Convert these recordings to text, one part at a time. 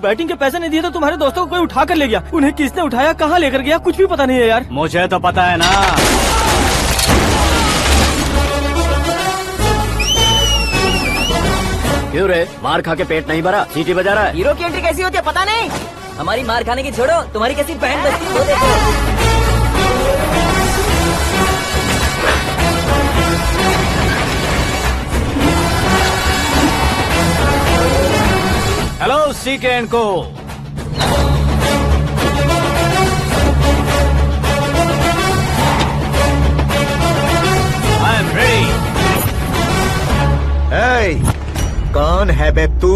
Batting के पैसे नहीं दिए तो तुम्हारे दोस्तों को कोई उठा कर ले गया। उन्हें किसने उठाया, कहाँ लेकर गया, कुछ भी पता नहीं है यार। मुझे तो पता है ना। क्यों रे, मार खा के पेट नहीं भरा, सीटी बजा रहा है? हीरो की एंट्री कैसी होती है पता नहीं। हमारी मार खाने की छोड़ो, तुम्हारी कैसी बैंड बजती है वो देखो। हेलो सीके एंड को। I am ready. कौन है बे तू?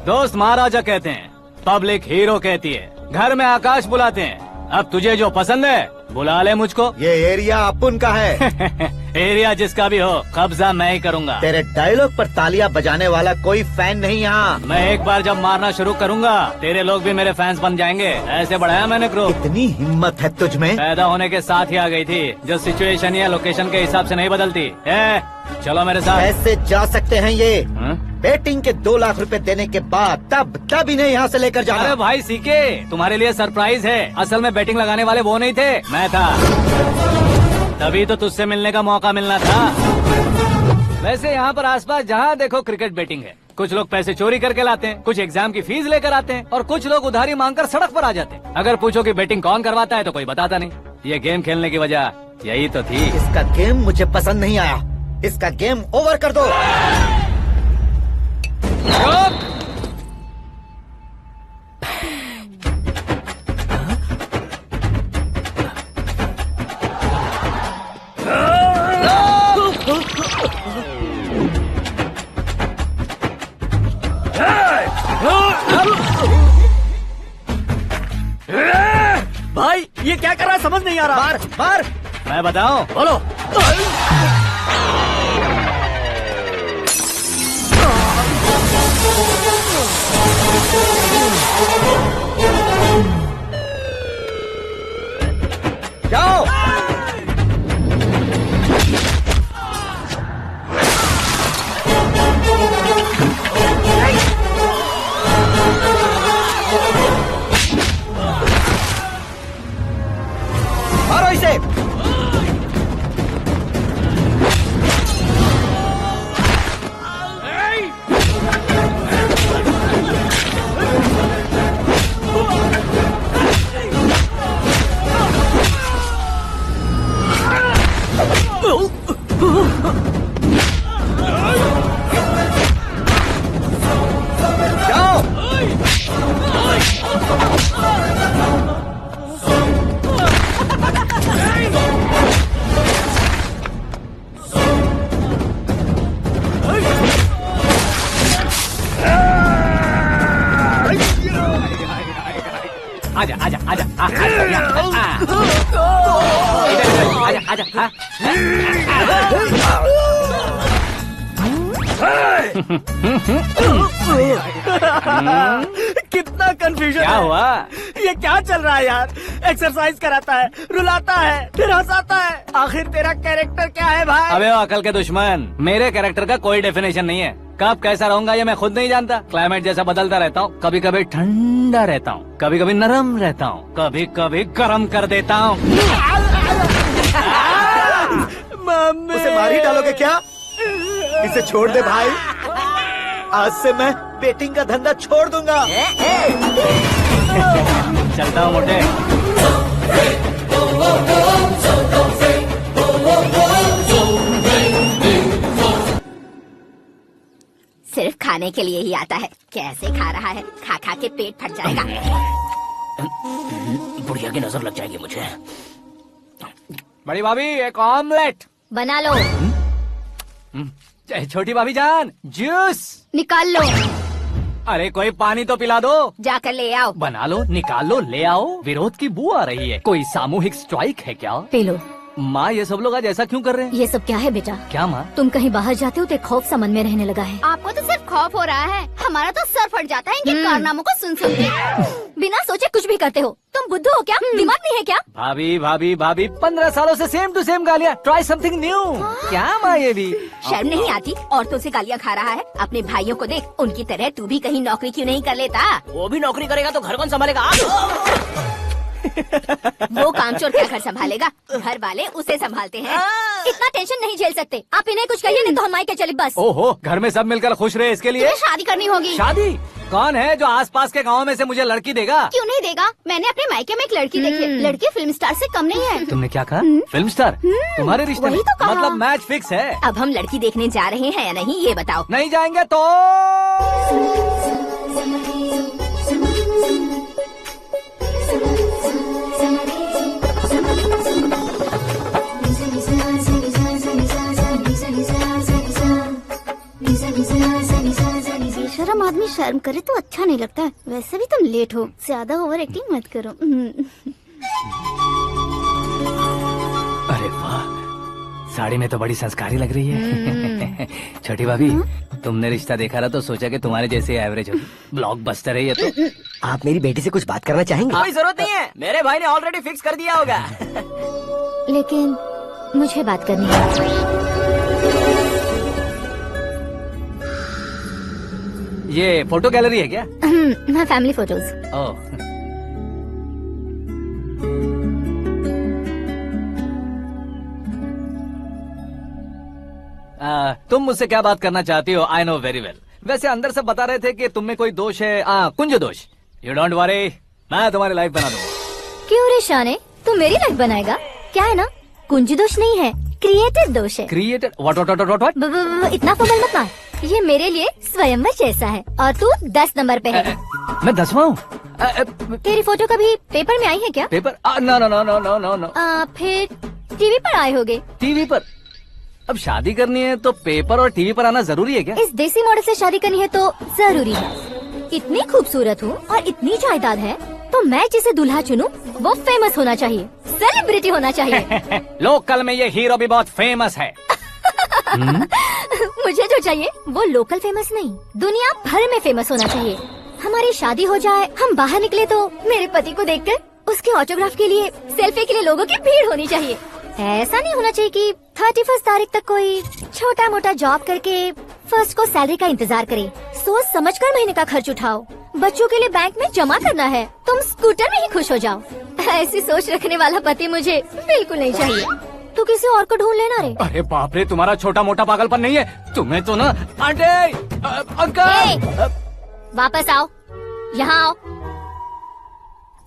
दोस्त महाराजा कहते हैं, पब्लिक हीरो कहती है, घर में आकाश बुलाते हैं। अब तुझे जो पसंद है बुला ले मुझको। ये एरिया अपुन का है। एरिया जिसका भी हो, कब्जा मैं ही करूंगा। तेरे डायलॉग पर तालियां बजाने वाला कोई फैन नहीं यहाँ। मैं एक बार जब मारना शुरू करूंगा, तेरे लोग भी मेरे फैंस बन जाएंगे। ऐसे बढ़ाया मैंने ग्रुप। इतनी हिम्मत है तुझ में? पैदा होने के साथ ही आ गई थी, जो सिचुएशन या लोकेशन के हिसाब से नहीं बदलती। चलो मेरे साथ। कैसे जा सकते हैं ये? हाँ? बेटिंग के 2 लाख रुपए देने के बाद तब इन्हें यहाँ से लेकर जाना। अरे भाई सीके, तुम्हारे लिए सरप्राइज है। असल में बैटिंग लगाने वाले वो नहीं थे, मैं था। तभी तो तुझसे मिलने का मौका मिलना था। वैसे यहाँ पर आसपास जहाँ देखो क्रिकेट बैटिंग है। कुछ लोग पैसे चोरी करके लाते हैं, कुछ एग्जाम की फीस लेकर आते हैं, और कुछ लोग उधारी मांगकर सड़क पर आ जाते हैं। अगर पूछो कि बैटिंग कौन करवाता है तो कोई बताता नहीं। ये गेम खेलने की वजह यही तो थी। इसका गेम मुझे पसंद नहीं आया। इसका गेम ओवर कर दो। भाई ये क्या कर रहा है, समझ नहीं आ रहा। मार मार। मैं बताऊं? बोलो। जाओ। मारो इसे। आजा आजा आजा आजा आजा आजा। कितना कंफ्यूजन क्या है। हुआ? ये क्या चल रहा है यार? एक्सरसाइज कराता है, रुलाता है, फिर हंसाता है। आखिर तेरा कैरेक्टर क्या है भाई? अबे ओ अकल के दुश्मन, मेरे कैरेक्टर का कोई डेफिनेशन नहीं है। कब कैसा रहूंगा ये मैं खुद नहीं जानता। क्लाइमेट जैसा बदलता रहता हूँ। कभी कभी ठंडा रहता हूँ, कभी कभी नरम रहता हूँ, कभी कभी गर्म कर देता हूँ। मम्मी। उसे मार ही डालोगे क्या? इसे छोड़ दे भाई। आज से मैं बेटिंग का धंधा छोड़ दूंगा। चलता हूँ मोटे। सिर्फ खाने के लिए ही आता है। कैसे खा रहा है, खा खा के पेट फट जाएगा। बुढ़िया की नजर लग जाएगी मुझे। बड़ी भाभी एक ऑमलेट बना लो। छोटी भाभी जान जूस निकाल लो। अरे कोई पानी तो पिला दो। जाकर ले आओ। बना लो, निकाल लो, ले आओ। विरोध की बू आ रही है। कोई सामूहिक स्ट्राइक है क्या? P low. माँ ये सब लोग आज ऐसा क्यों कर रहे हैं? ये सब क्या है बेटा? क्या माँ? तुम कहीं बाहर जाते हो तो एक खौफ सा मन में रहने लगा है। आपको तो सिर्फ खौफ हो रहा है, हमारा तो सर फट जाता है इनके कारनामों को सुन सुन के। बिना सोचे कुछ भी करते हो। तुम बुद्धू हो क्या? दिमाग नहीं है क्या? भाभी भाभी भाभी 15 सालों से सेम टू सेम गालियाँ। Try something new. क्या माँ ये भी? शर्म नहीं आती? औरतों से गालियाँ खा रहा है। अपने भाइयों को देख, उनकी तरह तू भी कहीं नौकरी क्यों नहीं कर लेता? वो भी नौकरी करेगा तो घर कौन संभालेगा? वो कामचोर क्या घर संभालेगा? घर वाले उसे संभालते हैं। इतना टेंशन नहीं झेल सकते आप। इन्हें कुछ कहिए नहीं तो हम मायके चले बस। ओहो, घर में सब मिलकर खुश रहे इसके लिए तुम्हें शादी करनी होगी। शादी? कौन है जो आसपास के गाँव में से मुझे लड़की देगा? क्यों नहीं देगा? मैंने अपने मायके में एक लड़की देखी है। लड़की फिल्म स्टार से कम नहीं है। तुमने क्या कहा? Film star? तुम्हारे रिश्ते में? वही तो कहा। मतलब मैच फिक्स है? अब हम लड़की देखने जा रहे हैं या नहीं ये बताओ। नहीं जाएंगे तो? बेशरम आदमी शर्म करे तो अच्छा नहीं लगता है। वैसे भी तुम लेट हो, ज्यादा ओवर एक्टिंग मत करो। अरे वाह, साड़ी में तो बड़ी संस्कारी लग रही है। छोटी भाभी, तुमने रिश्ता देखा रहा तो सोचा कि तुम्हारे जैसे एवरेज होगी। ब्लॉकबस्टर है ये तो। आप मेरी बेटी से कुछ बात करना चाहेंगे? कोई जरूरत नहीं है, मेरे भाई ने ऑलरेडी फिक्स कर दिया होगा। लेकिन मुझे बात करनी है। ये फोटो गैलरी है क्या? मैं फैमिली फोटोज। ओह, तुम मुझसे क्या बात करना चाहती हो? I know very well. वैसे अंदर से बता रहे थे कि तुम में कोई दोष है। कुंज दोष। यू डोंट वरी, मैं तुम्हारी लाइफ बना दूंगा। क्यों रे शाने, तू मेरी लाइफ बनाएगा? क्या है ना, कुंज दोष नहीं है, क्रिएटेड दोष है। क्रिएटेड? व्हाट? इतना फमल मत मार। ये मेरे लिए स्वयंवर जैसा है और तू 10 नंबर पे है। मैं 10वां हूँ? तेरी फोटो कभी पेपर में आई है क्या? Paper? No no no no no no no. फिर टीवी पर आए होगे। टीवी पर? अब शादी करनी है तो पेपर और टीवी पर आना जरूरी है क्या? इस देसी मॉडल से शादी करनी है तो जरूरी है। इतनी खूबसूरत हूँ और इतनी जायदाद है तो मैं जिसे दूल्हा चुनूं वो फेमस होना चाहिए, सेलिब्रिटी होना चाहिए। लोकल में ये हीरो भी बहुत फेमस है। मुझे जो चाहिए वो लोकल फेमस नहीं, दुनिया भर में फेमस होना चाहिए। हमारी शादी हो जाए, हम बाहर निकले तो मेरे पति को देखकर उसके ऑटोग्राफ के लिए, सेल्फी के लिए लोगों की भीड़ होनी चाहिए। ऐसा नहीं होना चाहिए कि 31 तारीख तक कोई छोटा मोटा जॉब करके फर्स्ट को सैलरी का इंतजार करे। सोच समझकर महीने का खर्च उठाओ। बच्चों के लिए बैंक में जमा करना है, तुम स्कूटर में ही खुश हो जाओ। ऐसी सोच रखने वाला पति मुझे बिल्कुल नहीं चाहिए। तू किसी और को ढूंढ लेना रे। अरे बाप रे, तुम्हारा छोटा मोटा पागलपन नहीं है? तुम्हें तो ना आंटी, अंकल। वापस आओ, यहाँ आओ।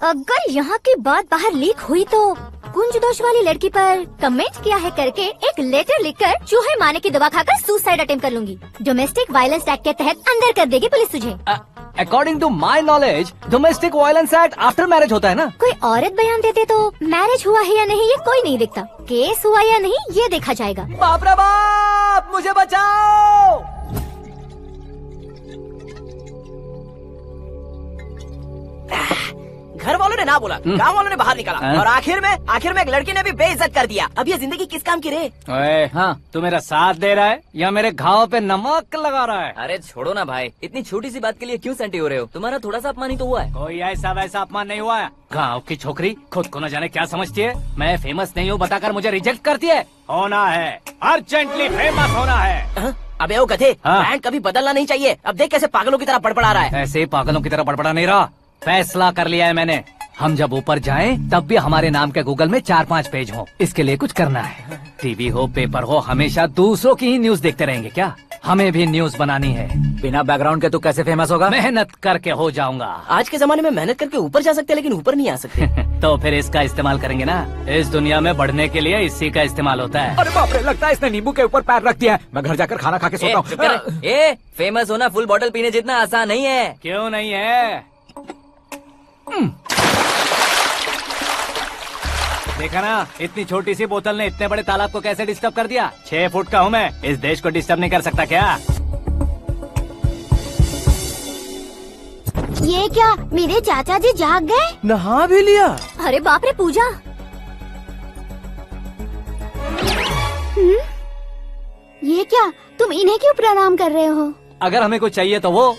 अगर यहाँ की बात बाहर लीक हुई तो कुंज दोष वाली लड़की पर कमेंट किया है करके एक लेटर लिखकर चूहे मारने की दवा खाकर सुसाइड अटेम्प्ट कर लूंगी। डोमेस्टिक वायलेंस एक्ट के तहत अंदर कर देगी पुलिस तुझे। According to my knowledge domestic violence act after marriage होता है ना? कोई औरत बयान देते तो मैरिज हुआ है या नहीं ये कोई नहीं देखता, केस हुआ या नहीं ये देखा जाएगा। बाप रे बाप, मुझे बचाओ। घर वालों ने ना बोला, गांव वालों ने बाहर निकाला और आखिर में एक लड़की ने भी बेइज्जत कर दिया। अब ये जिंदगी किस काम की रे? ओए, हाँ, तू मेरा साथ दे रहा है या मेरे घाव पे नमक लगा रहा है? अरे छोड़ो ना भाई, इतनी छोटी सी बात के लिए क्यों सेंटी हो रहे हो? तुम्हारा थोड़ा सा अपमान ही तो हुआ है। कोई ऐसा वैसा अपमान नहीं हुआ है। गाँव की छोकरी खुद को न जाने क्या समझती है। मैं फेमस नहीं हूँ बताकर मुझे रिजेक्ट करती है। होना है, अर्जेंटली फेमस होना है। अबे ओ गधे, हाँ। ब्रांड कभी बदलना नहीं चाहिए। अब देख कैसे पागलों की तरह बड़बड़ा रहा है। ऐसे ही पागलों की तरह बड़बड़ा नहीं रहा। फैसला कर लिया है मैंने। हम जब ऊपर जाएं तब भी हमारे नाम के गूगल में 4-5 पेज हो। इसके लिए कुछ करना है। टीवी हो, पेपर हो, हमेशा दूसरों की ही न्यूज देखते रहेंगे क्या? हमें भी न्यूज बनानी है। बिना बैकग्राउंड के तू कैसे फेमस होगा? मेहनत करके हो जाऊंगा। आज के जमाने में मेहनत करके ऊपर जा सकते हैं लेकिन ऊपर नहीं आ सकते। तो फिर इसका इस्तेमाल करेंगे ना। इस दुनिया में बढ़ने के लिए इसी का इस्तेमाल होता है। अरे बाप रे, लगता है इसने नींबू के ऊपर पैर रख दिया है। मैं घर जाकर खाना खा के सोता हूँ। फेमस होना फुल बॉटल पीने जितना आसान नहीं है। क्यों नहीं है? देखा ना, इतनी छोटी सी बोतल ने इतने बड़े तालाब को कैसे डिस्टर्ब कर दिया। 6 फुट का हूँ मैं, इस देश को डिस्टर्ब नहीं कर सकता क्या? ये क्या, मेरे चाचा जी जाग गए? नहा भी लिया? अरे बाप रे पूजा, इन्हें क्यों प्रणाम कर रहे हो? अगर हमें कुछ चाहिए तो वो,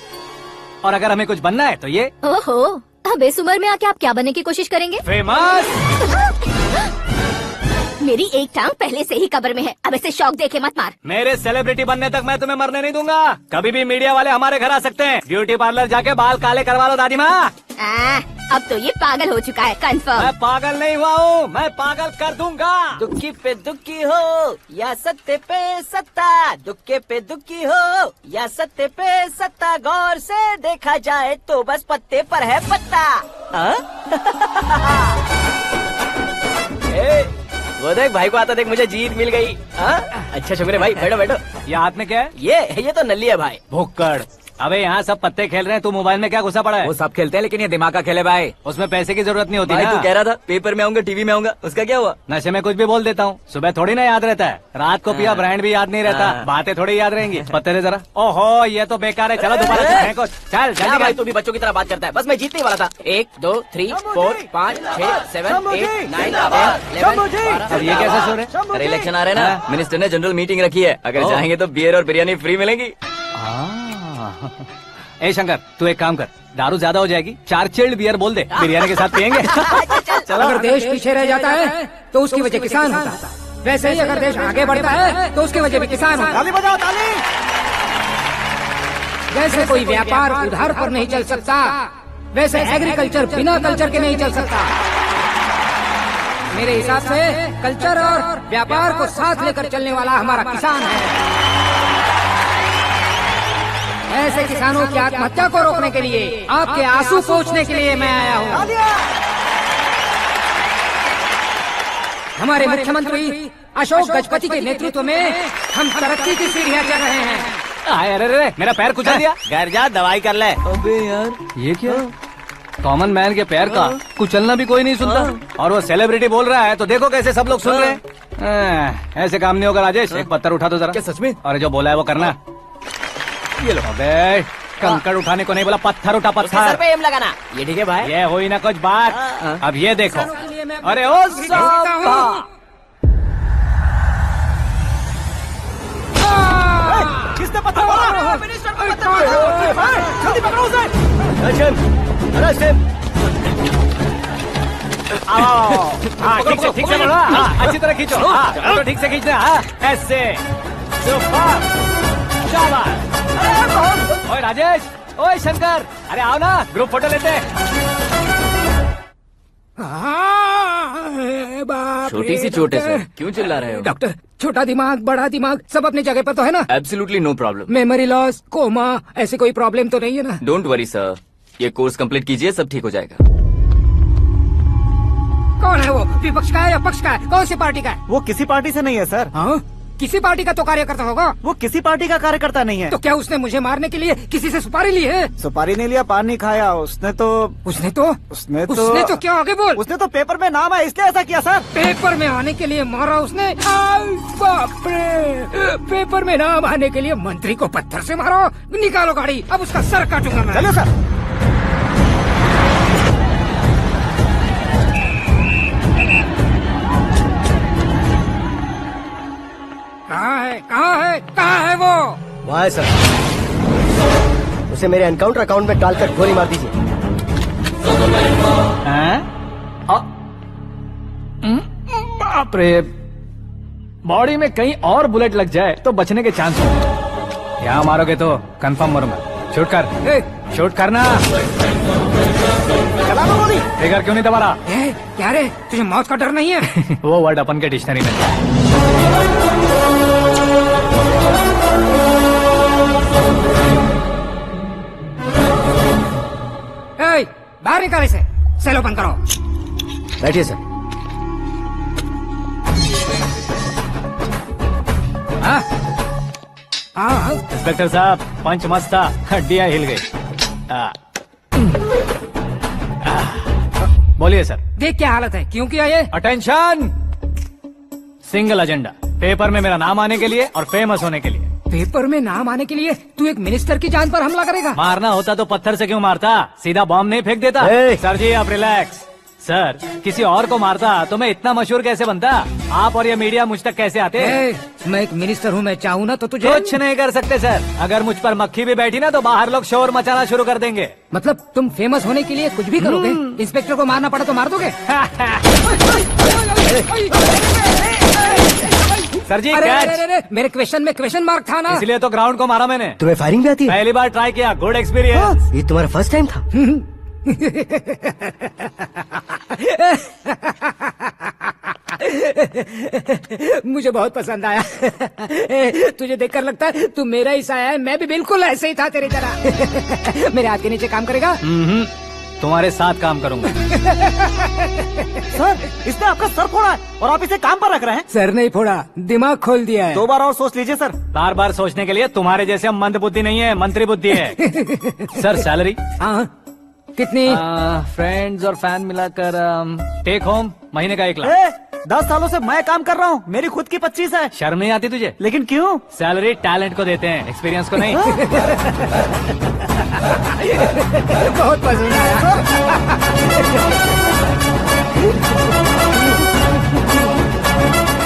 और अगर हमें कुछ बनना है तो ये। ओहो, अब इस उम्र में आके आप क्या बनने की कोशिश करेंगे? फेमस। मेरी एक टांग पहले से ही कब्र में है, अब ऐसे शौक देखे मत मार। मेरे सेलिब्रिटी बनने तक मैं तुम्हें मरने नहीं दूंगा। कभी भी मीडिया वाले हमारे घर आ सकते हैं। ब्यूटी पार्लर जाके बाल काले करवा लो दादी माँ। अब तो ये पागल हो चुका है, कंफर्म। मैं पागल नहीं हुआ हूँ, मैं पागल कर दूंगा। दुखी पे दुखी हो या सत्य पे सत्ता, दुखे पे दुखी हो या सत्य पे सत्ता, गौर से देखा जाए तो बस पत्ते पर है पत्ता। वो देख भाई को आता देख, मुझे जीत मिल गई। अच्छा शुक्र भाई, बैठो बैठो। ये हाथ में क्या है? ये तो नल्ली है भाई। भुक्कड़। अबे यहाँ सब पत्ते खेल रहे हैं, तू मोबाइल में क्या घुसा पड़ा है? वो सब खेलते हैं लेकिन ये दिमाग का खेल है भाई। उसमें पैसे की जरूरत नहीं होती भाई ना। तू कह रहा था पेपर में आऊंगा, टीवी में आऊंगा, उसका क्या हुआ? नशे में कुछ भी बोल देता हूँ, सुबह थोड़ी ना याद रहता है। रात को पिया ब्रांड भी याद नहीं रहता, बातें थोड़ी याद रहेंगी। पत्ते दे जरा। ओहो, ये तो बेकार है, चलो दोबारा से फेंको। चल क्या भाई जल्दी। तू भी बच्चों की तरह बात करता है? बस मैं जीतने वाला था। 1 2 3 4 5 6 7 8 9 10 अब ये कैसे शोर है? अरे इलेक्शन आ रहे हैं ना, मिनिस्टर ने जनरल मीटिंग रखी है, अगर चाहेंगे तो बियर और बिरयानी फ्री मिलेगी। ए शंकर, तू एक काम कर, दारू ज्यादा हो जाएगी, 4 चिल्ड बियर बोल दे, बिरयानी के साथ पियेंगे। अगर देश पीछे रह जाता है तो उसकी वजह किसान होता है, वैसे ही अगर देश आगे बढ़ता है तो उसकी वजह भी किसान होता है। ताली बजाओ, ताली। जैसे कोई व्यापार उधार पर नहीं चल सकता, वैसे एग्रीकल्चर बिना कल्चर के नहीं चल सकता। मेरे हिसाब से कल्चर और व्यापार को साथ लेकर चलने वाला हमारा किसान है। ऐसे किसानों की आत्महत्या को रोकने के लिए, आपके आंसू पोंछने के लिए मैं आया हूँ। हमारे मुख्यमंत्री अशोक गजपति के नेतृत्व में हम तरक्की की सीढ़ियाँ चढ़ रहे हैं। अरे मेरा पैर कुचल दिया। घर जा, दवाई कर ले। अबे यार ये क्या? कॉमन मैन के पैर का कुचलना भी कोई नहीं सुनता, और वो सेलिब्रिटी बोल रहा है तो देखो कैसे सब लोग सुन रहे हैं। ऐसे काम नहीं होगा राजेश, एक पत्थर उठा दो जरा। क्या सच में? और जो बोला है वो करना। ये लो। अबे कंकड़ उठाने को नहीं बोला, पत्थर उठा, उसके सर पत्थर। पे एम लगाना। ये ठीक है भाई। ये हुई ना कुछ बात। अब ये देखो। अरे ओ साहब, किसने पत्थर मारा? मिनिस्टर को पत्थर मारा। जल्दी पकड़ो उसे। हाँ ठीक से बढ़ो, हाँ अच्छी तरह खींचो, हाँ तो ठीक से खींचना, हाँ ऐसे। सुपर, शाबाश। ओए राजेश, ओए शंकर, अरे आओ ना, ग्रुप फोटो लेते हैं। छोटी सी चोट है सर, क्यों चिल्ला रहे हो? डॉक्टर, छोटा दिमाग बड़ा दिमाग सब अपनी जगह पर तो है ना? Absolutely no problem. Memory loss, coma, ऐसी कोई प्रॉब्लम तो नहीं है ना? डोंट वरी सर, ये कोर्स कंप्लीट कीजिए, सब ठीक हो जाएगा। कौन है वो? विपक्ष का है या पक्ष का है? कौन सी पार्टी का है? वो किसी पार्टी से नहीं है सर। हाँ? किसी पार्टी का तो कार्यकर्ता होगा। वो किसी पार्टी का कार्यकर्ता नहीं है। तो क्या उसने मुझे मारने के लिए किसी से सुपारी ली है? सुपारी नहीं लिया, पान नहीं खाया। उसने तो क्या आगे बोल? उसने तो पेपर में नाम है इसलिए ऐसा किया सर। पेपर में आने के लिए मारा उसने? बाप रे, पेपर में नाम आने के लिए मंत्री को पत्थर से मारो? निकालो गाड़ी, अब उसका सर काटूंगा मैं। चलो सर। कहाँ है वो? वहाँ है सर, उसे मेरे एनकाउंटर अकाउंट में डालकर गोली मार दीजिए। बाप रे, बॉडी में कहीं और बुलेट लग जाए तो बचने के चांस हो। यहाँ मारोगे तो कंफर्म मरूंगा। शूट कर, शूट करना। फिगर क्यों नहीं दबा रहा? क्या रे, तुझे मौत का डर नहीं है? वो वर्ड अपन के डिक्शनरी में है। बाहर निकाले से, सेल ओपन करो। बैठिए सर। हाँ इंस्पेक्टर साहब, पंच मस्त था, हड्डियां हिल गई। बोलिए सर। देख क्या हालत है, क्यों किया ये? अटेंशन, सिंगल एजेंडा, पेपर में मेरा नाम आने के लिए और फेमस होने के लिए। पेपर में नाम आने के लिए तू एक मिनिस्टर की जान पर हमला करेगा? मारना होता तो पत्थर से क्यों मारता, सीधा बॉम्ब नहीं फेंक देता। सर जी आप रिलैक्स, सर किसी और को मारता तो मैं इतना मशहूर कैसे बनता? आप और ये मीडिया मुझ तक कैसे आते? मैं एक मिनिस्टर हूँ, मैं चाहूँ ना तो तुझे कुछ नहीं कर सकते सर। अगर मुझ पर मक्खी भी बैठी ना तो बाहर लोग शोर मचाना शुरू कर देंगे। मतलब तुम फेमस होने के लिए कुछ भी करोगे? इंस्पेक्टर को मारना पड़ा तो मार दोगे? सर जी अरे, कैच। अरे, अरे, मेरे क्वेश्चन में क्वेश्चन मार्क था ना। इसलिए तो ग्राउंड को मारा मैंने। तुम्हें फायरिंग भी आती है? पहली बार ट्राई किया, गुड एक्सपीरियंस। ये तुम्हारा फर्स्ट टाइम था? मुझे बहुत पसंद आया। तुझे देखकर लगता है तू मेरा ही साया है। मैं भी बिल्कुल ऐसे ही था तेरी तरह। मेरे हाथ के नीचे काम करेगा? तुम्हारे साथ काम करूंगा। सर इसने आपका सर फोड़ा है और आप इसे काम पर रख रहे हैं। सर नहीं फोड़ा, दिमाग खोल दिया है। 2 बार और सोच लीजिए सर। बार बार सोचने के लिए तुम्हारे जैसे मंद बुद्धि नहीं है, मंत्री बुद्धि है। सर सैलरी हाँ कितनी? फ्रेंड्स और फैन मिलाकर टेक होम महीने का 1 लाख। 10 सालों से मैं काम कर रहा हूँ, मेरी खुद की 25 है। शर्म नहीं आती तुझे? लेकिन क्यों? सैलरी टैलेंट को देते हैं, एक्सपीरियंस को नहीं। बहुत पसंद आया।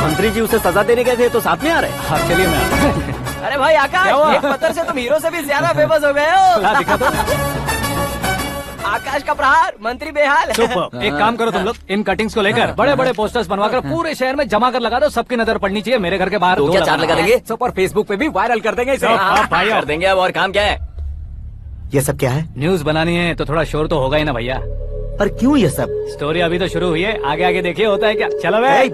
मंत्री जी उसे सजा देने गए थे तो साथ में आ रहे। हाँ चलिए मैं आता हूं। अरे भाई क्या हुआ? आकाश, एक पत्थर से तुम हीरो से भी ज्यादा फेमस हो गए हो। ला दिखा दो। आकाश का प्रहार, मंत्री बेहाल। सुपर। एक काम करो तुम लोग, इन कटिंग्स को लेकर बड़े बड़े पोस्टर्स बनवाकर पूरे शहर में जमा कर लगा दो। सबकी नजर पड़नी चाहिए। मेरे घर के बाहर 2 क्या 4 लगाना। लगा देंगे? सब और फेसबुक पे भी वायरल कर देंगे इसे। हाँ, भाई कर देंगे। अब और काम क्या है? ये सब क्या है? न्यूज बनानी है तो थोड़ा शोर तो होगा ही ना भैया। पर क्यों ये सब? स्टोरी अभी तो शुरू हुई है, आगे आगे देखिए होता है क्या। चलो भाई।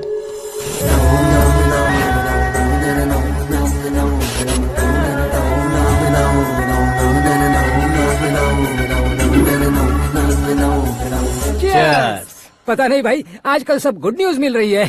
Cheers. पता नहीं भाई, आजकल सब गुड न्यूज मिल रही है।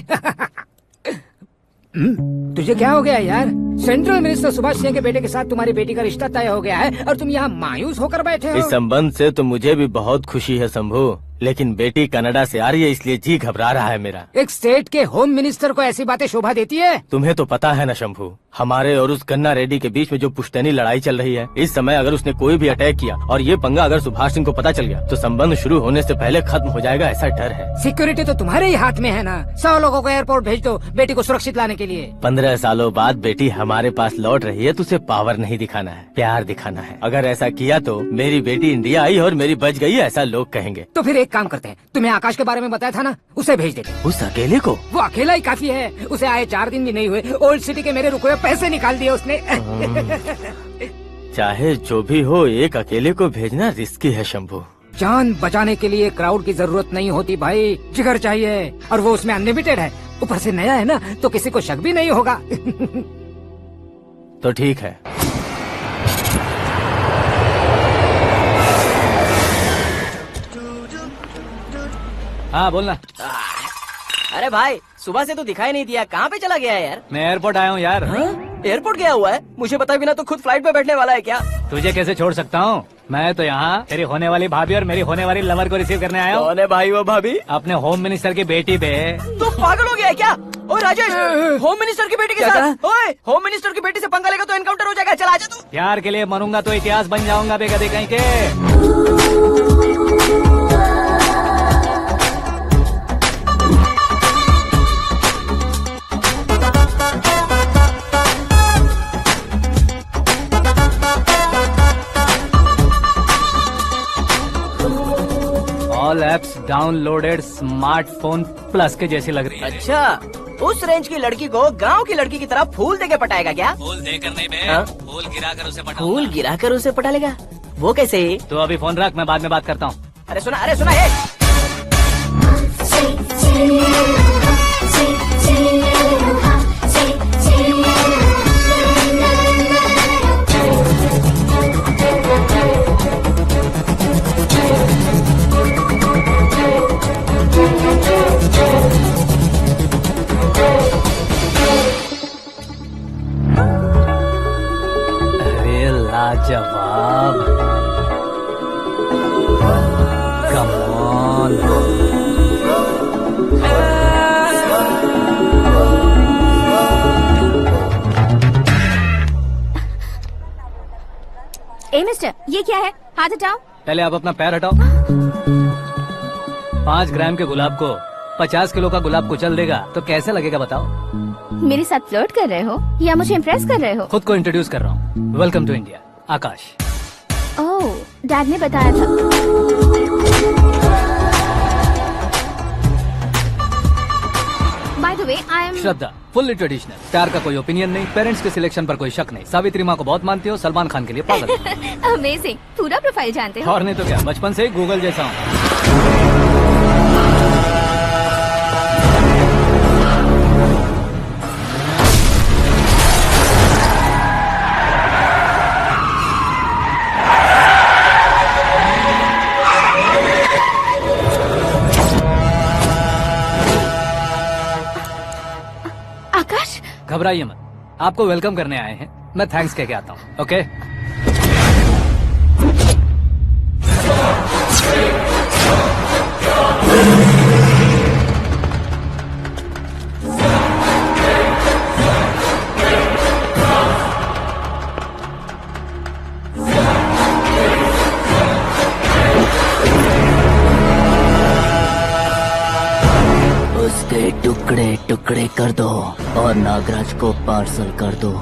तुझे क्या हो गया यार? सेंट्रल मिनिस्टर सुभाष सिंह के बेटे के साथ तुम्हारी बेटी का रिश्ता तय हो गया है और तुम यहाँ मायूस होकर बैठे हो। इस संबंध से तो मुझे भी बहुत खुशी है शंभू, लेकिन बेटी कनाडा से आ रही है इसलिए जी घबरा रहा है मेरा। एक स्टेट के होम मिनिस्टर को ऐसी बातें शोभा देती है? तुम्हें तो पता है ना शंभू, हमारे और उस गन्ना रेड्डी के बीच में जो पुश्तैनी लड़ाई चल रही है, इस समय अगर उसने कोई भी अटैक किया और ये पंगा अगर सुभाष सिंह को पता चल गया तो संबंध शुरू होने से पहले खत्म हो जाएगा, ऐसा डर है। सिक्योरिटी तो तुम्हारे ही हाथ में है ना। 100 लोगों को एयरपोर्ट भेज दो बेटी को सुरक्षित लाने के लिए। 15 सालों बाद बेटी हमारे पास लौट रही है तो उसे पावर नहीं दिखाना है, प्यार दिखाना है। अगर ऐसा किया तो मेरी बेटी इंडिया आई और मेरी बच गई, ऐसा लोग कहेंगे। तो फिर एक काम करते हैं, तुम्हें आकाश के बारे में बताया था ना, उसे भेज देते। उस अकेले को? वो अकेला ही काफी है। उसे आए 4 दिन भी नहीं हुए, ओल्ड सिटी के मेरे रुके हुए पैसे निकाल दिए उसने। चाहे जो भी हो, एक अकेले को भेजना रिस्की है शंभू। जान बचाने के लिए क्राउड की जरूरत नहीं होती भाई, जिगर चाहिए, और वो उसमें अनलिमिटेड है। ऊपर से नया है ना, तो किसी को शक भी नहीं होगा। तो ठीक है। हाँ बोलना। अरे भाई सुबह से तो दिखाई नहीं दिया, कहाँ पे चला गया है यार? मैं एयरपोर्ट आया हूँ यार। एयरपोर्ट गया हुआ है? मुझे बताए बिना तो खुद फ्लाइट पे बैठने वाला है क्या? तुझे कैसे छोड़ सकता हूँ? मैं तो यहाँ तेरी होने वाली भाभी और मेरी होने वाली लवर को रिसीव करने आया हूँ। कौन है भाई वो भाभी? अपने होम मिनिस्टर की बेटी पे। तो पागल हो गया है क्या? ओए राजेश, होम मिनिस्टर की बेटी के साथ? ओए होम मिनिस्टर की बेटी से पंगा लेगा तो एनकाउंटर हो जाएगा। चल आजा तू। प्यार के लिए मरूंगा तो इतिहास बन जाऊंगा बेगदी कहीं के। All apps downloaded smartphone plus के जैसी लग रही है। अच्छा, उस रेंज की लड़की को गांव की लड़की की तरह फूल देके पटाएगा क्या? फूल देकर नहीं बे, हाँ? फूल गिराकर उसे पटाऊंगा। फूल गिराकर उसे पटा लेगा? वो कैसे? तो अभी फोन रख, मैं बाद में बात करता हूँ। अरे सुना ये। अरे लाजवाब, कम ऑन। ए मिस्टर, ये क्या है? हाथ हटाओ। पहले आप अपना पैर हटाओ। 5 ग्राम के गुलाब को 50 किलो का गुलाब कुचल देगा तो कैसे लगेगा बताओ? मेरे साथ फ्लर्ट कर रहे हो या मुझे इम्प्रेस कर रहे हो? खुद को इंट्रोड्यूस कर रहा हूँ। Welcome to India, Akash. Oh, dad ने बताया था। By the way, I am Shraddha, fully traditional. प्यार का कोई ओपिनियन नहीं, पेरेंट्स के सिलेक्शन पर कोई शक नहीं। सावित्री माँ को बहुत मानती हो, सलमान खान के लिए पागल हो। अमेजिंग, पूरा प्रोफाइल जानते हो। और नहीं तो क्या, बचपन से ही गूगल जैसा हूँ। आकाश, घबराइए मत, आपको वेलकम करने आए हैं। मैं थैंक्स कह के आता हूँ। ओके, उसके टुकड़े टुकड़े कर दो और नागराज को पार्सल कर दो।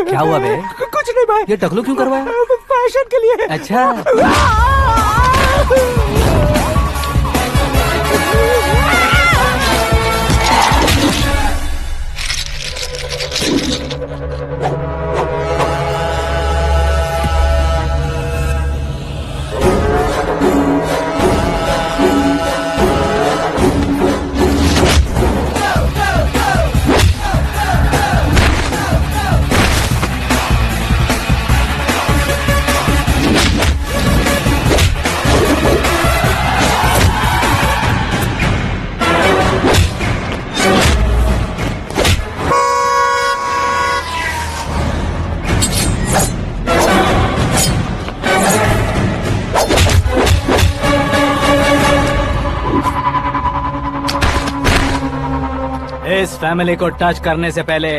क्या हुआ बे? कुछ नहीं भाई। ये टकलू क्यों करवाया? फैशन के लिए। अच्छा, इस फैमिली को टच करने से पहले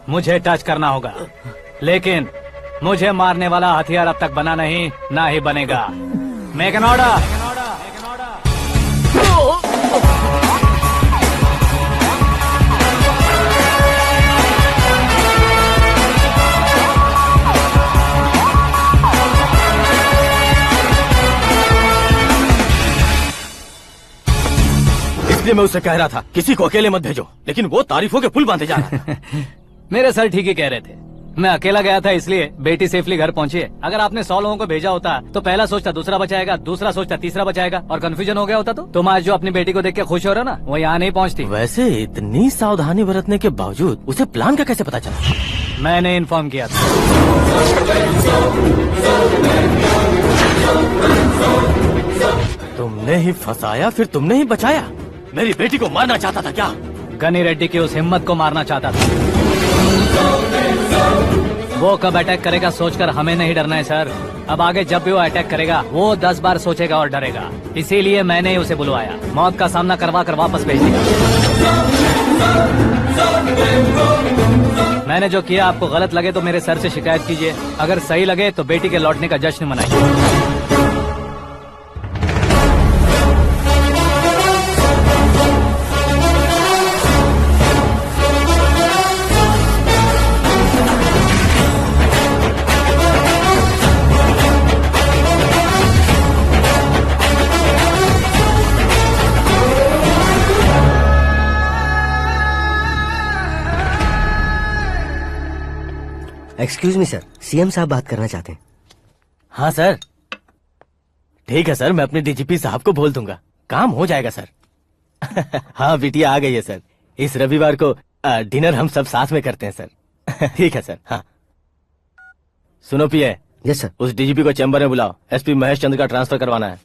मुझे टच करना होगा, लेकिन मुझे मारने वाला हथियार अब तक बना नहीं, ना ही बनेगा। Make an order. इसलिए मैं उससे कह रहा था किसी को अकेले मत भेजो, लेकिन वो तारीफों के पुल बांधे जा रहा है। मेरे सर ठीक ही कह रहे थे। मैं अकेला गया था इसलिए बेटी सेफली घर पहुंची है। अगर आपने 100 लोगों को भेजा होता तो पहला सोचता दूसरा बचाएगा, दूसरा सोचता तीसरा बचाएगा, और कंफ्यूजन हो गया होता। तो तुम आज जो अपनी बेटी को देख के खुश हो रहे हो ना, वो यहाँ नहीं पहुँचती। वैसे इतनी सावधानी बरतने के बावजूद उसे प्लान का कैसे पता चला? मैंने इन्फॉर्म किया था। तुमने ही फंसाया, फिर तुमने ही बचाया। मेरी बेटी को मारना चाहता था क्या? गनी रेड्डी की उस हिम्मत को मारना चाहता था। वो कब अटैक करेगा सोचकर हमें नहीं डरना है सर। अब आगे जब भी वो अटैक करेगा वो 10 बार सोचेगा और डरेगा। इसीलिए मैंने ही उसे बुलवाया। मौत का सामना करवा कर वापस भेज दिया। मैंने जो किया आपको गलत लगे तो मेरे सर से शिकायत कीजिए, अगर सही लगे तो बेटी के लौटने का जश्न मनाइए। एक्सक्यूज मी सर, सीएम साहब बात करना चाहते हैं। हाँ सर, ठीक है सर, मैं अपने डीजीपी साहब को बोल दूंगा, काम हो जाएगा सर। हाँ बिटिया आ गई है सर, इस रविवार को डिनर हम सब साथ में करते हैं सर। ठीक है सर। हाँ सुनो पिए। Yes sir. उस डीजीपी को चैम्बर में बुलाओ, एसपी महेश चंद्र का ट्रांसफर करवाना है।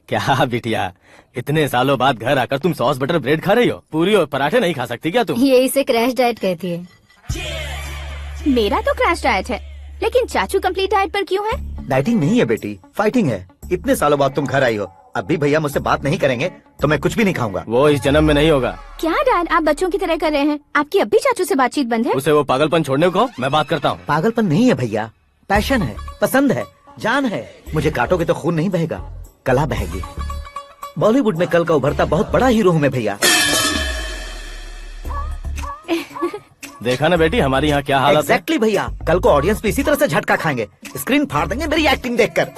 क्या बिटिया, इतने सालों बाद घर आकर तुम सॉस बटर ब्रेड खा रही हो? पूरी और पराठे नहीं खा सकती क्या तुम? ये इसे क्रैश डाइट कहती है। मेरा तो क्रैश डाइट है, लेकिन चाचू कंप्लीट डाइट पर क्यों है? डाइटिंग नहीं है बेटी, फाइटिंग है। इतने सालों बाद तुम घर आई हो, अब भी भैया मुझसे बात नहीं करेंगे तो मैं कुछ भी नहीं खाऊंगा। वो इस जन्म में नहीं होगा। क्या डैड, आप बच्चों की तरह कर रहे हैं? आपकी अब भी चाचू से बातचीत बंद है? उसे वो पागलपन छोड़ने को मैं बात करता हूँ। पागलपन नहीं है भैया, पैशन है, पसंद है, जान है। मुझे काटोगे तो खून नहीं बहेगा, कला बहेगी। बॉलीवुड में कल का उभरता बहुत बड़ा हीरो हूँ मैं भैया। देखा ना बेटी हमारी यहाँ क्या हालत है। एग्जैक्टली भैया, कल को ऑडियंस भी इसी तरह से झटका खाएंगे, स्क्रीन फाड़ देंगे मेरी एक्टिंग देखकर।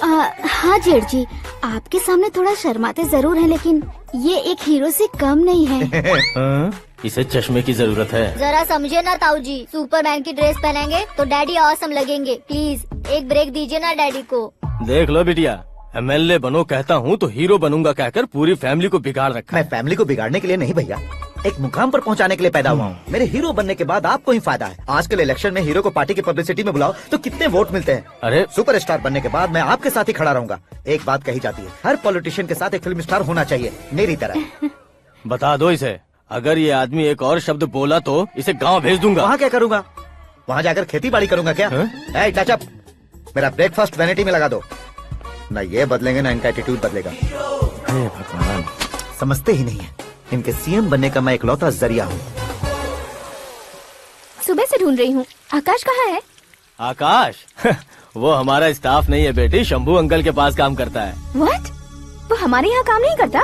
हाँ जेठ जी, आपके सामने थोड़ा शर्माते जरूर हैं, लेकिन ये एक हीरो से कम नहीं है। इसे चश्मे की जरूरत है। जरा समझे ना ताऊ जी, सुपरमैन की ड्रेस पहनेंगे तो डैडी ऑसम लगेंगे। प्लीज एक ब्रेक दीजिए ना डैडी को। देख लो बिटिया, एमएलए बनो कहता हूँ तो हीरो बनूंगा कहकर पूरी फैमिली को बिगाड़ रखा है। मैं फैमिली को बिगाड़ने के लिए नहीं भैया, एक मुकाम पर पहुंचाने के लिए पैदा हुआ हूँ। मेरे हीरो बनने के बाद आपको ही फायदा है। आजकल इलेक्शन में हीरो को पार्टी की पब्लिसिटी में बुलाओ तो कितने वोट मिलते हैं। अरे सुपरस्टार बनने के बाद मैं आपके साथ ही खड़ा रहूंगा। एक बात कही जाती है, हर पॉलिटिशियन के साथ एक फिल्म स्टार होना चाहिए, मेरी तरह। बता दो इसे, अगर ये आदमी एक और शब्द बोला तो इसे गाँव भेज दूंगा। वहाँ क्या करूँगा? वहाँ जाकर खेती बाड़ी करूँगा क्या? टचअप, मेरा ब्रेकफास्ट वैनिटी में लगा दो। न ये बदलेंगे ना इनका एटीट्यूड बदलेगा। भगवान, समझते ही नहीं है, इनके सीएम बनने का मैं इकलौता जरिया हूँ। सुबह से ढूंढ रही हूँ, आकाश कहाँ है? आकाश? वो हमारा स्टाफ नहीं है बेटी, शंभू अंकल के पास काम करता है। व्हाट? वो हमारे यहाँ काम नहीं करता?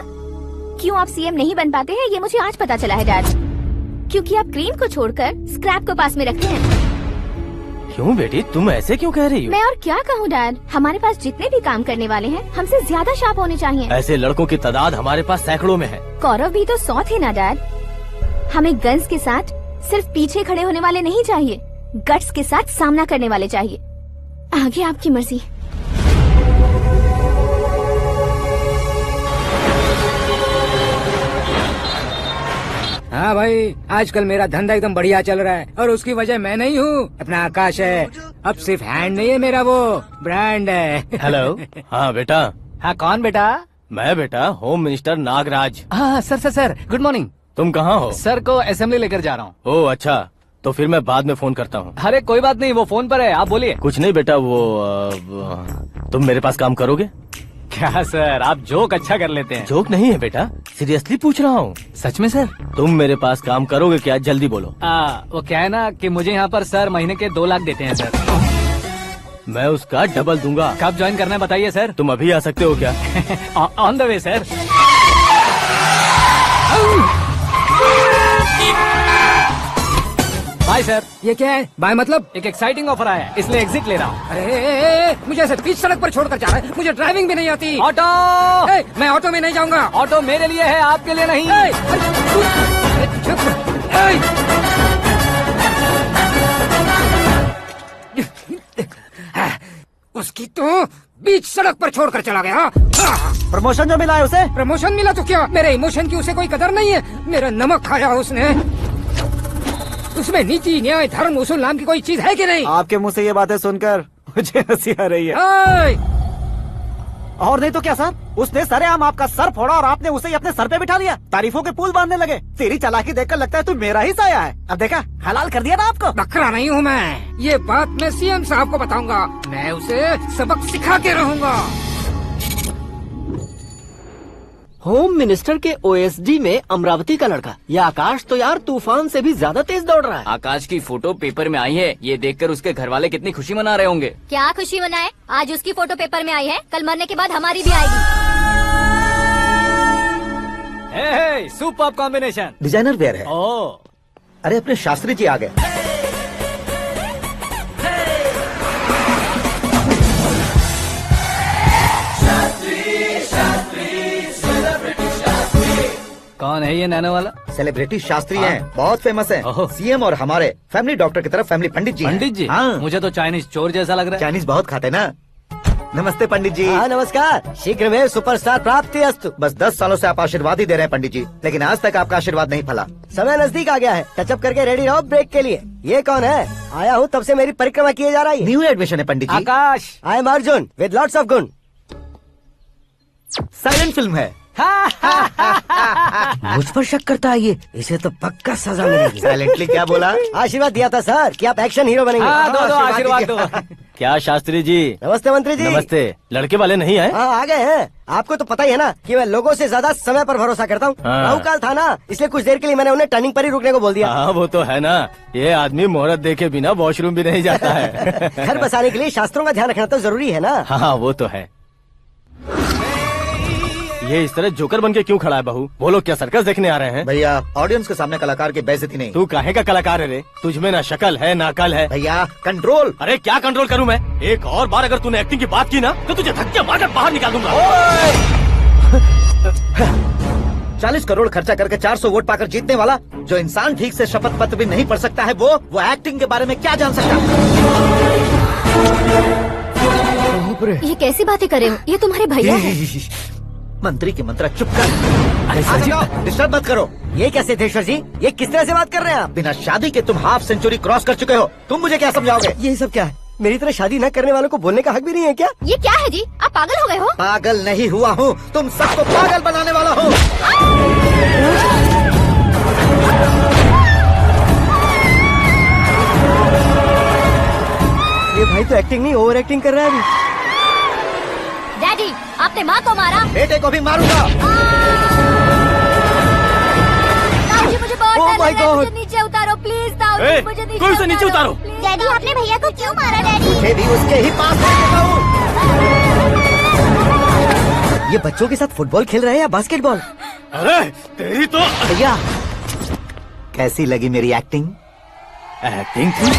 क्यों आप सीएम नहीं बन पाते हैं ये मुझे आज पता चला है डैड। क्योंकि आप क्रीम को छोड़कर स्क्रैप को पास में रखते हैं। क्यों बेटी, तुम ऐसे क्यों कह रही हो? मैं और क्या कहूँ डैड, हमारे पास जितने भी काम करने वाले हैं हमसे ज्यादा शार्प होने चाहिए। ऐसे लड़कों की तादाद हमारे पास सैकड़ों में है। कौरव भी तो 100 थे ना डैड। हमें गन्स के साथ सिर्फ पीछे खड़े होने वाले नहीं चाहिए, गट्स के साथ सामना करने वाले चाहिए। आगे आपकी मर्जी। हाँ भाई, आजकल मेरा धंधा एकदम बढ़िया चल रहा है और उसकी वजह मैं नहीं हूँ, अपना आकाश है। अब सिर्फ हैंड नहीं है मेरा, वो ब्रांड है। हेलो। हाँ बेटा। हाँ कौन बेटा? मैं बेटा होम मिनिस्टर नागराज। हाँ सर सर गुड मॉर्निंग। तुम कहाँ हो? सर को असेंबली लेकर जा रहा हूँ। ओह अच्छा, तो फिर मैं बाद में फोन करता हूँ। अरे कोई बात नहीं, वो फोन पर है, आप बोलिए। कुछ नहीं बेटा, तुम मेरे पास काम करोगे? क्या सर, आप जोक अच्छा कर लेते हैं। जोक नहीं है बेटा, सीरियसली पूछ रहा हूँ। सच में सर? तुम मेरे पास काम करोगे क्या? जल्दी बोलो। वो क्या है ना कि मुझे यहाँ पर सर महीने के 2 लाख देते हैं सर। मैं उसका डबल दूंगा। कब ज्वाइन करना है बताइए सर। तुम अभी आ सकते हो क्या? On the way sir. Bye sir. ये क्या है? बाय मतलब? एक एक्साइटिंग ऑफर आया है, इसलिए एग्जिट ले रहा हूँ। अरे मुझे ऐसे बीच सड़क पर छोड़कर जा रहा है, मुझे ड्राइविंग भी नहीं आती। ऑटो! मैं ऑटो में नहीं जाऊंगा। ऑटो मेरे लिए है, आपके लिए नहीं। उसकी तो बीच सड़क पर छोड़कर चला गया। प्रमोशन जो मिला है उसे? प्रमोशन मिला तो क्या, मेरे इमोशन की उसे कोई कदर नहीं है। मेरा नमक खाया उसने। उसमें नीति न्याय धर्म उसूल नाम की कोई चीज है कि नहीं? आपके मुंह से ये बातें सुनकर मुझे हंसी आ रही है। और नहीं तो क्या सर, उसने सरेआम आपका सर फोड़ा और आपने उसे ही अपने सर पे बिठा लिया। तारीफों के पुल बांधने लगे। तेरी चालाकी देखकर लगता है तू मेरा ही साया है। अब देखा, हलाल कर दिया ना आपको। बकरा नहीं हूँ मैं, ये बात मैं सीएम साहब को बताऊंगा। मैं उसे सबक सिखा के रहूंगा। होम मिनिस्टर के ओएसडी में अमरावती का लड़का। ये आकाश तो यार तूफान से भी ज्यादा तेज दौड़ रहा है। आकाश की फोटो पेपर में आई है, ये देखकर उसके घर वाले कितनी खुशी मना रहे होंगे। क्या खुशी मनाए, आज उसकी फोटो पेपर में आई है, कल मरने के बाद हमारी भी आएगी। Super combination. डिजाइनर वेयर है। ओ अरे अपने शास्त्री जी आ गए। कौन है ये नैनो वाला? सेलिब्रिटी शास्त्री हैं, बहुत फेमस हैं। ओहो। सीएम और हमारे फैमिली डॉक्टर की तरफ फैमिली पंडित जी हैं। पंडित जी? हाँ। मुझे तो चाइनीज चोर जैसा लग रहा है। चाइनीज बहुत खाते ना। नमस्ते पंडित जी। हाँ नमस्कार, शीघ्र में सुपरस्टार प्राप्ति अस्तु। बस 10 सालों से आप आशीर्वाद ही दे रहे हैं पंडित जी, लेकिन आज तक आपका आशीर्वाद नहीं फला। समय नजदीक आ गया है, टचअप करके रेडी रहो ब्रेक के लिए। ये कौन है? आया हूँ तब से मेरी परिक्रमा किए जा रही है। न्यू एडमिशन है Pandit ji. Akash. I am Arjun with lots of गुण। साइलेंट फिल्म है। मुझ पर शक करता है ये, इसे तो पक्का सजा मिलेगी। साइलेंटली क्या बोला? आशीर्वाद दिया था सर कि आप एक्शन हीरो बनेंगे। हाँ, दो आशीर्वाद दो। क्या शास्त्री जी? नमस्ते मंत्री जी। नमस्ते। लड़के वाले नहीं आए? हाँ आ गए हैं। आपको तो पता ही है ना कि मैं लोगों से ज्यादा समय पर भरोसा करता हूँ। हाँ। राहु काल था ना, इसलिए कुछ देर के लिए मैंने उन्हें टर्निंग पर ही रुकने को बोल दिया। हाँ वो तो है ना, ये आदमी मुहूर्त देखे बिना वॉशरूम भी नहीं जाता है। घर बसाने के लिए शास्त्रों का ध्यान रखना तो जरूरी है ना। हाँ वो तो है। ये इस तरह जोकर बन के क्यों खड़ा है बहू? वो लोग क्या सर्कस देखने आ रहे हैं? भैया ऑडियंस के सामने कलाकार की बेइज्जती नहीं। तू काहे का कलाकार है रे? तुझमें ना शक्ल है ना अकल है। भैया कंट्रोल। अरे क्या कंट्रोल करूं मैं? एक और बार अगर तूने एक्टिंग की बात की ना तो तुझे धक्के मारकर बाहर निकाल दूंगा। 40 करोड़ खर्चा करके 400 वोट पाकर जीतने वाला जो इंसान ठीक से शपथ पत्र भी नहीं पढ़ सकता है, वो एक्टिंग के बारे में क्या जान सकता है? ये कैसी बातें कर रहे हो? ये तुम्हारे भैया है। मंत्री की मंत्रा चुप कर। डिस्टर्ब मत करो। ये क्या सिद्धेश्वर जी, ये किस तरह से बात कर रहे हैं आप? बिना शादी के तुम हाफ सेंचुरी क्रॉस कर चुके हो, तुम मुझे क्या समझाओगे? ये सब क्या है? मेरी तरह शादी न करने वालों को बोलने का हक भी नहीं है क्या? ये क्या है जी, आप पागल हो गए हो? पागल नहीं हुआ हूँ, तुम सबको पागल बनाने वाला हूँ। ये भाई तो एक्टिंग नहीं ओवर एक्टिंग कर रहा है अभी। डैडी, आपने माँ को मारा। बेटे को भी मारूंगा। ताऊजी, मुझे बहुत Oh डर my लग रहा है, God! मुझे नीचे उतारो प्लीज। ताऊजी, ए, मुझे कोई उसे नीचे उतारो। डैडी, आपने भैया को क्यों मारा? डैडी, मुझे भी उसके ही पास लेके जाऊं। ये बच्चों के साथ फुटबॉल खेल रहे हैं या बास्केटबॉल? अरे तेरी तो भैया कैसी लगी मेरी एक्टिंग? एक्टिंग थी।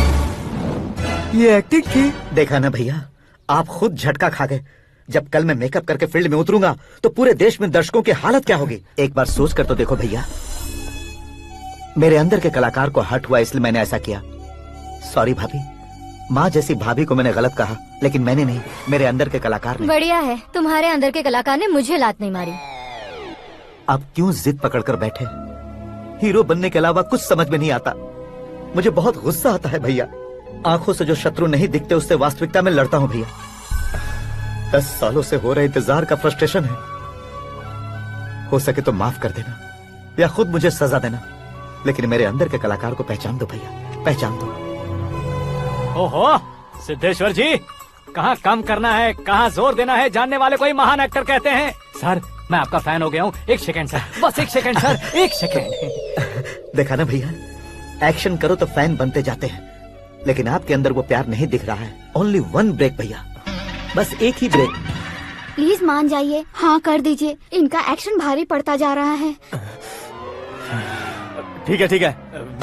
ये एक्टिंग थी। देखा ना भैया, आप खुद झटका खा गए। जब कल मैं मेकअप करके फील्ड में उतरूंगा तो पूरे देश में दर्शकों की हालत क्या होगी? एक बार सोच कर तो देखो भैया। मेरे अंदर के कलाकार को हर्ट हुआ इसलिए मैंने ऐसा किया। सॉरी भाभी। माँ जैसी भाभी को मैंने गलत कहा, लेकिन मैंने नहीं, मेरे अंदर के कलाकार ने। बढ़िया है, तुम्हारे अंदर के कलाकार ने मुझे लात नहीं मारी। अब क्यों जिद पकड़कर बैठे? हीरो बनने के अलावा कुछ समझ में नहीं आता। मुझे बहुत गुस्सा आता है भैया। आंखों से जो शत्रु नहीं दिखते उससे वास्तविकता में लड़ता हूँ भैया। 10 सालों से हो रहे इंतजार का फ्रस्ट्रेशन है। हो सके तो माफ कर देना या खुद मुझे सजा देना, लेकिन मेरे अंदर के कलाकार को पहचान दो भैया, पहचान दो। ओहो सिद्धेश्वर जी, कहाँ कम करना है कहाँ जोर देना है जानने वाले को ही महान एक्टर कहते हैं। सर मैं आपका फैन हो गया हूँ। एक सेकंड सर, बस एक सेकंड सर, एक सेकंड। देखा ना भैया, एक्शन करो तो फैन बनते जाते हैं, लेकिन आपके अंदर वो प्यार नहीं दिख रहा है। ओनली वन ब्रेक भैया, बस एक ही ब्रेक। प्लीज मान जाइए, हाँ कर दीजिए। इनका एक्शन भारी पड़ता जा रहा है। ठीक है,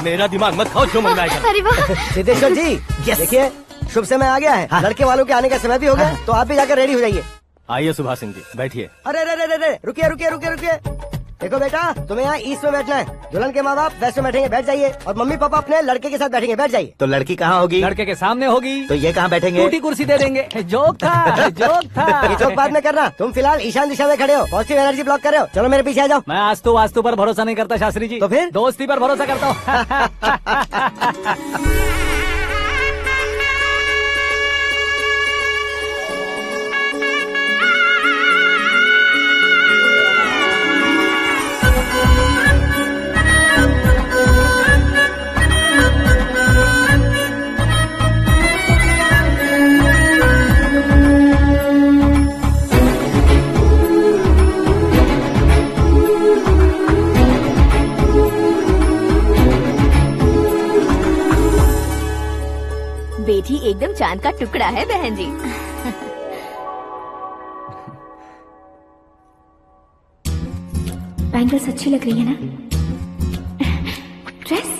मेरा दिमाग मत खाओ, जो मन में आएगा। अरे वाह! सिद्धेश्वर जी देखिए, शुभ समय आ गया है। हाँ। लड़के वालों के आने का समय भी हो गया, तो आप भी जाकर रेडी हो जाइए। आइए सुभाष सिंह जी, बैठिए। अरे रुकिए। देखो बेटा, तुम्हें यहाँ ईस्ट में बैठना है। दुल्हन के माँ बाप वेस्ट में बैठेंगे, बैठ जाइए। और मम्मी पापा अपने लड़के के साथ बैठेंगे, बैठ जाइए। तो लड़की कहाँ होगी? लड़के के सामने होगी। तो ये कहाँ बैठेंगे? टूटी कुर्सी दे देंगे। जोक था, जोक था। ये जोक बाद में करना। तुम फिलहाल ईशान दिशा में खड़े हो, पॉजिटिव एनर्जी ब्लॉक कर रहे हो। चलो मेरे पीछे आ जाओ। मैं वास्तु पर भरोसा नहीं करता शास्त्री जी। तो फिर? दोस्ती पर भरोसा करता हूँ। बेटी एकदम चांद का टुकड़ा है बहन जी। बैंगल्स अच्छी लग रही है ना? Dress?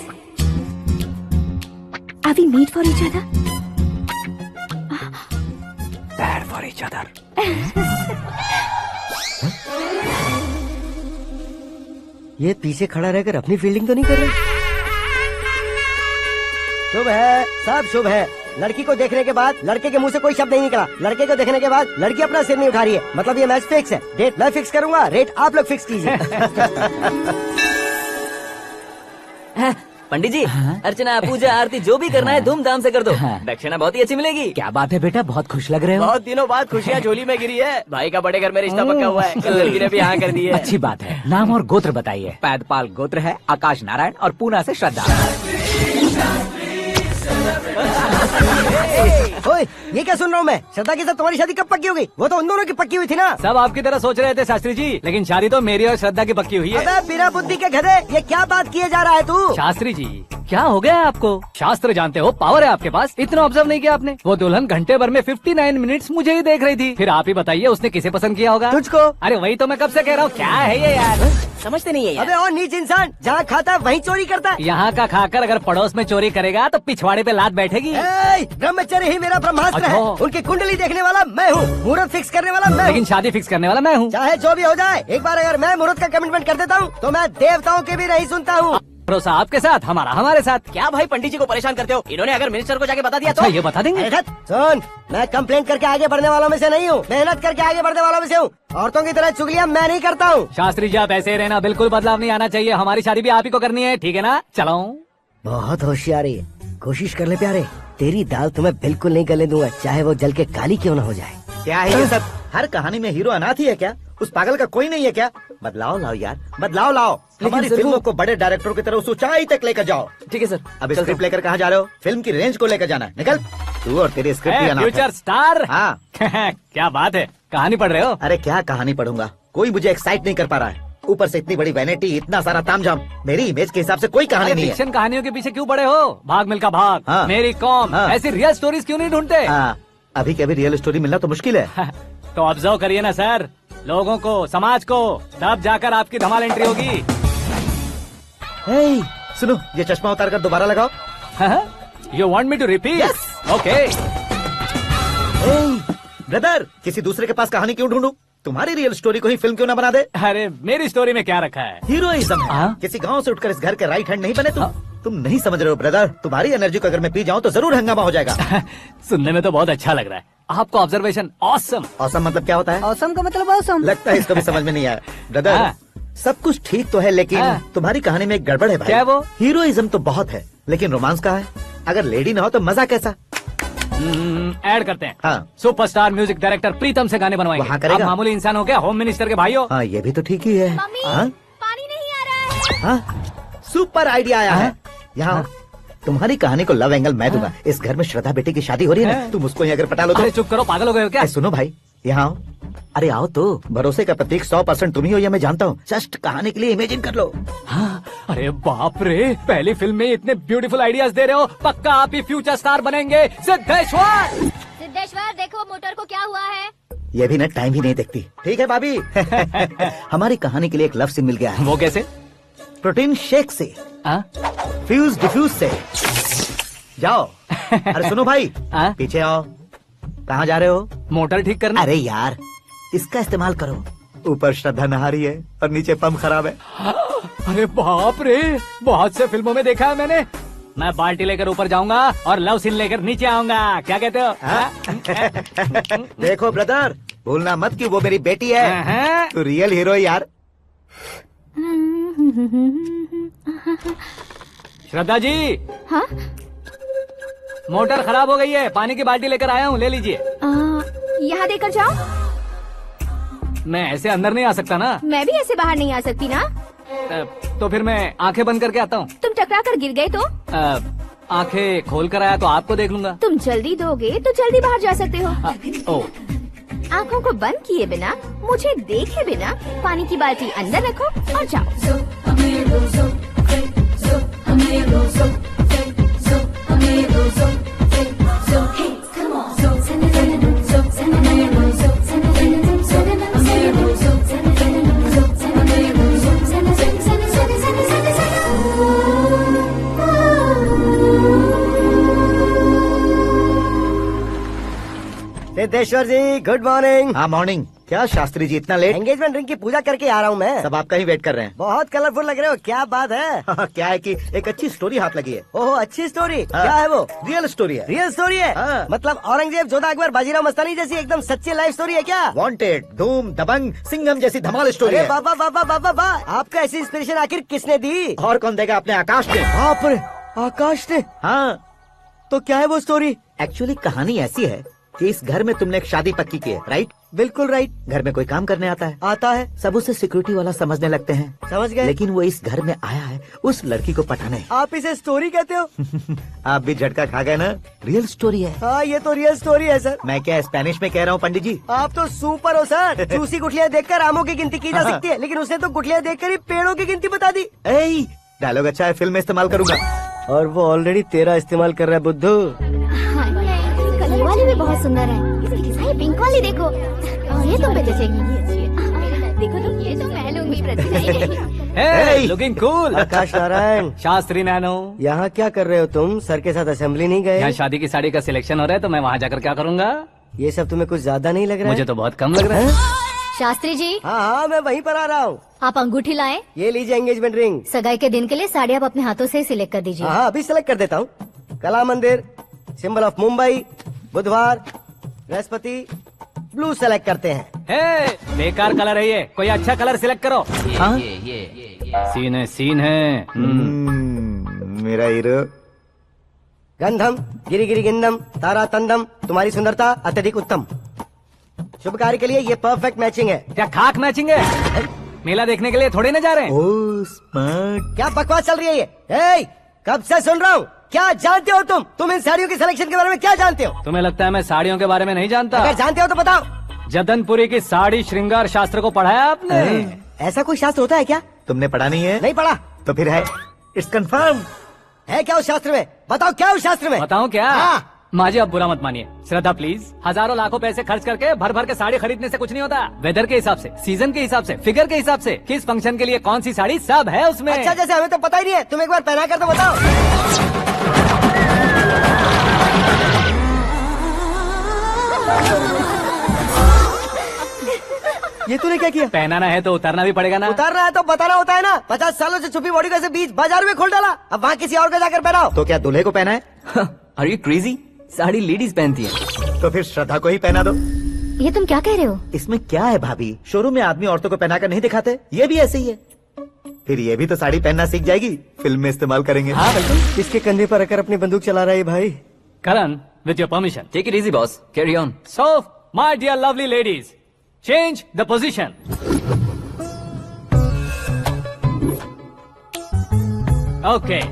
Are we made for each other? Bad for each other. ये पीछे खड़ा रहकर अपनी फील्डिंग तो नहीं कर रहा? शुभ है, सब शुभ है। लड़की को देखने के बाद लड़के के मुंह से कोई शब्द नहीं निकला। लड़के को देखने के बाद लड़की अपना सिर नहीं उठा रही है। मतलब ये मैच फिक्स है। डेट मैं फिक्स करूंगा, रेट आप लोग फिक्स कीजिए। पंडित जी, अर्चना पूजा आरती जो भी करना है धूमधाम से कर दो। दक्षिणा बहुत ही अच्छी मिलेगी। क्या बात है बेटा, बहुत खुश लग रहे हो। बहुत दिनों बाद खुशियाँ झोली में गिरी है। भाई का बड़े घर में रिश्ता पक्का हुआ है। कल लड़की ने भी हाँ कर दी है। अच्छी बात है। नाम और गोत्र बताइए। पैदपाल गोत्र है, आकाश नारायण और पूना से श्रद्धा। ओए, ये क्या सुन रहा हूँ मैं? श्रद्धा के साथ तुम्हारी शादी कब पक्की हो गई? वो तो उन दोनों की पक्की हुई थी ना। सब आपकी तरह सोच रहे थे शास्त्री जी, लेकिन शादी तो मेरी और श्रद्धा की पक्की हुई है। अबे बिना बुद्धि के गधे, ये क्या बात किए जा रहा है तू? शास्त्री जी, क्या हो गया है आपको? शास्त्र जानते हो, पावर है आपके पास। इतना ऑब्जर्व नहीं किया आपने? वो दुल्हन घंटे भर में 59 मिनट्स मुझे ही देख रही थी। फिर आप ही बताइए उसने किसे पसंद किया होगा? तुझको। अरे वही तो मैं कब से कह रहा हूँ, क्या है ये यार? समझते नहीं है यार। अबे और नीच इंसान, जहाँ खाता है वहीं चोरी करता है। यहाँ का खाकर अगर पड़ोस में चोरी करेगा तो पिछवाड़े पे लात बैठेगी। ब्रह्मचर्य ही मेरा ब्रह्मास्त्र है। अच्छा। उनकी कुंडली देखने वाला मैं हूँ, मुहूर्त फिक्स करने वाला मैं हूँ। लेकिन शादी फिक्स करने वाला मैं हूँ। चाहे जो भी हो जाए, एक बार अगर मैं मुहूर्त का कमिटमेंट कर देता हूँ तो मैं देवताओं के भी नहीं सुनता हूँ। भरोसा आपके साथ, हमारा हमारे साथ। क्या भाई पंडित जी को परेशान करते हो? इन्होंने अगर मिनिस्टर को जाके बता दिया अच्छा, तो ये बता देंगे? अरे धत, सुन, मैं कंप्लेंट करके आगे बढ़ने वालों में से नहीं हूँ, मेहनत करके आगे बढ़ने वालों में से हूँ। औरतों की तरह चुगलियाँ मैं नहीं करता हूँ। शास्त्री जी, आप ऐसे ही रहना, बिल्कुल बदलाव नहीं आना चाहिए। हमारी शादी भी आप ही को करनी है, ठीक है ना? चलो। बहुत होशियारी है, कोशिश कर ले प्यारे। तेरी दाल तुम्हें बिल्कुल नहीं गले दूंगा, चाहे वो जल के काली क्यों न हो जाए। क्या है ये सब? हर कहानी में हीरो अनाथ ही है क्या? उस पागल का कोई नहीं है क्या? बदलाव लाओ यार, बदलाव लाओ। हमारी फिल्मों को बड़े डायरेक्टरों की तरह उस ऊंचाई तक लेकर जाओ। ठीक है सर। अब स्क्रिप्ट लेकर कहाँ जा रहे हो? फिल्म की रेंज को लेकर जाना है। निकल तू और तेरी स्क्रिप्ट भी अनाथ है। Future star. हाँ। क्या बात है, कहानी पढ़ रहे हो? अरे क्या कहानी पढ़ूंगा, कोई मुझे एक्साइट नहीं कर पा रहा है। ऊपर से इतनी बड़ी वैनिटी, इतना सारा तामझाम। मेरी इमेज के हिसाब से कोई कहानी नहीं है। फिक्शन कहानियों के पीछे क्यों पड़े हो? भाग मिल्खा भाग, हाँ। मेरी कॉम, हाँ। ऐसी रियल स्टोरीज क्यों नहीं ढूंढते? हाँ, अभी के अभी रियल स्टोरी मिलना तो मुश्किल है। तो ऑब्जर्व करिए ना सर, लोगों को, समाज को, तब जाकर आपकी धमाल एंट्री होगी। सुनो, ये चश्मा उतार कर दोबारा लगाओ। You want me to repeat? Okay. Brother, किसी दूसरे के पास कहानी क्यों ढूंढूं? तुम्हारी रियल स्टोरी को ही फिल्म क्यों ना बना दे? अरे मेरी स्टोरी में क्या रखा है? हीरोइज्म है। किसी गांव से उठकर इस घर के राइट हैंड नहीं बने तुम। तुम नहीं समझ रहे हो ब्रदर, तुम्हारी एनर्जी को अगर मैं पी जाऊं तो जरूर हंगामा हो जाएगा। सुनने में तो बहुत अच्छा लग रहा है आपको। Observation awesome. ऑसम मतलब क्या होता है? औसम का मतलब औसम। लगता है इसको भी समझ में नहीं आया। ब्रदर, हाँ। सब कुछ ठीक तो है, लेकिन तुम्हारी कहानी में एक गड़बड़ है भाई। क्या है वो? हीरोइज्म तो बहुत है, लेकिन रोमांस कहाँ है? अगर लेडी ना हो तो मजा कैसा? ऐड करते हैं। हाँ। सुपरस्टार म्यूजिक डायरेक्टर प्रीतम से गाने बनवाएंगे। वहाँ करेगा? आप मामूली इंसान हो क्या? होम मिनिस्टर के भाई हो। हाँ, ये भी तो ठीक ही है। मम्मी, हाँ? पानी नहीं आ रहा है। हाँ? सुपर आइडिया आया है। यहाँ तुम्हारी कहानी को लव एंगल मैं दूंगा। इस घर में श्रद्धा बेटी की शादी हो रही है ना, तुम उसको ही अगर पटा लो तो। अरे चुप करो, पागल हो गए हो क्या? सुनो भाई, यहाँ आओ। अरे आओ तो, भरोसे का प्रतीक 100% तुम ही हो, ये मैं जानता हूँ। जस्ट कहानी के लिए इमेजिन कर लो। हाँ, अरे बाप रे, पहली फिल्म में इतने ब्यूटीफुल आइडियाज दे रहे हो। पक्का आप ही फ्यूचर स्टार बनेंगे। सिद्धेश्वर, सिद्धेश्वर देखो मोटर को क्या हुआ है। ये भी ना टाइम ही नहीं देखती। ठीक है भाभी। हमारी कहानी के लिए एक लव सीन मिल गया है। वो कैसे? प्रोटीन शेक से, फ्यूज डिफ्यूज से। जाओ। अरे सुनो भाई, पीछे आओ। कहाँ जा रहे हो? मोटर ठीक करना। अरे यार, इसका इस्तेमाल करो। ऊपर श्रद्धा नहा रही है और नीचे पंप खराब है। अरे बाप रे, बहुत से फिल्मों में देखा है मैंने। मैं बाल्टी लेकर ऊपर जाऊंगा और लव सीन लेकर नीचे आऊंगा। क्या कहते हो? देखो ब्रदर, भूलना मत कि वो मेरी बेटी है। तू रियल हीरो यार। श्रद्धा जी। हाँ? मोटर खराब हो गई है, पानी की बाल्टी लेकर आया हूँ, ले लीजिए। यहाँ देकर जाओ। मैं ऐसे अंदर नहीं आ सकता ना। मैं भी ऐसे बाहर नहीं आ सकती ना। तो फिर मैं आंखें बंद करके आता हूँ। तुम टकरा कर गिर गए तो? आंखें खोल कर आया तो आपको देख लूंगा। तुम जल्दी दोगे तो जल्दी बाहर जा सकते हो। आँखों को बंद किए बिना, मुझे देखे बिना पानी की बाल्टी अंदर रखो और जाओ। सिद्धेश्वर जी गुड मॉर्निंग। हाँ मॉर्निंग। क्या शास्त्री जी इतना लेट? एंगेजमेंट रिंग की पूजा करके आ रहा हूँ मैं। सब आपका ही वेट कर रहे हैं। बहुत कलरफुल लग रहे हो, क्या बात है? क्या है कि एक अच्छी स्टोरी हाथ लगी है। ओह अच्छी स्टोरी, हाँ। क्या है वो? रियल स्टोरी है। रियल स्टोरी है? हाँ। मतलब औरंगजेब, जोधा अकबर, बाजीराव मस्तानी जैसी एकदम सच्ची लाइफ स्टोरी है क्या? वांटेड, धूम, दबंग, सिंघम जैसी धमाल स्टोरी अरे है। बाबा बाबा बाबा बा, आपको ऐसी इंस्पिरेशन आखिर किसने दी? और कौन देगा? अपने आकाश ने। बाप रे, आकाश ने? हाँ। तो क्या है वो स्टोरी? एक्चुअली कहानी ऐसी है कि इस घर में तुमने एक शादी पक्की की है, राइट? बिल्कुल राइट। घर में कोई काम करने आता है, आता है, सब उसे सिक्योरिटी वाला समझने लगते हैं। समझ गए। लेकिन वो इस घर में आया है उस लड़की को पटाने। आप इसे स्टोरी कहते हो? आप भी झटका खा गए ना? रियल स्टोरी है। हाँ ये तो रियल स्टोरी है सर। मैं क्या स्पेनिश में कह रहा हूँ पंडित जी? आप तो सुपर हो सर। चूसी गुठलियाँ देखकर आमों की गिनती की जा हाँ। सकती है, लेकिन उसने तो गुठलियाँ देखकर ही पेड़ों की गिनती बता दी। डायलॉग अच्छा है, फिल्म में इस्तेमाल करूंगा। और वो ऑलरेडी तेरा इस्तेमाल कर रहा है बुद्धू। हाँ, कलर वाली भी बहुत सुंदर है। ये पिंक वाली देखो, ये तुम पे जचेगी। देखो तो ये तो मैं लूंगी प्रति। Hey, looking cool. आकाश नारायण, शास्त्री नैनो, यहाँ क्या कर रहे हो तुम? सर के साथ असेंबली नहीं यहाँ गए? शादी की साड़ी का सिलेक्शन हो रहा है तो मैं वहाँ जाकर क्या करूँगा? ये सब तुम्हें कुछ ज्यादा नहीं लग रहा मुझे है? तो बहुत कम लग रहा है। शास्त्री जी, हाँ हाँ मैं वहीं पर आ रहा हूँ। आप अंगूठी लाएं। ये लीजिए एंगेजमेंट रिंग। सगाई के दिन के लिए साड़ी आप अपने हाथों से सिलेक्ट कर दीजिए। हाँ अभी सेलेक्ट कर देता हूँ। कला मंदिर, सिंबल ऑफ मुंबई, बुधवार, बृहस्पति, ब्लू सेलेक्ट करते हैं। हे, बेकार कलर है ये, कोई अच्छा कलर सिलेक्ट करो। हाँ? सीन है, सीन है। मेरा हीरो। गंधम, गिरी गिरी गिंदम, तारा तंदम, तुम्हारी सुंदरता अत्यधिक उत्तम। शुभ कार्य के लिए ये परफेक्ट मैचिंग है। क्या खाक मैचिंग है? मेला देखने के लिए थोड़े ना जा रहे हैं। Oh smart. क्या बकवास चल रही है ये? ए, कब से सुन रहा हूँ। क्या जानते हो तुम? तुम इन साड़ियों की सिलेक्शन के बारे में क्या जानते हो? तुम्हें लगता है मैं साड़ियों के बारे में नहीं जानता? अगर जानते हो तो बताओ। जदनपुरी की साड़ी श्रृंगार शास्त्र को पढ़ा है आपने? ऐसा कोई शास्त्र होता है क्या? तुमने पढ़ा नहीं है? नहीं पढ़ा। तो फिर है, इट्स कंफर्म। है क्या उस शास्त्र में? बताओ क्या उस शास्त्र में? बताऊं क्या? हाँ। माजी अब बुरा मत मानिए, श्रद्धा प्लीज। हजारों लाखों पैसे खर्च करके भर भर के साड़ी खरीदने से कुछ नहीं होता। वेदर के हिसाब से, सीजन के हिसाब से, फिगर के हिसाब से, किस फंक्शन के लिए कौन सी साड़ी, सब है उसमें। अच्छा जैसे हमें तो पता ही नहीं है, तुम एक बार पहना कर तो बताओ। ये तूने क्या किया? पहनाना है तो उतारना भी पड़ेगा ना। उतारना है तो बताना होता है ना। 50 सालों से छुपी बॉडी को ऐसे बीच बाजार में खोल डाला, अब वहाँ किसी और को जाकर पहनाओ। तो क्या दूल्हे को पहना है? Are you crazy? Sari ladies पहनती है। तो फिर श्रद्धा को ही पहना दो। ये तुम क्या कह रहे हो? इसमें क्या है भाभी? शोरूम में आदमी औरतों को पहनाकर नहीं दिखाते, ये भी ऐसे ही है। फिर ये भी तो साड़ी पहनना सीख जाएगी, फिल्म में इस्तेमाल करेंगे। हाँ बिल्कुल। इसके कंधे पर रखकर अपनी बंदूक चला रहा है भाई। Karan, with your permission. Take it easy boss, carry on. So, my dear lovely ladies, change the position. Okay,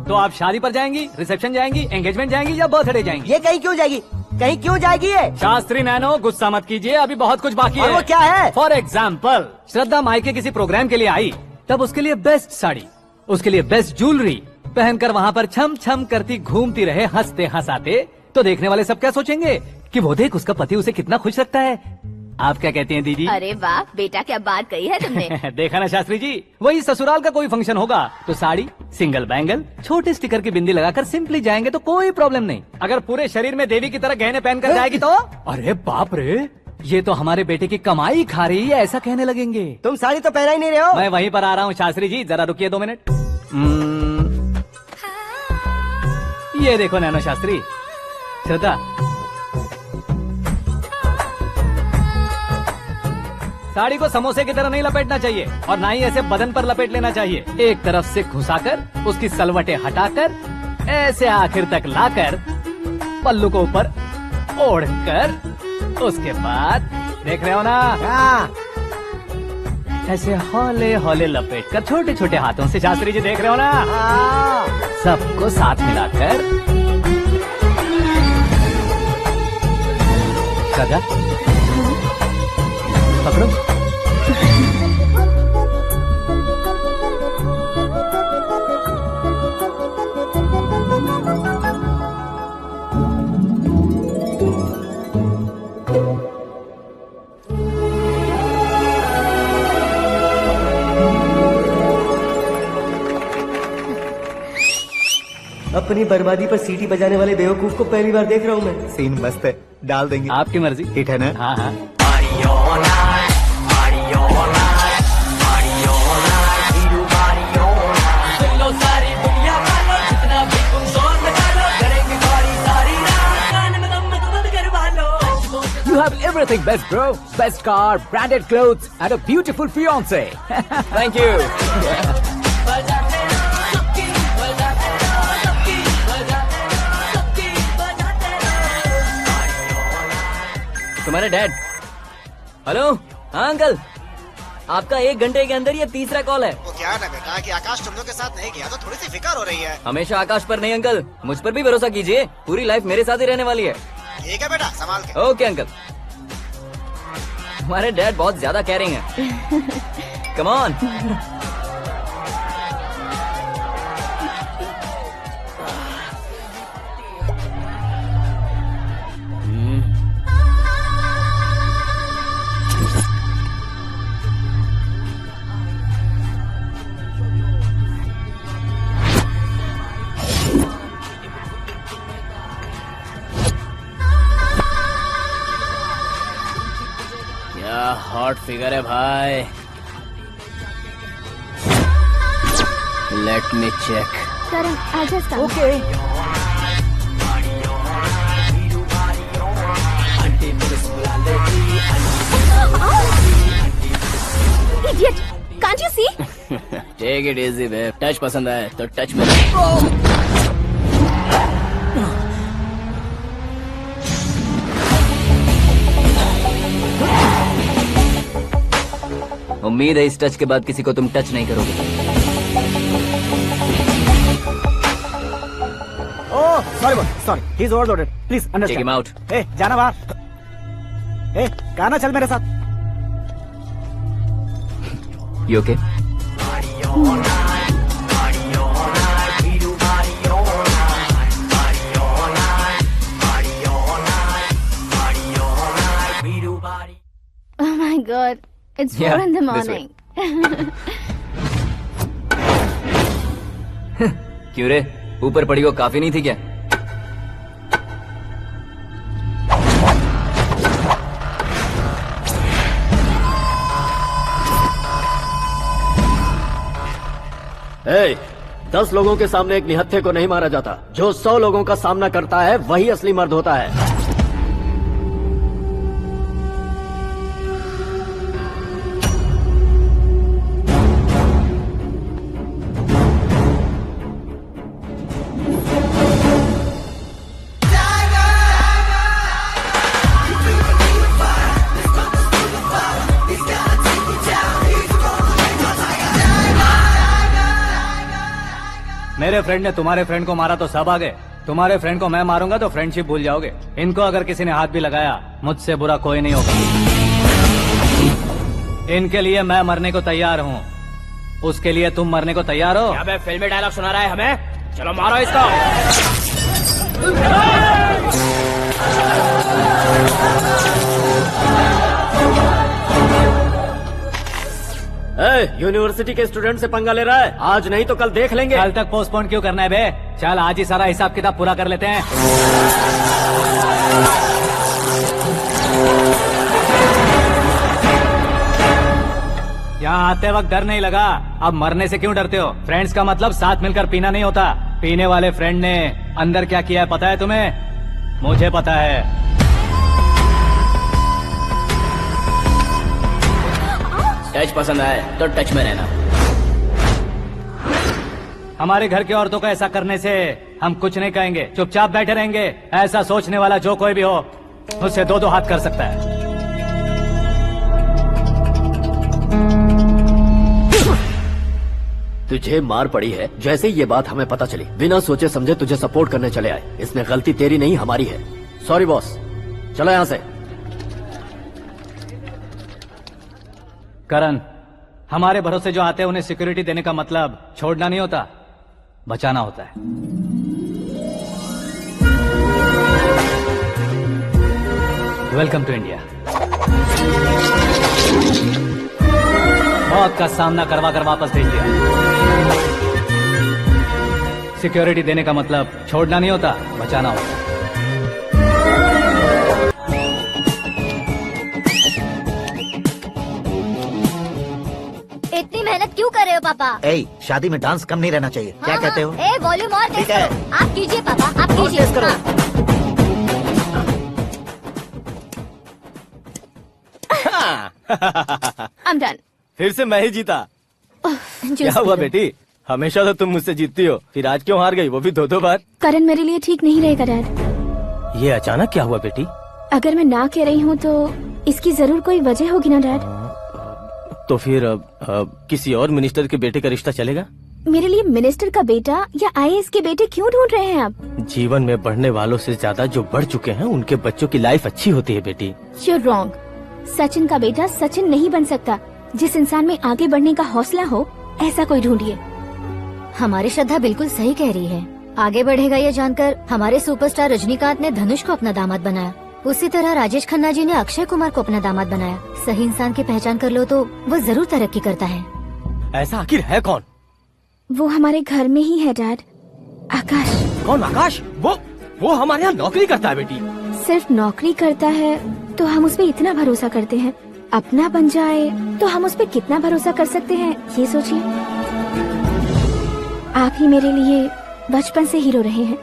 तो आप शादी पर जाएंगी, रिसेप्शन जाएंगी, एंगेजमेंट जाएंगी या बर्थडे जाएंगी? ये कहीं क्यों जाएगी? कहीं क्यों जाएगी ये? शास्त्री नैनो, गुस्सा मत कीजिए, अभी बहुत कुछ बाकी और है। वो क्या है? फॉर एग्जाम्पल, श्रद्धा मायके किसी प्रोग्राम के लिए आई, तब उसके लिए बेस्ट साड़ी, उसके लिए बेस्ट ज्वेलरी पहनकर वहाँ पर छम छम करती घूमती रहे हंसते हंसाते, तो देखने वाले सब क्या सोचेंगे कि वो देख उसका पति उसे कितना खुश रखता है। आप क्या कहती हैं दीदी? अरे वाह बेटा, क्या बात कही है तुमने। देखा ना शास्त्री जी, वही ससुराल का कोई फंक्शन होगा तो साड़ी, सिंगल बैंगल, छोटे स्टिकर की बिंदी लगाकर सिंपली जाएंगे तो कोई प्रॉब्लम नहीं। अगर पूरे शरीर में देवी की तरह गहने पहनकर जाएगी तो अरे बाप रे, ये तो हमारे बेटे की कमाई खा रही है, ऐसा कहने लगेंगे। तुम साड़ी तो पहना ही नहीं रहे हो। मैं वहीं पर आ रहा हूँ शास्त्री जी, जरा रुकिए 2 मिनट। ये देखो नैनो शास्त्री, श्रद्धा, साड़ी को समोसे की तरह नहीं लपेटना चाहिए और ना ही ऐसे बदन पर लपेट लेना चाहिए। एक तरफ से घुसाकर उसकी सलवटें हटाकर ऐसे आखिर तक लाकर पल्लू को ऊपर ओढ़कर उसके बाद देख रहे हो ना, ऐसे हौले हौले लपेट कर छोटे छोटे हाथों से, शास्त्री जी देख रहे हो ना, सबको साथ मिलाकर श्रद्धा पकड़ो। अपनी बर्बादी पर सीटी बजाने वाले बेवकूफ को पहली बार देख रहा हूँ मैं। सीन मस्त है, डाल देंगे। आपकी मर्जी। हिट है ना? हाँ हाँ। You have everything best, bro. Best car, branded clothes, and a beautiful fiance. Thank you. तुम्हारे डैड। हेलो। हाँ अंकल, आपका 1 घंटे के अंदर ये तीसरा कॉल है। वो क्या ना बेटा कि आकाश तुम लोग के साथ नहीं गया तो थोड़ी सी फिक्र हो रही है। हमेशा आकाश पर नहीं अंकल, मुझ पर भी भरोसा कीजिए, पूरी लाइफ मेरे साथ ही रहने वाली है। ठीक है बेटा, संभाल के। Okay uncle. हमारे डैड बहुत ज्यादा केयरिंग है। Come on. हॉट फिगर है भाई। Let me check. Karan, I just Okay. Idiot! Can't you see? Take it easy babe. Touch पसंद आए तो टच में। उम्मीद है इस टच के बाद किसी को तुम टच नहीं करोगे। Oh sorry sorry, he is overloaded, please take understand. Him out. ए जाना बाहर। ए गाना चल मेरे साथ। You okay? Oh my God! It's 4 Yeah, in the this way. morning. क्यों रे, ऊपर पड़ी वो काफी नहीं थी क्या? ए, 10 लोगों के सामने एक निहत्थे को नहीं मारा जाता। जो 100 लोगों का सामना करता है वही असली मर्द होता है। मेरे फ्रेंड ने तुम्हारे फ्रेंड को मारा तो सब आ गए, तुम्हारे फ्रेंड को मैं मारूंगा तो फ्रेंडशिप भूल जाओगे। इनको अगर किसी ने हाथ भी लगाया, मुझसे बुरा कोई नहीं होगा। इनके लिए मैं मरने को तैयार हूँ, उसके लिए तुम मरने को तैयार हो? अबे फिल्मी डायलॉग सुना रहा है हमें? चलो मारो इसको। यूनिवर्सिटी के स्टूडेंट से पंगा ले रहा है। आज नहीं तो कल देख लेंगे। कल तक पोस्टपोन क्यों करना है बे? चल आज ही सारा हिसाब किताब पूरा कर लेते हैं। यहाँ आते वक्त डर नहीं लगा, अब मरने से क्यों डरते हो? फ्रेंड्स का मतलब साथ मिलकर पीना नहीं होता। पीने वाले फ्रेंड ने अंदर क्या किया है पता है तुम्हें? मुझे पता है। टच पसंद आए तो टच में रहना। हमारे घर की औरतों को ऐसा करने से हम कुछ नहीं कहेंगे, चुपचाप बैठे रहेंगे। ऐसा सोचने वाला जो कोई भी हो, उससे 2-2 हाथ कर सकता है। तुझे मार पड़ी है, जैसे ही ये बात हमें पता चली, बिना सोचे समझे तुझे सपोर्ट करने चले आए। इसमें गलती तेरी नहीं हमारी है। सॉरी बॉस, चलो यहाँ से। करण, हमारे भरोसे जो आते हैं उन्हें सिक्योरिटी देने का मतलब छोड़ना नहीं होता, बचाना होता है। Welcome to India. मौत का सामना करवा कर वापस भेज दिया। सिक्योरिटी देने का मतलब छोड़ना नहीं होता, बचाना होता। इतनी मेहनत क्यों कर रहे हो पापा? ए, शादी में डांस कम नहीं रहना चाहिए। क्या कहते हो? ए वॉल्यूम और तेज ठीक है। करो। आप कीजिए पापा, आप और कीजिए। तेज करो। I'm done. फिर से मैं ही जीता। जूस क्या हुआ पी लो। बेटी? हमेशा तो तुम मुझसे जीतती हो, फिर आज क्यों हार गई, वो भी 2-2 बार? करण मेरे लिए ठीक नहीं रहेगा डैड। ये अचानक क्या हुआ बेटी? अगर मैं ना कह रही हूँ तो इसकी जरूर कोई वजह होगी ना डैड। तो फिर किसी और मिनिस्टर के बेटे का रिश्ता चलेगा? मेरे लिए मिनिस्टर का बेटा या आईएएस के बेटे क्यों ढूंढ रहे हैं आप? जीवन में बढ़ने वालों से ज्यादा जो बढ़ चुके हैं उनके बच्चों की लाइफ अच्छी होती है बेटी। You're wrong. सचिन का बेटा सचिन नहीं बन सकता। जिस इंसान में आगे बढ़ने का हौसला हो ऐसा कोई ढूंढिए। हमारी श्रद्धा बिल्कुल सही कह रही है। आगे बढ़ेगा ये जानकर हमारे सुपरस्टार रजनीकांत ने धनुष को अपना दामाद बनाया। उसी तरह राजेश खन्ना जी ने अक्षय कुमार को अपना दामाद बनाया। सही इंसान की पहचान कर लो तो वो जरूर तरक्की करता है। ऐसा आखिर है कौन? वो हमारे घर में ही है डैड। आकाश। कौन आकाश? वो हमारे यहाँ नौकरी करता है बेटी। सिर्फ नौकरी करता है तो हम उस पे इतना भरोसा करते हैं। अपना बन जाए तो हम उस पे कितना भरोसा कर सकते हैं ये सोचिए। आप ही मेरे लिए बचपन से हीरो रहे हैं।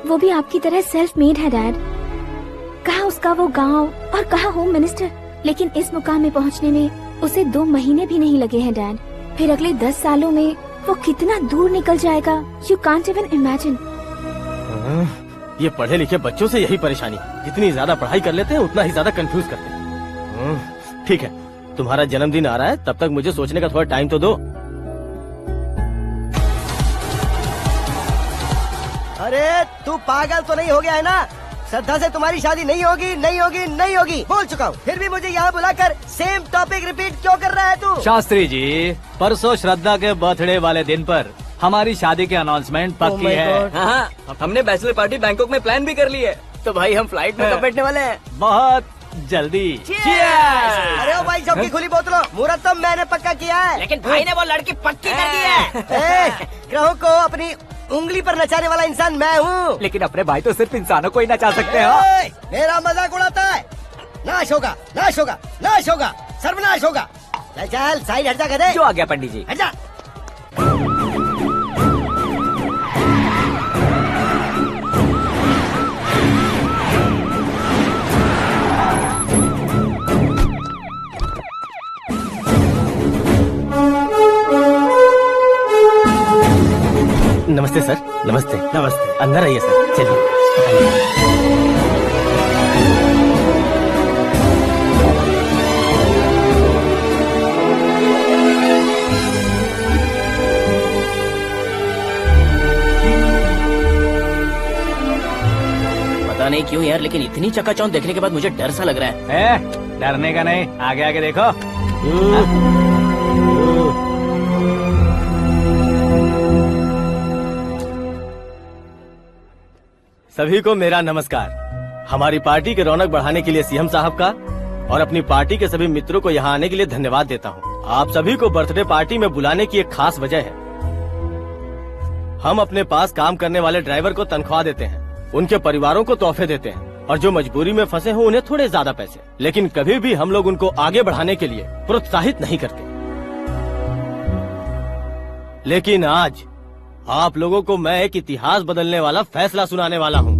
वो भी आपकी तरह सेल्फ मेड है डैड। कहाँ उसका वो गांव और कहाँ होम मिनिस्टर, लेकिन इस मुकाम में पहुँचने में उसे 2 महीने भी नहीं लगे हैं डैड। फिर अगले 10 सालों में वो कितना दूर निकल जाएगा, यू कांट इवन इमेजिन। ये पढ़े लिखे बच्चों से यही परेशानी, जितनी ज्यादा पढ़ाई कर लेते हैं उतना ही ज्यादा कंफ्यूज करते हैं। ठीक है, तुम्हारा जन्मदिन आ रहा है, तब तक मुझे सोचने का थोड़ा टाइम तो दो। अरे तू पागल तो नहीं हो गया है ना? श्रद्धा से तुम्हारी शादी नहीं होगी, नहीं होगी, नहीं होगी, बोल चुका हूँ। फिर भी मुझे यहाँ बुलाकर सेम टॉपिक रिपीट क्यों कर रहा है तू? शास्त्री जी, परसों श्रद्धा के बर्थडे वाले दिन पर हमारी शादी की अनाउंसमेंट पक्की my है। God. हाँ, हमने बैचलर पार्टी बैंकॉक में प्लान भी कर ली है। तो भाई हम फ्लाइट में कब बैठने वाले हैं? बहुत जल्दी। अरे ओ भाई, सबकी खुली बोतलों, मुहूर्त तो मैंने पक्का किया है। लेकिन भाई ने वो लड़की पक्की कर दी है। ग्रहों को अपनी उंगली पर नचाने वाला इंसान मैं हूँ। लेकिन अपने भाई तो सिर्फ इंसानों को ही नचा सकते हैं। मेरा मजाक उड़ाता है। नाश होगा, नाश होगा, नाश होगा, सर्वनाश होगा। चल चल साइड हट जा गधे। जो आ गया पंडित जी। हट जा। नमस्ते सर। नमस्ते। नमस्ते। अंदर आइए सर, चलिए। पता नहीं क्यों यार, लेकिन इतनी चकाचौंध देखने के बाद मुझे डर सा लग रहा है। डरने का नहीं, आगे आगे देखो। सभी को मेरा नमस्कार। हमारी पार्टी के रौनक बढ़ाने के लिए सीएम साहब का और अपनी पार्टी के सभी मित्रों को यहाँ आने के लिए धन्यवाद देता हूँ। आप सभी को बर्थडे पार्टी में बुलाने की एक खास वजह है। हम अपने पास काम करने वाले ड्राइवर को तनख्वाह देते हैं, उनके परिवारों को तोहफे देते हैं और जो मजबूरी में फंसे हो उन्हें थोड़े ज्यादा पैसे। लेकिन कभी भी हम लोग उनको आगे बढ़ाने के लिए प्रोत्साहित नहीं करते। लेकिन आज आप लोगों को मैं एक इतिहास बदलने वाला फैसला सुनाने वाला हूँ।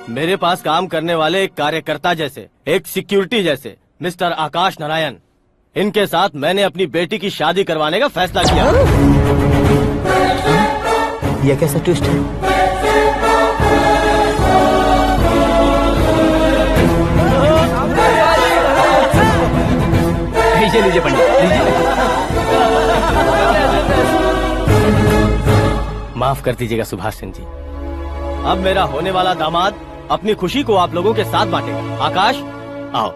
मेरे पास काम करने वाले एक कार्यकर्ता जैसे, एक सिक्योरिटी जैसे मिस्टर आकाश नारायण, इनके साथ मैंने अपनी बेटी की शादी करवाने का फैसला किया। यह कैसा ट्विस्ट है? लीजिए पंडित, लीजिए। माफ कर दीजिएगा सुभाष सिंह जी। अब मेरा होने वाला दामाद अपनी खुशी को आप लोगों के साथ बांटेगा। आकाश, आओ।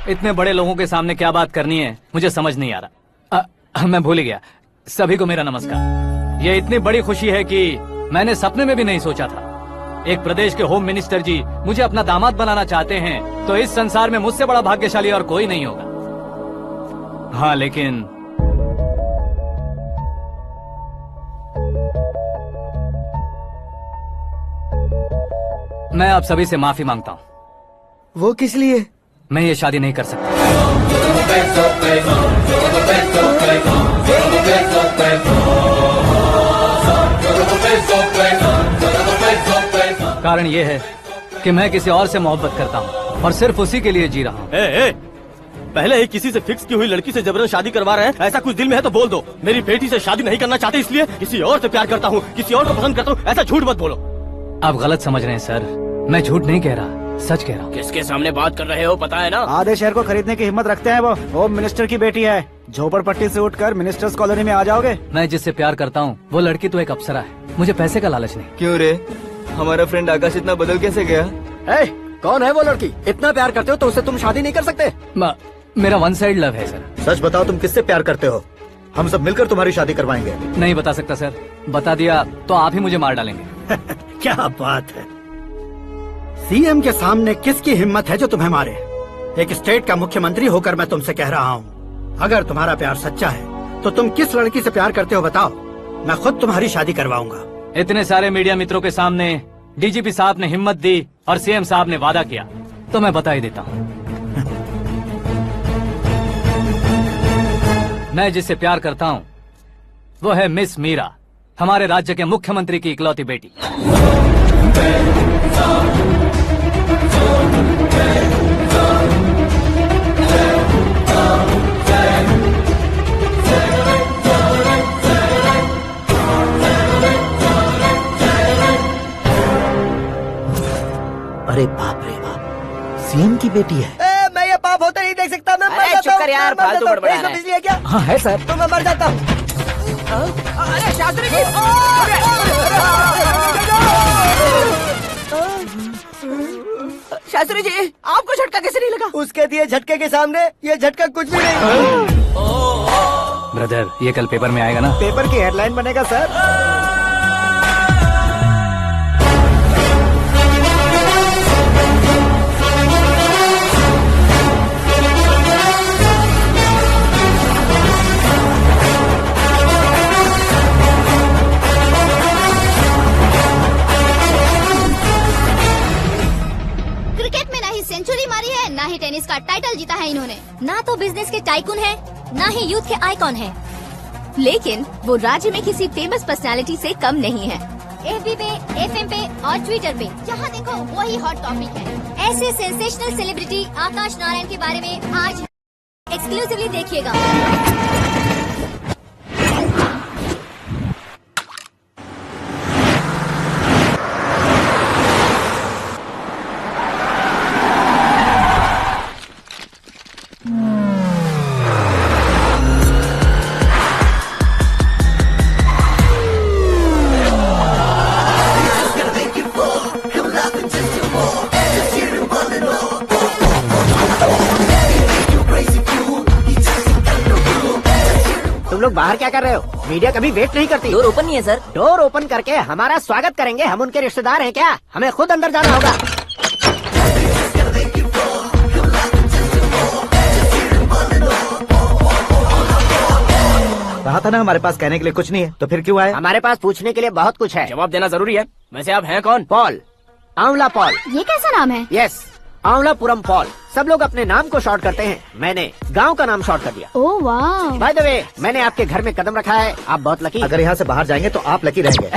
इतने बड़े लोगों के सामने क्या बात करनी है मुझे समझ नहीं आ रहा। मैं भूल ही गया। सभी को मेरा नमस्कार। ये इतनी बड़ी खुशी है कि मैंने सपने में भी नहीं सोचा था। एक प्रदेश के होम मिनिस्टर जी मुझे अपना दामाद बनाना चाहते हैं तो इस संसार में मुझसे बड़ा भाग्यशाली और कोई नहीं होगा। हाँ, लेकिन मैं आप सभी से माफी मांगता हूँ। वो किस लिए? मैं ये शादी नहीं कर सकता। कारण ये है कि मैं किसी और से मोहब्बत करता हूँ और सिर्फ उसी के लिए जी रहा हूँ। पहले ही किसी से फिक्स की हुई लड़की से जबरन शादी करवा रहे हैं। ऐसा कुछ दिल में है तो बोल दो। मेरी बेटी से शादी नहीं करना चाहते इसलिए किसी और से प्यार करता हूँ, किसी और को पसंद करता हूँ, ऐसा झूठ मत बोलो। आप गलत समझ रहे हैं सर, मैं झूठ नहीं कह रहा, सच कह रहा हूँ। किसके सामने बात कर रहे हो पता है ना? आधे शहर को खरीदने की हिम्मत रखते हैं वो। होम मिनिस्टर की बेटी है। झोपड़पट्टी से उठकर मिनिस्टर्स कॉलोनी में आ जाओगे। मैं जिससे प्यार करता हूँ वो लड़की तो एक अप्सरा है, मुझे पैसे का लालच नहीं। क्यों रे, हमारा फ्रेंड आकाश इतना बदल कैसे गया? कौन है वो लड़की? इतना प्यार करते हो तो उससे तुम शादी नहीं कर सकते? मेरा वन साइड लव है सर। सच बताओ, तुम किससे प्यार करते हो? हम सब मिलकर तुम्हारी शादी करवाएंगे। नहीं बता सकता सर, बता दिया तो आप ही मुझे मार डालेंगे। क्या बात है, सीएम के सामने किसकी हिम्मत है जो तुम्हें मारे? एक स्टेट का मुख्यमंत्री होकर मैं तुमसे कह रहा हूँ, अगर तुम्हारा प्यार सच्चा है तो तुम किस लड़की से प्यार करते हो बताओ, मैं खुद तुम्हारी शादी करवाऊंगा। इतने सारे मीडिया मित्रों के सामने डीजीपी साहब ने हिम्मत दी और सीएम साहब ने वादा किया तो मैं बता ही देता हूँ। मैं जिससे प्यार करता हूँ वो है मिस मीरा, हमारे राज्य के मुख्यमंत्री की इकलौती बेटी। अरे बाप रे बाप, सीएम की बेटी है। मैं ये पाप होते नहीं देख सकता। मैं मर जाता हूँ। चुप कर यार, फालतू बड़बड़ा रहा है। बिजली है क्या? हाँ है सर। तो मैं मर जाता हूँ। अरे शास्त्री जी, शास्त्री जी, आपको झटका कैसे नहीं लगा? उसके दिए झटके के सामने ये झटका कुछ भी नहीं। ब्रदर, ये कल पेपर में आएगा ना? पेपर की हेडलाइन बनेगा सर। सेंचुरी मारी है, ना ही टेनिस का टाइटल जीता है इन्होंने। ना तो बिजनेस के टाइकून है, ना ही यूथ के आइकॉन है, लेकिन वो राज्य में किसी फेमस पर्सनालिटी से कम नहीं है। एफबी पे, एफएम पे और ट्विटर पे जहाँ देखो वही हॉट टॉपिक है। ऐसे सेंसेशनल सेलिब्रिटी आकाश नारायण के बारे में आज एक्सक्लूसिवली देखिएगा। तुम लोग बाहर क्या कर रहे हो? मीडिया कभी वेट नहीं करती। डोर ओपन नहीं है सर। डोर ओपन करके हमारा स्वागत करेंगे? हम उनके रिश्तेदार हैं क्या? हमें खुद अंदर जाना होगा। कहा था ना हमारे पास कहने के लिए कुछ नहीं है, तो फिर क्यों आए? हमारे पास पूछने के लिए बहुत कुछ है। जवाब देना जरूरी है। वैसे आप हैं कौन? पॉल, आंवला पॉल। ये कैसा नाम है? Yes, Anwalapuram Paul. सब लोग अपने नाम को शॉर्ट करते हैं, मैंने गांव का नाम शॉर्ट कर दिया। ओह वाह। बाय द वे, मैंने आपके घर में कदम रखा है, आप बहुत लकी। अगर यहाँ से बाहर जाएंगे तो आप लकी रहेंगे।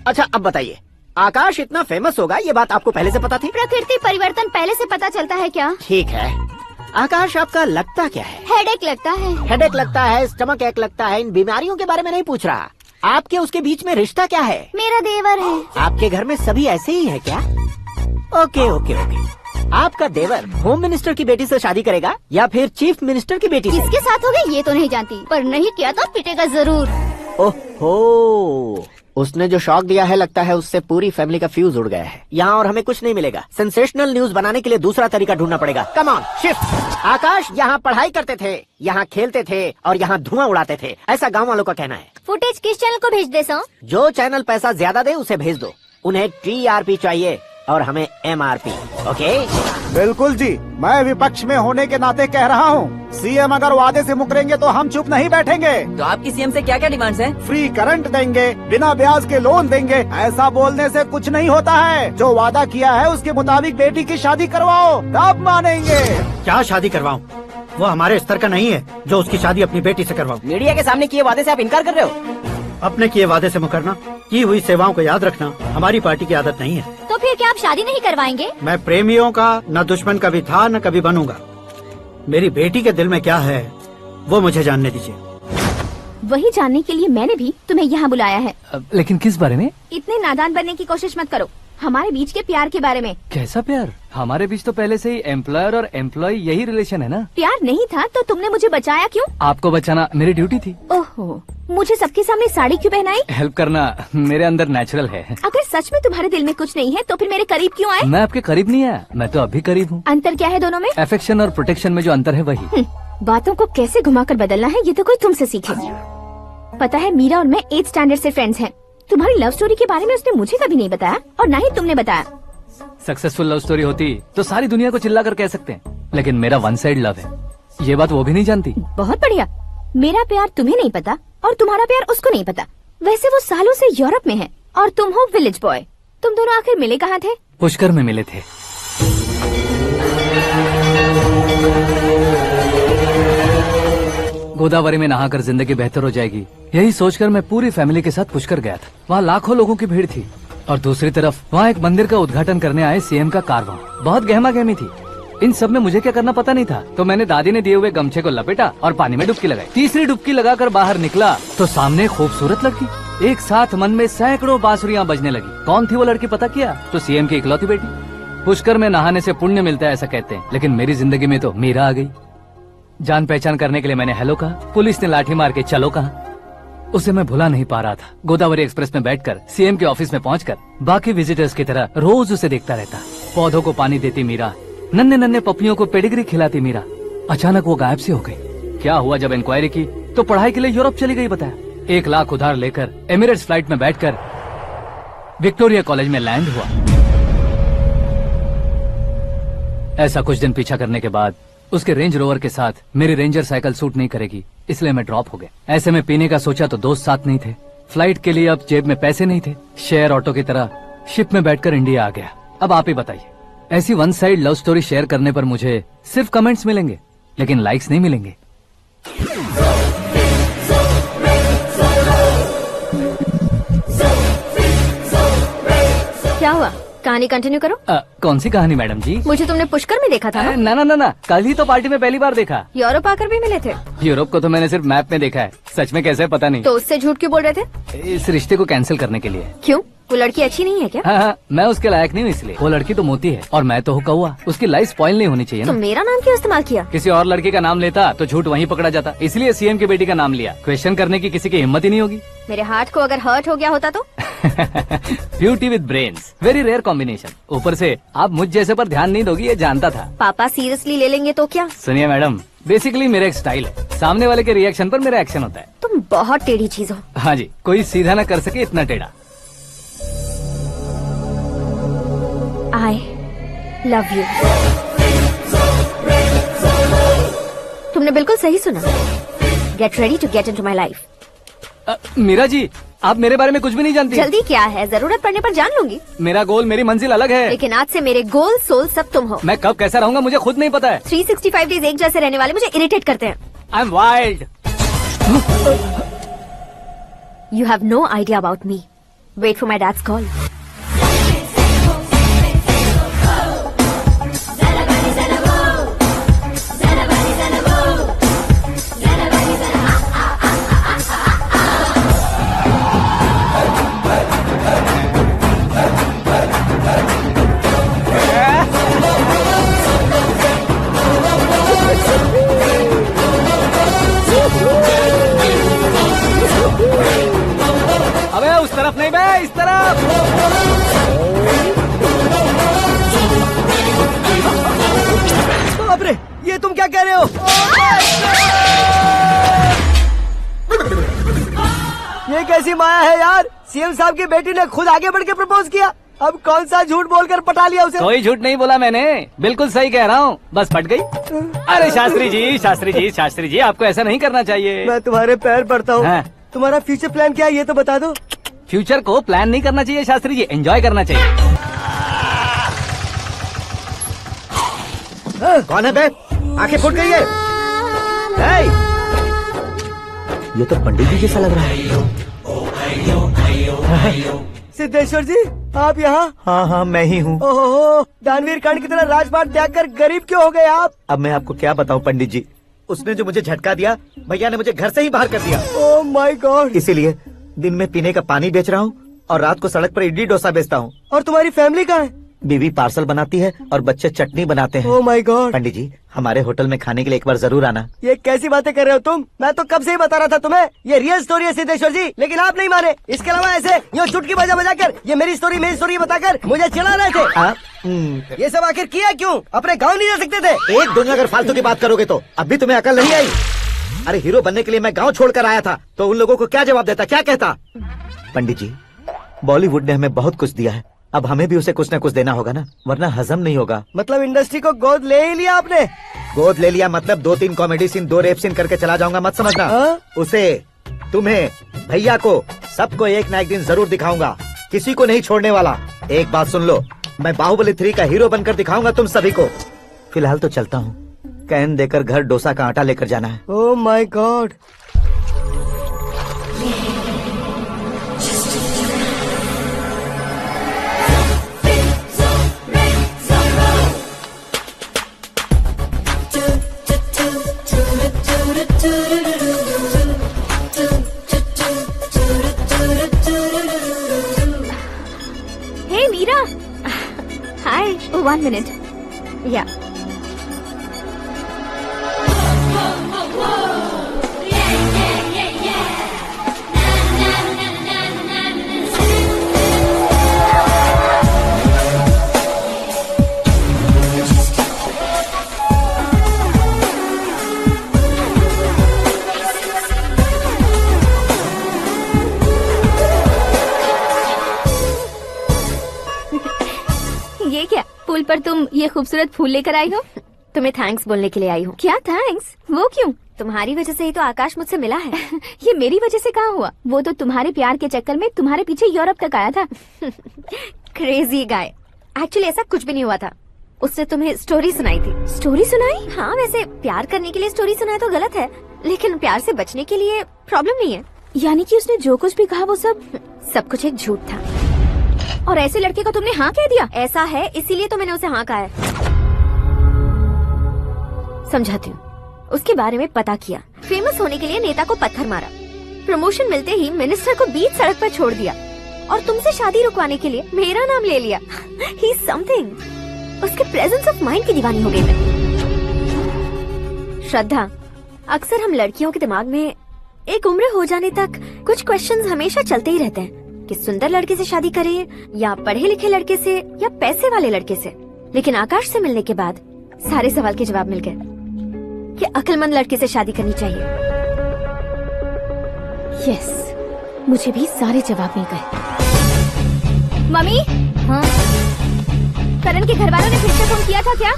अच्छा अब बताइए, आकाश इतना फेमस होगा ये बात आपको पहले से पता थी? प्रकृति परिवर्तन पहले से पता चलता है क्या? ठीक है, आकाश आपका लगता क्या है? हेडेक लगता है। हेडेक लगता है, स्टमक एक लगता है, इन बीमारियों के बारे में नहीं पूछ रहा। आपके उसके बीच में रिश्ता क्या है? मेरा देवर है। आपके घर में सभी ऐसे ही है क्या? Okay okay okay. आपका देवर होम मिनिस्टर की बेटी से शादी करेगा या फिर चीफ मिनिस्टर की बेटी से? किसके साथ होगी ये तो नहीं जानती, पर नहीं किया तो पिटेगा जरूर। ओहो, उसने जो शॉक दिया है लगता है उससे पूरी फैमिली का फ्यूज उड़ गया है। यहाँ और हमें कुछ नहीं मिलेगा। सेंसेशनल न्यूज बनाने के लिए दूसरा तरीका ढूंढना पड़ेगा। Come on shift. आकाश यहाँ पढ़ाई करते थे, यहाँ खेलते थे और यहाँ धुआं उड़ाते थे, ऐसा गाँव वालों का कहना है। फुटेज किस चैनल को भेज दे सो? जो चैनल पैसा ज्यादा दे उसे भेज दो। उन्हें TRP चाहिए और हमें MRP। ओके बिल्कुल जी, मैं विपक्ष में होने के नाते कह रहा हूँ, सीएम अगर वादे से मुकरेंगे तो हम चुप नहीं बैठेंगे। तो आपकी सीएम से क्या क्या डिमांड्स हैं? फ्री करंट देंगे, बिना ब्याज के लोन देंगे। ऐसा बोलने से कुछ नहीं होता है। जो वादा किया है उसके मुताबिक बेटी की शादी करवाओ, तब मानेंगे। क्या शादी करवाऊं? वो हमारे स्तर का नहीं है जो उसकी शादी अपनी बेटी से करवाऊं। मीडिया के सामने किए वादे से आप इनकार कर रहे हो? अपने किए वादे से मुकरना, की हुई सेवाओं को याद रखना हमारी पार्टी की आदत नहीं है। तो फिर क्या आप शादी नहीं करवाएंगे? मैं प्रेमियों का न दुश्मन कभी था न कभी बनूंगा। मेरी बेटी के दिल में क्या है वो मुझे जानने दीजिए। वही जानने के लिए मैंने भी तुम्हें यहाँ बुलाया है। लेकिन किस बारे में? इतने नादान बनने की कोशिश मत करो। हमारे बीच के प्यार के बारे में। कैसा प्यार? हमारे बीच तो पहले से ही एम्प्लॉयर और एम्प्लॉय यही रिलेशन है ना। प्यार नहीं था तो तुमने मुझे बचाया क्यों? आपको बचाना मेरी ड्यूटी थी। ओहो, मुझे सबके सामने साड़ी क्यों पहनाई? हेल्प करना मेरे अंदर नेचुरल है। अगर सच में तुम्हारे दिल में कुछ नहीं है तो फिर मेरे करीब क्यों आए? मैं आपके करीब नहीं आया, मैं तो अभी करीब हूँ। अंतर क्या है दोनों में? अफेक्शन और प्रोटेक्शन में जो अंतर है वही। बातों को कैसे घुमाकर बदलना है ये तो कोई तुमसे सीखे। पता है मीरा और मैं 8th स्टैंडर्ड से फ्रेंड्स हैं। तुम्हारी लव स्टोरी के बारे में उसने मुझे कभी नहीं बताया और ना ही तुमने बताया। सक्सेसफुल लव स्टोरी होती तो सारी दुनिया को चिल्ला कर कह सकते हैं, लेकिन मेरा वन साइड लव है, ये बात वो भी नहीं जानती। बहुत बढ़िया। मेरा प्यार तुम्हें नहीं पता और तुम्हारा प्यार उसको नहीं पता। वैसे वो सालों से यूरोप में है और तुम हो विलेज बॉय। तुम दोनों आखिर मिले कहाँ थे? पुष्कर में मिले थे। गोदावरी में नहाकर जिंदगी बेहतर हो जाएगी, यही सोचकर मैं पूरी फैमिली के साथ पुष्कर गया था। वहाँ लाखों लोगों की भीड़ थी और दूसरी तरफ वहाँ एक मंदिर का उद्घाटन करने आए सीएम का कारवां। बहुत गहमा गहमी थी। इन सब में मुझे क्या करना पता नहीं था, तो मैंने दादी ने दिए हुए गमछे को लपेटा और पानी में डुबकी लगाई। तीसरी डुबकी लगाकर बाहर निकला तो सामने खूबसूरत लड़की। एक साथ मन में सैकड़ों बांसुरियां बजने लगी। कौन थी वो लड़की पता किया? तो सीएम की इकलौती बेटी। पुष्कर में नहाने से पुण्य मिलता है ऐसा कहते हैं, लेकिन मेरी जिंदगी में तो मीरा आ गई। जान पहचान करने के लिए मैंने हेलो कहा, पुलिस ने लाठी मार के चलो कहा। उसे मैं भुला नहीं पा रहा था। गोदावरी एक्सप्रेस में बैठकर सीएम के ऑफिस में पहुंचकर बाकी विजिटर्स की तरह रोज उसे देखता रहता। पौधों को पानी देती मीरा, नन्हे नन्हे पपियों को पेडिग्री खिलाती मीरा। अचानक वो गायब सी हो गई। क्या हुआ? जब इंक्वायरी की तो पढ़ाई के लिए यूरोप चली गई बताया। 1 लाख उधार लेकर एमिरेट्स फ्लाइट में बैठकर विक्टोरिया कॉलेज में लैंड हुआ। ऐसा कुछ दिन पीछा करने के बाद उसके रेंज रोवर के साथ मेरी रेंजर साइकिल सूट नहीं करेगी, इसलिए मैं ड्रॉप हो गया। ऐसे में पीने का सोचा तो दोस्त साथ नहीं थे। फ्लाइट के लिए अब जेब में पैसे नहीं थे। शेयर ऑटो की तरह शिप में बैठकर इंडिया आ गया। अब आप ही बताइए, ऐसी one side love story share करने पर मुझे सिर्फ कमेंट्स मिलेंगे, लेकिन लाइक्स नहीं मिलेंगे। क्या हुआ? कहानी कंटिन्यू करो। कौन सी कहानी मैडम जी? मुझे तुमने पुष्कर में देखा था ना? ना ना ना ना, कल ही तो पार्टी में पहली बार देखा। यूरोप आकर भी मिले थे? यूरोप को तो मैंने सिर्फ मैप में देखा है, सच में कैसे पता नहीं। तो उससे झूठ क्यों बोल रहे थे? इस रिश्ते को कैंसिल करने के लिए। क्यों? वो लड़की अच्छी नहीं है क्या? हाँ, मैं उसके लायक नहीं हूँ इसलिए। वो लड़की तो मोती है और मैं तो हूँ कौवा। उसकी लाइफ स्पॉइल नहीं होनी चाहिए तो ना। मेरा नाम क्यों इस्तेमाल किया? किसी और लड़की का नाम लेता तो झूठ वहीं पकड़ा जाता, इसलिए सीएम की बेटी का नाम लिया। क्वेश्चन करने की किसी की हिम्मत ही नहीं होगी। मेरे हार्ट को अगर हर्ट हो गया होता तो? Beauty with brains, very rare combination. ऊपर से आप मुझ जैसे पर ध्यान नहीं दोगी ये जानता था। पापा सीरियसली ले लेंगे तो क्या? सुनिए मैडम, बेसिकली मेरा एक स्टाइल है, सामने वाले के रिएक्शन पर मेरा एक्शन होता है। तुम बहुत टेढ़ी चीज हो। हाँ जी, कोई सीधा न कर सके इतना टेढ़ा। I love you. तुमने बिल्कुल सही सुना। Get ready to get into my life. Meera ji, आप मेरे बारे में कुछ भी नहीं जानती। जल्दी क्या है, जरूरत पड़ने पर जान लूंगी। मेरा गोल, मेरी मंजिल अलग है। लेकिन आज से मेरे गोल सोल सब तुम हो। मैं कब कैसा रहूंगा मुझे खुद नहीं पता है। 365 डेज एक जैसे रहने वाले मुझे इरिटेट करते हैं। I am wild. You have no idea about me. Wait for my dad's call. अबे उस तरफ नहीं इस तरफ। बाप रे, ये तुम क्या कह रहे हो? ये कैसी माया है यार? सीएम साहब की बेटी ने खुद आगे बढ़ के प्रपोज किया, अब कौन सा झूठ बोलकर पटा लिया उसे? कोई झूठ नहीं बोला मैंने, बिल्कुल सही कह रहा हूँ, बस पट गई। अरे शास्त्री जी, शास्त्री जी, शास्त्री जी, आपको ऐसा नहीं करना चाहिए। मैं तुम्हारे पैर पड़ता हूँ। हाँ। तुम्हारा फ्यूचर प्लान क्या है ये तो बता दो। फ्यूचर को प्लान नहीं करना चाहिए शास्त्री जी, एंजॉय करना चाहिए। कौन है बे? आंखें फूट गई है। ये तो पंडित जी जैसा लग रहा है। सिद्धेश्वर जी, आप यहाँ? हाँ, मैं ही हूँ। ओहो, दानवीर कर्ण की तरह राजपाट त्याग कर गरीब क्यों हो गए आप? अब मैं आपको क्या बताऊँ पंडित जी, उसने जो मुझे झटका दिया, भैया ने मुझे घर से ही बाहर कर दिया। ओह माय गॉड। इसीलिए दिन में पीने का पानी बेच रहा हूँ और रात को सड़क पर इडली डोसा बेचता हूँ। और तुम्हारी फैमिली कहाँ है? बीवी पार्सल बनाती है और बच्चे चटनी बनाते हैं। ओह माय गॉड। पंडित जी, हमारे होटल में खाने के लिए एक बार जरूर आना। ये कैसी बातें कर रहे हो तुम? मैं तो कब से ही बता रहा था तुम्हें, ये रियल स्टोरी है सिद्धेश्वर जी, लेकिन आप नहीं माने। इसके अलावा ऐसे यूँ चुटकी बजा बजा कर ये मेरी स्टोरी बताकर मुझे चिढ़ा रहे थे। ये सब आखिर किया क्यों? अपने गाँव नहीं जा सकते थे? एक दुनिया अगर फालतू की बात करोगे तो अब भी तुम्हें अकल नहीं आई। अरे हीरो बनने के लिए मैं गाँव छोड़कर आया था, तो उन लोगों को क्या जवाब देता, क्या कहता? पंडित जी, बॉलीवुड ने हमें बहुत कुछ दिया है, अब हमें भी उसे कुछ न कुछ देना होगा ना, वरना हजम नहीं होगा। मतलब इंडस्ट्री को गोद ले ही लिया आपने? गोद ले लिया मतलब 2-3 कॉमेडी सीन, 2 रेप सीन करके चला जाऊंगा मत समझना। उसे, तुम्हें, भैया को, सबको एक ना एक दिन जरूर दिखाऊंगा, किसी को नहीं छोड़ने वाला। एक बात सुन लो, मैं बाहुबली 3 का हीरो बनकर दिखाऊंगा तुम सभी को। फिलहाल तो चलता हूँ, कैन देकर घर डोसा का आटा लेकर जाना है। Oh my God. Hey Meera, hi. 1 minute. या ये क्या, पुल पर तुम ये खूबसूरत फूल लेकर आई हो? तुम्हें थैंक्स बोलने के लिए आई हूँ। क्या थैंक्स? वो क्यों? तुम्हारी वजह से ही तो आकाश मुझसे मिला है। ये मेरी वजह से कहाँ हुआ? वो तो तुम्हारे प्यार के चक्कर में तुम्हारे पीछे यूरोप तक आया था। Crazy guy. एक्चुअली ऐसा कुछ भी नहीं हुआ था, उसने तुम्हें स्टोरी सुनाई थी। स्टोरी सुनाई? हाँ, वैसे प्यार करने के लिए स्टोरी सुनाए तो गलत है, लेकिन प्यार से बचने के लिए प्रॉब्लम नहीं है। यानी कि उसने जो कुछ भी कहा वो सब कुछ एक झूठ था। और ऐसे लड़के को तुमने हाँ कह दिया? ऐसा है, इसीलिए तो मैंने उसे हाँ कहा है। समझाती हूँ। उसके बारे में पता किया, फेमस होने के लिए नेता को पत्थर मारा, प्रमोशन मिलते ही मिनिस्टर को बीच सड़क पर छोड़ दिया, और तुमसे शादी रुकवाने के लिए मेरा नाम ले लिया। ही समथिंग। उसके प्रेजेंस ऑफ माइंड की दीवानी हो गई मैं। श्रद्धा, अक्सर हम लड़कियों के दिमाग में एक उम्र हो जाने तक कुछ क्वेश्चंस हमेशा चलते ही रहते हैं कि सुंदर लड़के से शादी करें या पढ़े लिखे लड़के से या पैसे वाले लड़के से। लेकिन आकाश से मिलने के बाद सारे सवाल के जवाब मिल गए कि अक्लमंद लड़के से शादी करनी चाहिए। यस, मुझे भी सारे जवाब मिल गए। मम्मी, हाँ? करण के घर वालों ने फिर से फोन किया था क्या?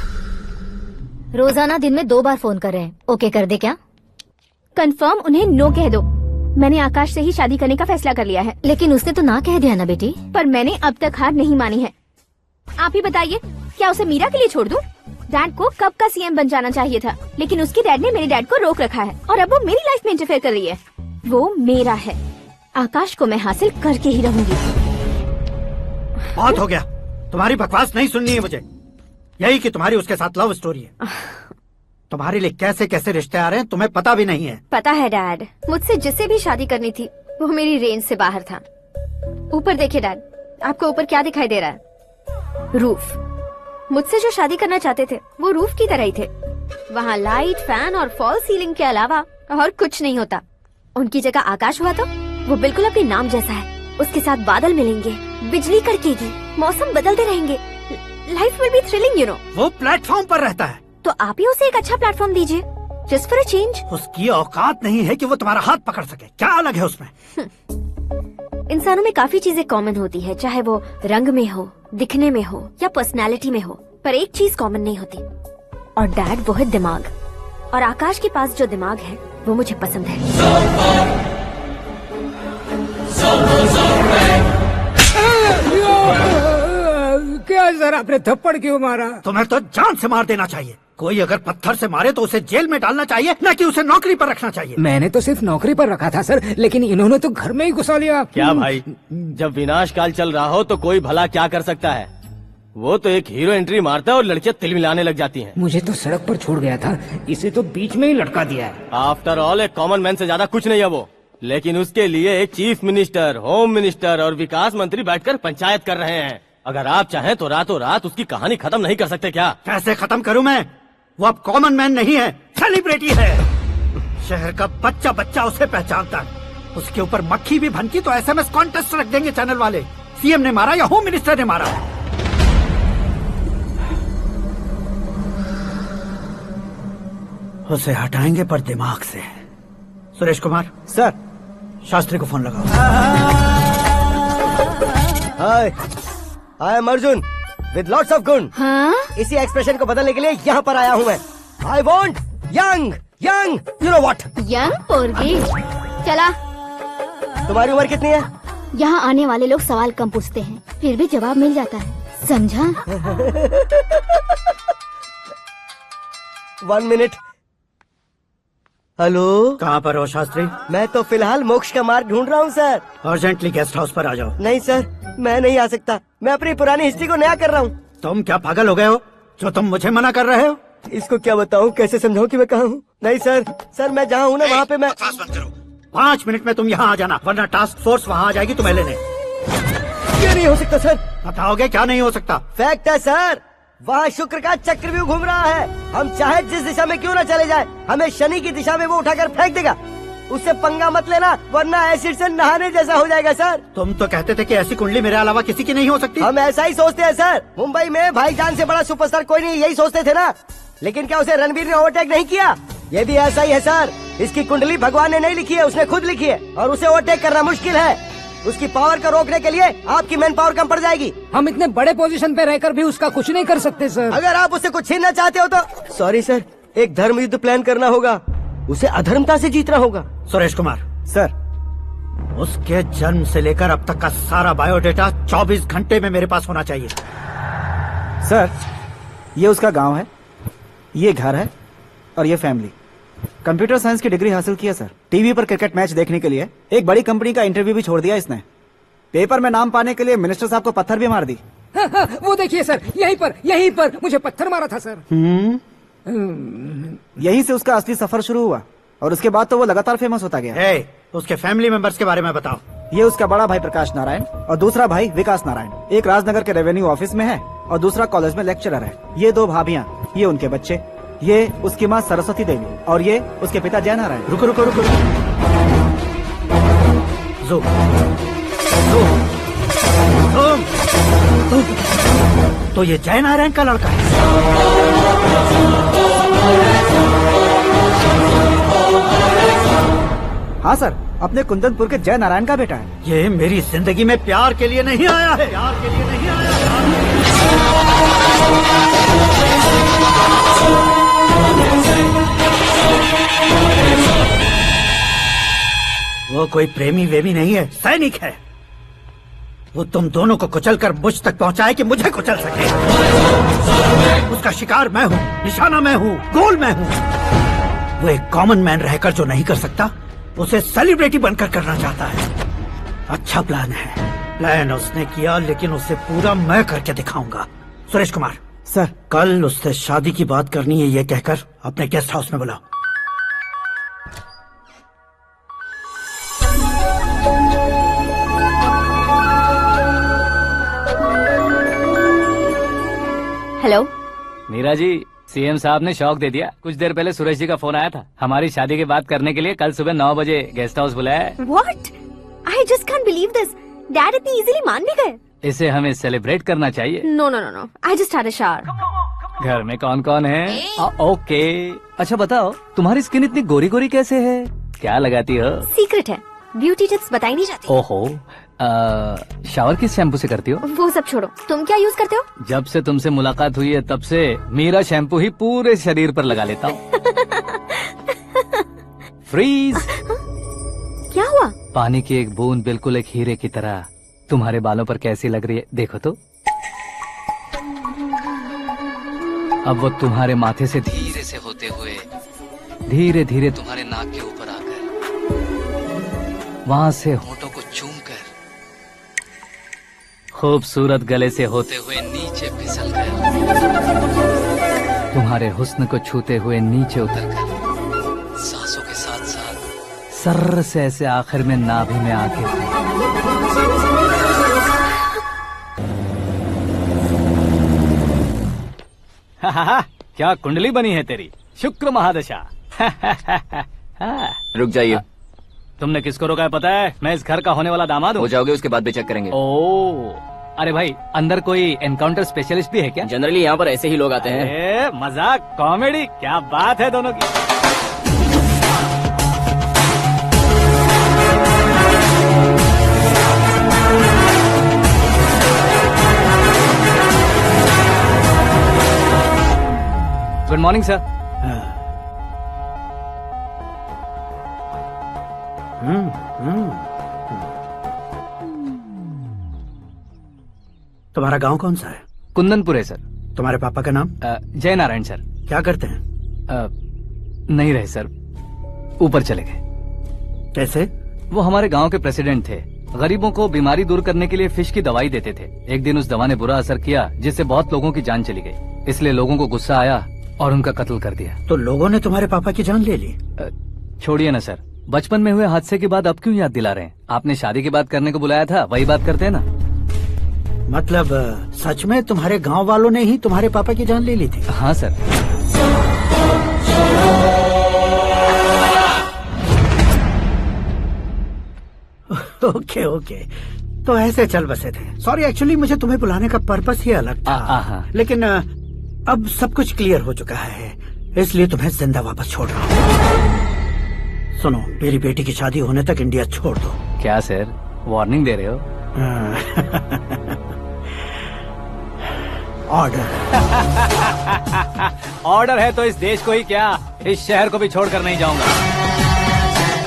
रोजाना दिन में 2 बार फोन कर रहे हैं। ओके कर दे क्या? कंफर्म उन्हें नो कह दो। मैंने आकाश से ही शादी करने का फैसला कर लिया है। लेकिन उसने तो ना कह दिया ना बेटी। पर मैंने अब तक हार नहीं मानी है। आप ही बताइए, क्या उसे मीरा के लिए छोड़ दूं? डैड को कब का सीएम बन जाना चाहिए था, लेकिन उसके डैड ने मेरे डैड को रोक रखा है और अब वो मेरी लाइफ में इंटरफेयर कर रही है। वो मेरा है, आकाश को मैं हासिल करके ही रहूंगी। बहुत हो गया, तुम्हारी बकवास नहीं सुननी है मुझे। यही कि तुम्हारी उसके साथ लव स्टोरी है। तुम्हारे लिए कैसे कैसे रिश्ते आ रहे हैं तुम्हें पता भी नहीं है। पता है डैड, मुझसे जिसे भी शादी करनी थी वो मेरी रेंज से बाहर था। ऊपर देखिए डैड, आपको ऊपर क्या दिखाई दे रहा है? रूफ। मुझसे जो शादी करना चाहते थे वो रूफ की तरह ही थे। वहाँ लाइट, फैन और फॉल सीलिंग के अलावा और कुछ नहीं होता। उनकी जगह आकाश हुआ तो वो बिल्कुल अपने नाम जैसा है, उसके साथ बादल मिलेंगे, बिजली कड़केगी, मौसम बदलते रहेंगे, life will be thrilling, you know. वो प्लेटफॉर्म पर रहता है। तो आप ही उसे एक अच्छा प्लेटफॉर्म दीजिए, जस्ट फॉर अ चेंज। उसकी औकात नहीं है कि वो तुम्हारा हाथ पकड़ सके। क्या अलग है उसमें? इंसानों में काफी चीजें कॉमन होती है, चाहे वो रंग में हो, दिखने में हो या पर्सनालिटी में हो, पर एक चीज कॉमन नहीं होती, और डैड वो है दिमाग। और आकाश के पास जो दिमाग है वो मुझे पसंद है। क्या सर, आपने थप्पड़ क्यों मारा? तुम्हें तो जान से मार देना चाहिए। कोई अगर पत्थर से मारे तो उसे जेल में डालना चाहिए, न कि उसे नौकरी पर रखना चाहिए। मैंने तो सिर्फ नौकरी पर रखा था सर, लेकिन इन्होंने तो घर में ही घुसा लिया। क्या भाई, जब विनाश काल चल रहा हो तो कोई भला क्या कर सकता है? वो तो एक हीरो एंट्री मारता है और लड़कियां तिल मिलाने लग जाती हैं। मुझे तो सड़क पर छोड़ गया था, इसे तो बीच में ही लटका दिया है। आफ्टर ऑल एक कॉमन मैन से ज्यादा कुछ नहीं है वो, लेकिन उसके लिए एक चीफ मिनिस्टर, होम मिनिस्टर और विकास मंत्री बैठकर पंचायत कर रहे हैं। अगर आप चाहें तो रातों रात उसकी कहानी खत्म नहीं कर सकते क्या? कैसे खत्म करूं मैं? वो अब कॉमन मैन नहीं है, सेलिब्रिटी है। शहर का बच्चा बच्चा उसे पहचानता है। उसके ऊपर मक्खी भी भनकी तो SMS कॉन्टेस्ट रख देंगे चैनल वाले। सीएम ने मारा या होम मिनिस्टर ने मारा? उसे हटाएंगे पर दिमाग से। सुरेश कुमार सर, शास्त्री को फोन लगाओ। Hi, I am Arjun with lots of गुण। हाँ? इसी एक्सप्रेशन को बदलने के लिए यहाँ पर आया हूँ मैं। I want young young, you know what? Young पोरगी। चला। तुम्हारी उम्र कितनी है? यहाँ आने वाले लोग सवाल कम पूछते हैं, फिर भी जवाब मिल जाता है, समझा? 1 मिनट। हेलो, कहाँ पर हो शास्त्री? मैं तो फिलहाल मोक्ष का मार्ग ढूंढ रहा हूँ सर। अर्जेंटली गेस्ट हाउस पर आ जाओ। नहीं सर, मैं नहीं आ सकता। मैं अपनी पुरानी हिस्ट्री को नया कर रहा हूँ। तुम क्या पागल हो गए हो जो तुम मुझे मना कर रहे हो? इसको क्या बताऊँ, कैसे समझाऊँ कि मैं कहाँ हूँ? नहीं सर, सर मैं जहाँ हूँ ना वहाँ पे मैं। 5 मिनट में तुम यहाँ आ जाना, वरना टास्क फोर्स वहाँ आ जाएगी तुम्हें लेने। क्यों नहीं हो सकता सर? बताओगे क्या नहीं हो सकता? फैक्ट है सर, वहाँ शुक्र का चक्रव्यूह घूम रहा है। हम चाहे जिस दिशा में क्यों न चले जाए, हमें शनि की दिशा में वो उठाकर फेंक देगा। उससे पंगा मत लेना, वरना एसिड से नहाने जैसा हो जाएगा सर। तुम तो कहते थे कि ऐसी कुंडली मेरे अलावा किसी की नहीं हो सकती। हम ऐसा ही सोचते हैं सर। मुंबई में भाईजान से बड़ा सुपरस्टार कोई नहीं, यही सोचते थे ना। लेकिन क्या उसे रणवीर ने ओवरटेक नहीं किया? ये भी ऐसा ही है सर। इसकी कुंडली भगवान ने नहीं लिखी है, उसने खुद लिखी है, और उसे ओवरटेक करना मुश्किल है। उसकी पावर को रोकने के लिए आपकी मैन पावर कम पड़ जाएगी। हम इतने बड़े पोजीशन पे रहकर भी उसका कुछ नहीं कर सकते सर। अगर आप उससे कुछ छीनना चाहते हो तो सॉरी सर, एक धर्म युद्ध प्लान करना होगा। उसे अधर्मता से जीतना होगा। सुरेश कुमार सर, उसके जन्म से लेकर अब तक का सारा बायोडेटा 24 घंटे में मेरे पास होना चाहिए। सर, ये उसका गांव है, ये घर है और ये फैमिली। कंप्यूटर साइंस की डिग्री हासिल किया सर। टीवी पर क्रिकेट मैच देखने के लिए एक बड़ी कंपनी का इंटरव्यू भी छोड़ दिया इसने। पेपर में नाम पाने के लिए मिनिस्टर साहब को पत्थर भी मार दी। वो देखिए सर, यहीं पर मुझे पत्थर मारा था सर। यहीं से उसका असली सफर शुरू हुआ और उसके बाद तो वो लगातार फेमस होता गया। उसके फैमिली मेंबर्स के बारे में बताओ। ये उसका बड़ा भाई प्रकाश नारायण और दूसरा भाई विकास नारायण। एक राजनगर के रेवेन्यू ऑफिस में है और दूसरा कॉलेज में लेक्चरर है। ये 2 भाभियाँ, ये उनके बच्चे, ये उसकी माँ सरस्वती देवी और ये उसके पिता जय नारायण। रुको रुको रुको, जो तो ये जय नारायण का लड़का है। हाँ सर, अपने कुंदनपुर के जय नारायण का बेटा है। ये मेरी जिंदगी में प्यार के लिए नहीं आया है, प्यार के लिए नहीं आया वो कोई प्रेमी वेमी नहीं है, सैनिक है। वो तुम दोनों को कुचलकर मुझ तक पहुंचाए कि मुझे कुचल सके। उसका शिकार मैं हूँ, निशाना मैं हूँ, गोल मैं हूँ। वो एक कॉमन मैन रहकर जो नहीं कर सकता, उसे सेलिब्रिटी बनकर करना चाहता है। अच्छा प्लान है। प्लान उसने किया, लेकिन उसे पूरा मैं करके दिखाऊंगा। सुरेश कुमार सर, कल उससे शादी की बात करनी है, ये कहकर अपने गेस्ट हाउस में बुलाओ। हेलो मीरा जी, सीएम साहब ने शौक दे दिया। कुछ देर पहले सुरेश जी का फोन आया था, हमारी शादी की बात करने के लिए कल सुबह 9 बजे गेस्ट हाउस बुलाया है। What? I just can't believe this. Dad इतनी इजीली मान भी गए? इसे हमें सेलिब्रेट करना चाहिए। No no no no, I just had a shower. घर में कौन कौन है? ओके। अच्छा बताओ, तुम्हारी स्किन इतनी गोरी गोरी कैसे है? क्या लगाती हो? सीक्रेट है, ब्यूटी टिप्स बताई नहीं जाती। ओहो, शावर किस शैम्पू से करती हो? वो सब छोड़ो, तुम क्या यूज करते हो? जब से तुमसे मुलाकात हुई है तब से मेरा शैम्पू ही पूरे शरीर पर लगा लेता हूँ। फ्रीज। क्या हुआ? पानी की एक बूंद बिल्कुल एक हीरे की तरह तुम्हारे बालों पर कैसी लग रही है, देखो तो। अब वो तुम्हारे माथे से धीरे से होते हुए धीरे धीरे तुम्हारे नाक के ऊपर आकर वहां से होठों को चूमकर खूबसूरत गले से होते हुए नीचे फिसलकर तुम्हारे हुस्न को छूते हुए नीचे उतरकर सांसों के साथ साथ सर्र से ऐसे आखिर में नाभि में आके क्या कुंडली बनी है तेरी, शुक्र महादशा। रुक जाइए। तुमने किसको रोका है पता है? मैं इस घर का होने वाला दामाद हूँ। हो जाओगे उसके बाद भी चेक करेंगे। ओ, अरे भाई अंदर कोई एनकाउंटर स्पेशलिस्ट भी है क्या? जनरली यहाँ पर ऐसे ही लोग आते हैं। मजाक, कॉमेडी, क्या बात है दोनों की। Good morning sir. तुम्हारा गांव कौन सा है? कुंदनपुर है सर। तुम्हारे पापा का नाम? जय नारायण सर। क्या करते हैं? नहीं रहे सर, ऊपर चले गए। कैसे? वो हमारे गांव के प्रेसिडेंट थे। गरीबों को बीमारी दूर करने के लिए फिश की दवाई देते थे। एक दिन उस दवा ने बुरा असर किया जिससे बहुत लोगों की जान चली गई। इसलिए लोगों को गुस्सा आया और उनका कत्ल कर दिया। तो लोगों ने तुम्हारे पापा की जान ले ली? छोड़िए ना सर, बचपन में हुए हादसे के बाद अब क्यों याद दिला रहे हैं? आपने शादी की बात करने को बुलाया था, वही बात करते हैं ना। मतलब सच में तुम्हारे गांव वालों ने ही तुम्हारे पापा की जान ले ली थी? हाँ सर। ओके ओके, तो ऐसे चल बसे थे। सॉरी, एक्चुअली मुझे तुम्हें बुलाने का पर्पस ही अलग था। लेकिन अब सब कुछ क्लियर हो चुका है, इसलिए तुम्हें जिंदा वापस छोड़ रहा हूँ। सुनो, मेरी बेटी की शादी होने तक इंडिया छोड़ दो। क्या सर, वार्निंग दे रहे हो? ऑर्डर। ऑर्डर है तो इस देश को ही क्या, इस शहर को भी छोड़कर नहीं जाऊंगा।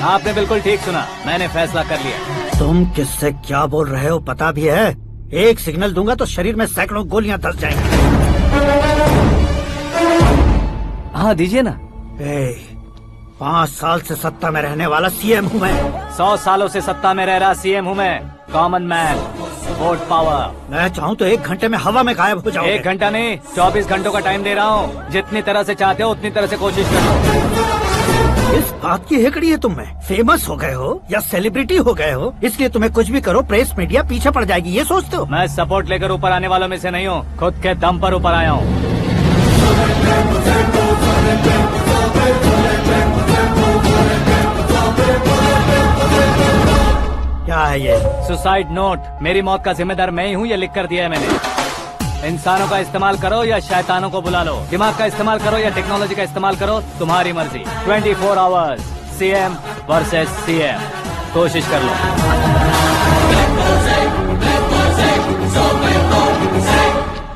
आपने बिल्कुल ठीक सुना, मैंने फैसला कर लिया। तुम किससे क्या बोल रहे हो पता भी है? एक सिग्नल दूंगा तो शरीर में सैकड़ों गोलियां धस जाएंगी। हाँ दीजिए ना। 5 साल से सत्ता में रहने वाला सीएम हूँ मैं। 100 सालों से सत्ता में रह रहा सीएम हूँ मैं। Common man, vote power. मैं चाहूँ तो 1 घंटे में हवा में गायब हो जाऊँ। 1 घंटा नहीं, 24 घंटों का टाइम दे रहा हूँ। जितनी तरह से चाहते हो उतनी तरह से कोशिश करो। इस बात की हेकड़ी है तुम में? फेमस हो गए हो या सेलिब्रिटी हो गए हो, इसलिए तुम्हें कुछ भी करो प्रेस मीडिया पीछे पड़ जाएगी, ये सोचते हो? मैं सपोर्ट लेकर ऊपर आने वालों में से नहीं हूँ, खुद के दम पर ऊपर आया हूँ। क्या है ये? Suicide note. मेरी मौत का जिम्मेदार मैं ही हूँ, ये लिख कर दिया है मैंने। इंसानों का इस्तेमाल करो या शैतानों को बुला लो, दिमाग का इस्तेमाल करो या टेक्नोलॉजी का इस्तेमाल करो, तुम्हारी मर्जी। 24 आवर्स सीएम वर्सेस सीएम, कोशिश कर लो।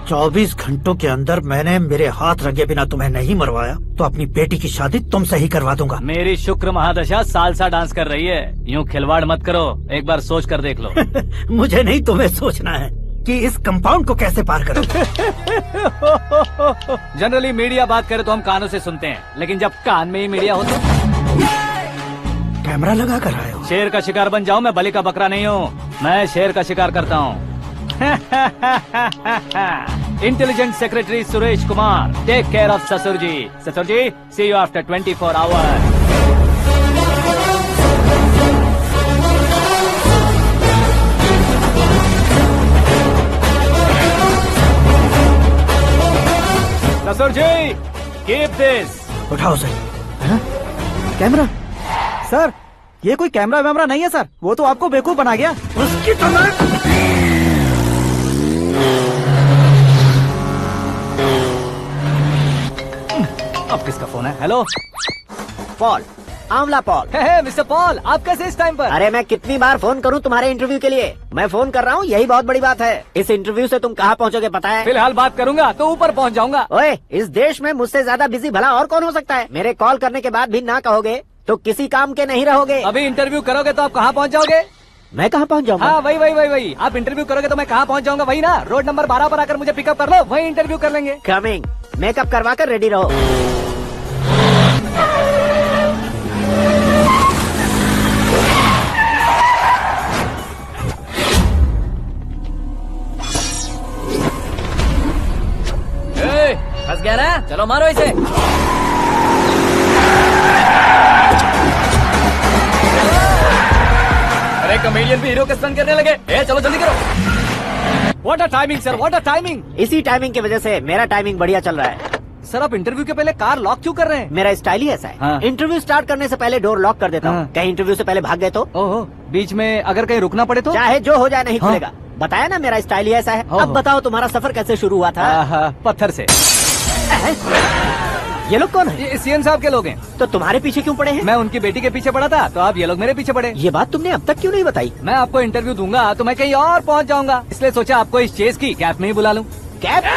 24 घंटों के अंदर मैंने मेरे हाथ रंगे बिना तुम्हें नहीं मरवाया तो अपनी बेटी की शादी तुमसे ही करवा दूंगा। मेरी शुक्र महादशा सालसा डांस कर रही है, यूँ खिलवाड़ मत करो, एक बार सोच कर देख लो। मुझे नहीं, तुम्हें सोचना है कि इस कंपाउंड को कैसे पार करूं। जनरली मीडिया बात करे तो हम कानों से सुनते हैं, लेकिन जब कान में ही मीडिया हो तो कैमरा लगा कर आए हो। शेर का शिकार बन जाऊं, मैं बलि का बकरा नहीं हूँ, मैं शेर का शिकार करता हूँ। Intelligent secretary Suresh Kumar, take care of ससुर जी। ससुर ji, see you after 24 hours. ससुर जी, कीप दिस। उठाओ सर। कैमरा सर, ये कोई कैमरा वैमरा नहीं है सर, वो तो आपको बेवकूफ बना गया। उसकी तो मैं अब किसका फोन है? हेलो पॉल, आंवला पॉल। मिस्टर पॉल, आप कैसे इस टाइम पर? अरे मैं कितनी बार फोन करूं तुम्हारे इंटरव्यू के लिए? मैं फोन कर रहा हूं, यही बहुत बड़ी बात है। इस इंटरव्यू से तुम कहां पहुंचोगे पता है? फिलहाल बात करूंगा तो ऊपर पहुंच जाऊंगा। ओए, इस देश में मुझसे ज्यादा बिजी भला और कौन हो सकता है? मेरे कॉल करने के बाद भी ना कहोगे तो किसी काम के नहीं रहोगे। अभी इंटरव्यू करोगे तो आप कहाँ पहुँच जाओगे? मैं कहाँ पहुँच जाऊंगा? हाँ वही। आप इंटरव्यू करोगे तो मैं कहाँ पहुँच जाऊंगा? वही ना, रोड नंबर 12 पर आकर मुझे पिकअप कर लो, वही इंटरव्यू कर लेंगे। कमिंग। मेकअप करवा कर रेडी रहो। फंस गया ना, चलो मारो इसे। अरे कॉमेडियन भी हीरो के स्टंट करने लगे। चलो जल्दी करो। What a timing sir, what a timing. इसी टाइमिंग की वजह से मेरा टाइमिंग बढ़िया चल रहा है। सर आप इंटरव्यू के पहले कार लॉक क्यों कर रहे हैं? मेरा स्टाइल ही ऐसा है। हाँ। इंटरव्यू स्टार्ट करने से पहले डोर लॉक कर देता हूँ। हाँ। कहीं इंटरव्यू से पहले भाग गए तो? ओहो, बीच में अगर कहीं रुकना पड़े तो? चाहे जो हो जाए नहीं हाँ। खुलेगा। बताया ना मेरा स्टाइल ही ऐसा है। ओहो। अब बताओ तुम्हारा सफर कैसे शुरू हुआ था? पत्थर से। ये लोग कौन है? ये सीएम साहब के लोग हैं। तो तुम्हारे पीछे क्यों पड़े हैं? मैं उनकी बेटी के पीछे पड़ा था तो आप ये लोग मेरे पीछे पड़े। ये बात तुमने अब तक क्यों नहीं बताई? मैं आपको इंटरव्यू दूंगा तो मैं कहीं और पहुंच जाऊंगा, इसलिए सोचा आपको इस चेस की कैब में ही बुला लूं। कैब में?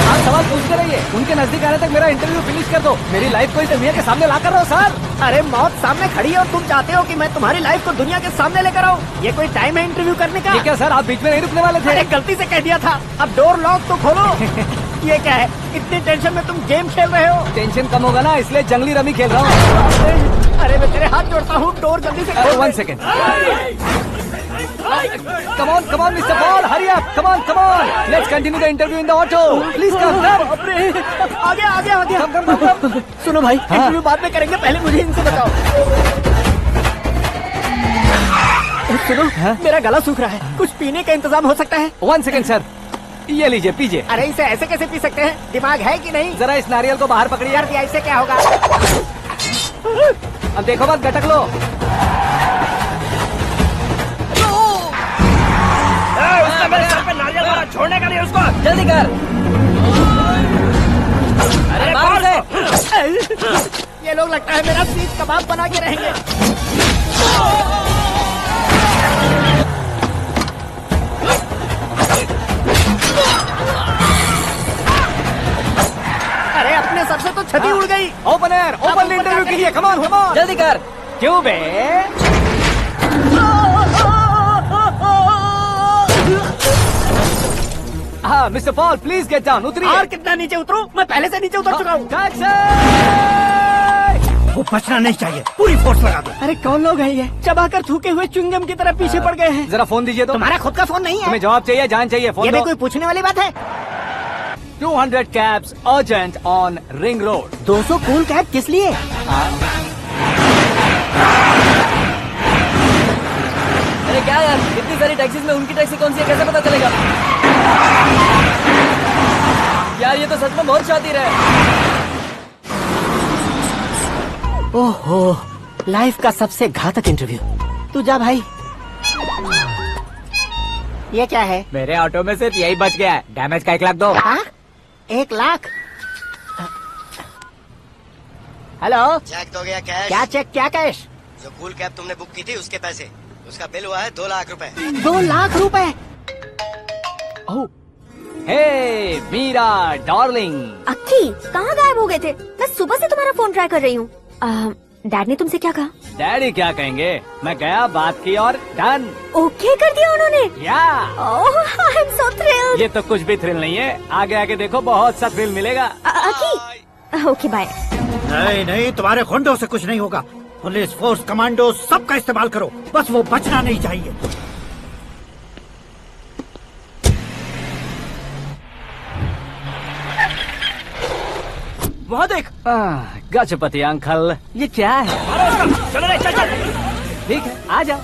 आप सवाल पूछते रहिए, उनके नजदीक आने तक मेरा इंटरव्यू फिनिश कर दो। मेरी लाइफ को इस दुनिया के सामने ला कर रहो सर। अरे मौत सामने खड़ी है और तुम चाहते हो कि मैं तुम्हारी लाइफ को दुनिया के सामने लेकर आऊं? ये कोई टाइम है इंटरव्यू करने का? ये क्या सर, आप बीच में नहीं रुकने वाले थे? अरे गलती से कह दिया था। अब डोर लॉक तो खोलो। ये क्या है? इतनी टेंशन में तुम गेम खेल रहे हो? टेंशन कम होगा ना, इसलिए जंगली रमी खेल रहा हूँ। अरे मैं तेरे हाथ जोड़ता हूँ, डोर जल्दी से खोलो। 1 second. Come on, Mr. Paul, hurry up! Come on! Let's continue the interview in the auto. Please come. आगे। Come. सुनो भाई, इंटरव्यू बाद में करेंगे, पहले मुझे इनसे बताओ। सुनो, मेरा गला सूख रहा है, कुछ पीने का इंतजाम हो सकता है? 1 सेकेंड सर, ये लीजिए पीजिए। अरे इसे ऐसे कैसे पी सकते हैं? दिमाग है कि नहीं? जरा इस नारियल को बाहर पकड़िए। यार इससे क्या होगा? अब देखो मत, गटक लो। उसने मेरे सर पे नारियल मारा, छोड़ने का नहीं उसको। जल्दी कर। अरे मार दे। ये लोग लगता है मेरा सीख कबाब बना के रहेंगे। अरे अपने सर से तो छती उड़ गई। ओपन इंटरव्यू के लिए। कम ऑन जल्दी कर। क्यों बे? हाँ mister Paul, please get down. उतरिए। और कितना नीचे उतरूं? मैं पहले से नीचे उतर चुका हूँ। वो बचना नहीं चाहिए, पूरी फोर्स लगा दो। अरे कौन लोग हैं ये? चबाकर थूके हुए च्युइंगम की तरह पीछे पड़ गए हैं। जरा फोन दीजिए तो। तुम्हारा खुद का फोन नहीं है? तुम्हें जवाब चाहिए, जान चाहिए, फोन ये दो। भी कोई पूछने वाली बात है? 200 cabs urgent on Ring Road. 200 cool cab किस लिए? अरे क्या यार, इतनी सारी टैक्सीज में उनकी टैक्सी कौन सी है, कैसे पता चलेगा? यार ये तो सच में बहुत शातिर है। ओहो, लाइफ का सबसे घातक इंटरव्यू। तू जा भाई। ये क्या है? मेरे ऑटो में सिर्फ यही बच गया है, डैमेज का 1 लाख दो। हाँ? 1 लाख? हेलो, चेक तो गया कैश। क्या चेक, क्या कैश? जो कूल कैब तुमने बुक की थी उसके पैसे, उसका बिल हुआ है 2 लाख रुपए। 2 लाख रुपए? हे मीरा डार्लिंग। अक्की, कहाँ गायब हो गए थे? मैं सुबह से तुम्हारा फोन ट्राई कर रही हूँ। डैड ने तुमसे क्या कहा? डैडी क्या कहेंगे, मैं गया, बात की और डन। ओके कर दिया उन्होंने? या आई एम सो थ्रिल्ड। ये तो कुछ भी थ्रिल नहीं है, आगे आगे देखो बहुत सा थ्रिल मिलेगा। अक्की, ओके बाय। नहीं, तुम्हारे गुंडों से कुछ नहीं होगा। पुलिस फोर्स, कमांडो, सबका इस्तेमाल करो, बस वो बचना नहीं चाहिए। वहाँ देख। गजपति अंकल, ये क्या है? चलो रे, चल। ठीक है, आ जा।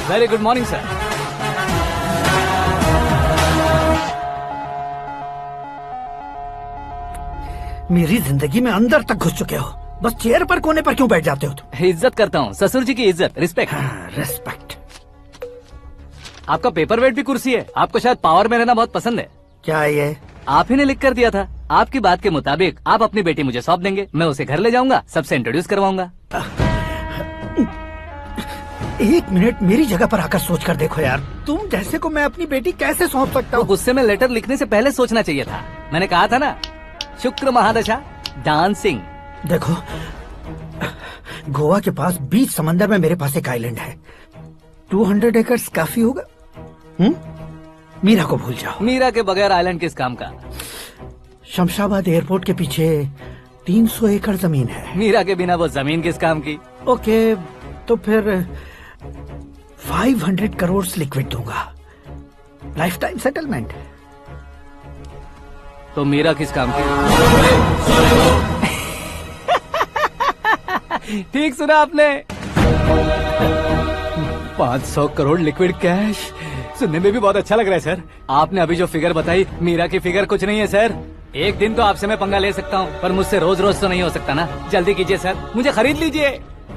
Very good morning sir. मेरी जिंदगी में अंदर तक घुस चुके हो, बस चेयर पर कोने पर क्यों बैठ जाते हो तुम? इज्जत करता हूँ, ससुर जी की इज्जत, रिस्पेक्ट। रिस्पेक्ट। आपका पेपर वेट भी कुर्सी है। आपको शायद पावर में रहना बहुत पसंद है। क्या ये? आप ही ने लिख कर दिया था। आपकी बात के मुताबिक आप अपनी बेटी मुझे सौंप देंगे, मैं उसे घर ले जाऊंगा, सबसे इंट्रोड्यूस करवाऊंगा। 1 मिनट मेरी जगह पर आकर सोच कर देखो यार, तुम जैसे को मैं अपनी बेटी कैसे सौंप सकता हूँ? गुस्से में लेटर लिखने से पहले सोचना चाहिए था। मैंने कहा था ना, शुक्र महादशा डांसिंग। देखो, गोवा के पास बीच समंदर में मेरे पास एक आइलैंड है, 200 एकर्स काफी होगा। मीरा को भूल जाओ। मीरा के बगैर आइलैंड किस काम का? शमशाबाद एयरपोर्ट के पीछे 300 एकड़ जमीन है। मीरा के बिना वो जमीन किस काम की? ओके, तो फिर 500 करोड़ लिक्विड दूंगा, लाइफ टाइम सेटलमेंट। तो मीरा किस काम की? ठीक सुना आपने, 500 करोड़ लिक्विड कैश। सुनने में भी बहुत अच्छा लग रहा है सर। आपने अभी जो फिगर बताई, मीरा की फिगर कुछ नहीं है सर। एक दिन तो आपसे मैं पंगा ले सकता हूँ, पर मुझसे रोज रोज तो नहीं हो सकता ना। जल्दी कीजिए सर, मुझे खरीद लीजिए।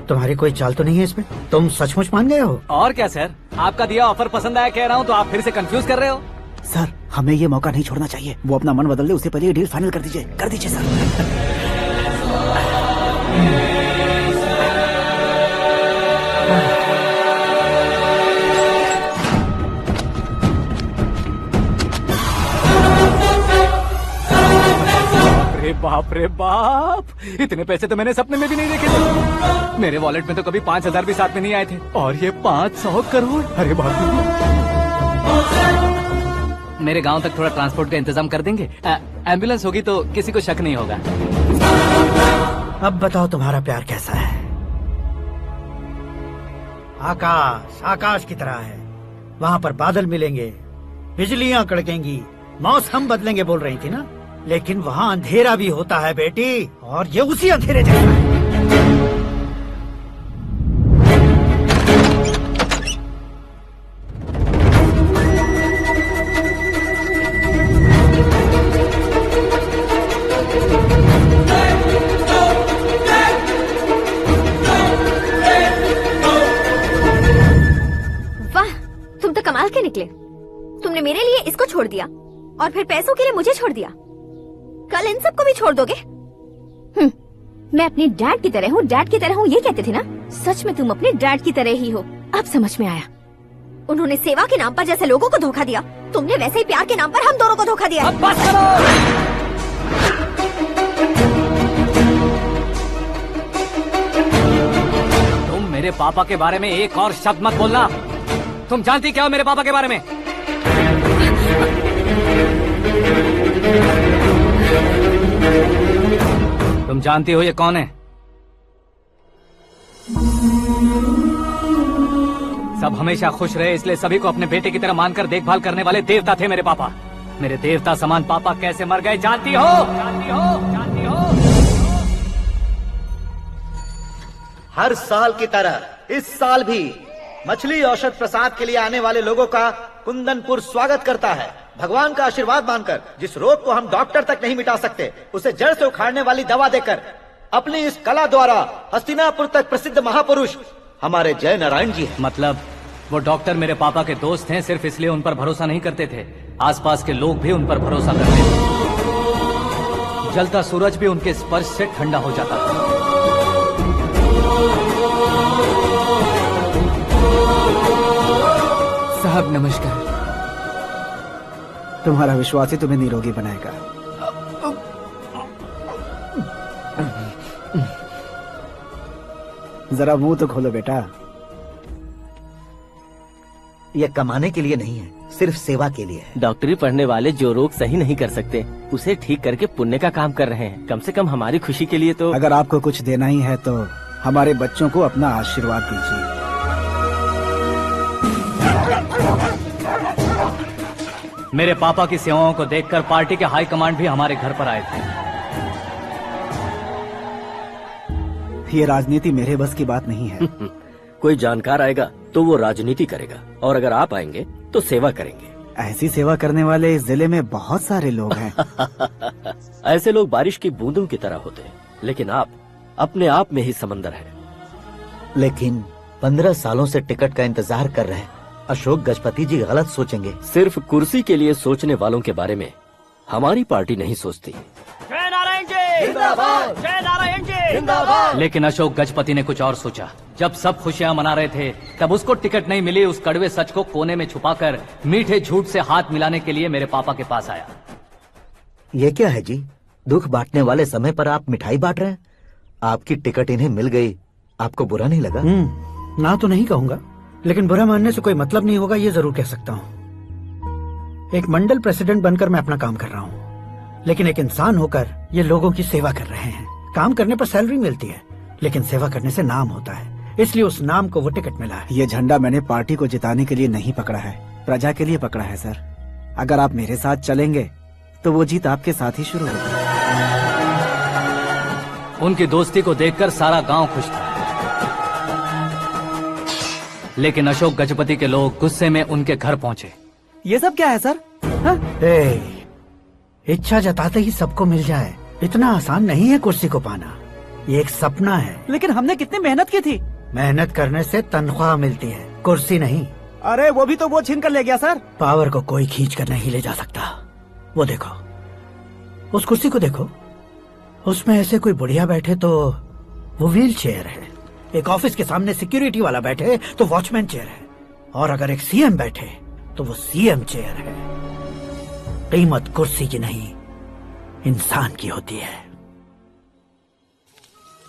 तुम्हारी कोई चाल तो नहीं है इसमें? तुम सचमुच मान गए हो? और क्या सर, आपका दिया ऑफर पसंद आया कह रहा हूँ, तो आप फिर से कंफ्यूज कर रहे हो। सर, हमें ये मौका नहीं छोड़ना चाहिए। वो अपना मन बदल दे, उससे पहले ये डील फाइनल कर दीजिए सर। अरे बाप रे बाप, इतने पैसे तो मैंने सपने में भी नहीं देखे थे। मेरे वॉलेट में तो कभी 5000 भी साथ में नहीं आए थे, और ये 500 करोड़। अरे बाप रे। मेरे गांव तक थोड़ा ट्रांसपोर्ट का इंतजाम कर देंगे? एम्बुलेंस होगी तो किसी को शक नहीं होगा। अब बताओ तुम्हारा प्यार कैसा है? आकाश आकाश की तरह है, वहाँ पर बादल मिलेंगे, बिजलियाँ कड़केंगी, मौसम बदलेंगे बोल रही थी ना, लेकिन वहाँ अंधेरा भी होता है बेटी, और ये उसी अंधेरे जैसा है। वाह, तुम तो कमाल के निकले। तुमने मेरे लिए इसको छोड़ दिया और फिर पैसों के लिए मुझे छोड़ दिया। कल इन सबको भी छोड़ दोगे? मैं अपने डैड की तरह हूँ, डैड की तरह हूँ, ये कहते थे ना? सच में तुम अपने डैड की तरह ही हो। अब समझ में आया। उन्होंने सेवा के नाम पर जैसे लोगों को धोखा दिया, तुमने वैसे ही प्यार के नाम पर हम दोनों को धोखा दिया। अब बस करो। तुम मेरे पापा के बारे में एक और शब्द मत बोलना। तुम जानती क्या हो मेरे पापा के बारे में? तुम जानती हो ये कौन है? सब हमेशा खुश रहे, इसलिए सभी को अपने बेटे की तरह मानकर देखभाल करने वाले देवता थे मेरे पापा। मेरे देवता समान पापा कैसे मर गए जानती हो? जानती हो? जानती हो? हर साल की तरह इस साल भी मछली औषध प्रसाद के लिए आने वाले लोगों का कुंदनपुर स्वागत करता है। भगवान का आशीर्वाद मानकर जिस रोग को हम डॉक्टर तक नहीं मिटा सकते, उसे जड़ से उखाड़ने वाली दवा देकर अपनी इस कला द्वारा हस्तिनापुर तक प्रसिद्ध महापुरुष हमारे जय नारायण जी हैं। मतलब वो डॉक्टर मेरे पापा के दोस्त हैं, सिर्फ इसलिए उन पर भरोसा नहीं करते थे, आसपास के लोग भी उन पर भरोसा करते थे। जलता सूरज भी उनके स्पर्श से ठंडा हो जाता था। साहब नमस्कार। तुम्हारा विश्वास ही तुम्हें निरोगी बनाएगा। जरा मुंह तो खोलो बेटा। यह कमाने के लिए नहीं है, सिर्फ सेवा के लिए है। डॉक्टरी पढ़ने वाले जो रोग सही नहीं कर सकते, उसे ठीक करके पुण्य का काम कर रहे हैं। कम से कम हमारी खुशी के लिए तो। अगर आपको कुछ देना ही है तो हमारे बच्चों को अपना आशीर्वाद दीजिए। मेरे पापा की सेवाओं को देखकर पार्टी के हाई कमांड भी हमारे घर पर आए थे। ये राजनीति मेरे बस की बात नहीं है। कोई जानकार आएगा तो वो राजनीति करेगा, और अगर आप आएंगे तो सेवा करेंगे। ऐसी सेवा करने वाले इस जिले में बहुत सारे लोग हैं। ऐसे लोग बारिश की बूंदों की तरह होते हैं, लेकिन आप अपने आप में ही समंदर हैं। लेकिन 15 सालों से टिकट का इंतजार कर रहे हैं। अशोक गजपति जी गलत सोचेंगे। सिर्फ कुर्सी के लिए सोचने वालों के बारे में हमारी पार्टी नहीं सोचती। जय नारायण जी जिंदाबाद, जय नारायण जी जिंदाबाद। लेकिन अशोक गजपति ने कुछ और सोचा। जब सब खुशियां मना रहे थे, तब उसको टिकट नहीं मिली। उस कड़वे सच को कोने में छुपाकर मीठे झूठ से हाथ मिलाने के लिए मेरे पापा के पास आया। ये क्या है जी? दुख बांटने वाले समय पर आप मिठाई बांट रहे हैं। आपकी टिकट इन्हें मिल गई, आपको बुरा नहीं लगा? ना तो नहीं कहूंगा, लेकिन बुरा मानने से कोई मतलब नहीं होगा, ये जरूर कह सकता हूँ। एक मंडल प्रेसिडेंट बनकर मैं अपना काम कर रहा हूँ, लेकिन एक इंसान होकर ये लोगों की सेवा कर रहे हैं। काम करने पर सैलरी मिलती है, लेकिन सेवा करने से नाम होता है, इसलिए उस नाम को वो टिकट मिला है। ये झंडा मैंने पार्टी को जिताने के लिए नहीं पकड़ा है, प्रजा के लिए पकड़ा है सर। अगर आप मेरे साथ चलेंगे तो वो जीत आपके साथ ही शुरू होगी। उनकी दोस्ती को देखकर सारा गांव खुश था, लेकिन अशोक गजपति के लोग गुस्से में उनके घर पहुंचे। ये सब क्या है सर? इच्छा जताते ही सबको मिल जाए, इतना आसान नहीं है कुर्सी को पाना। ये एक सपना है। लेकिन हमने कितनी मेहनत की थी। मेहनत करने से तनख्वाह मिलती है, कुर्सी नहीं। अरे वो भी तो वो छीन कर ले गया सर। पावर को कोई खींच कर नहीं ले जा सकता। वो देखो, उस कुर्सी को देखो, उसमें ऐसे कोई बुढ़िया बैठे तो वो व्हील चेयर है, एक ऑफिस के सामने सिक्योरिटी वाला बैठे तो वॉचमैन चेयर है, और अगर एक सीएम बैठे तो वो सीएम चेयर है। कीमत कुर्सी की नहीं, इंसान की होती है।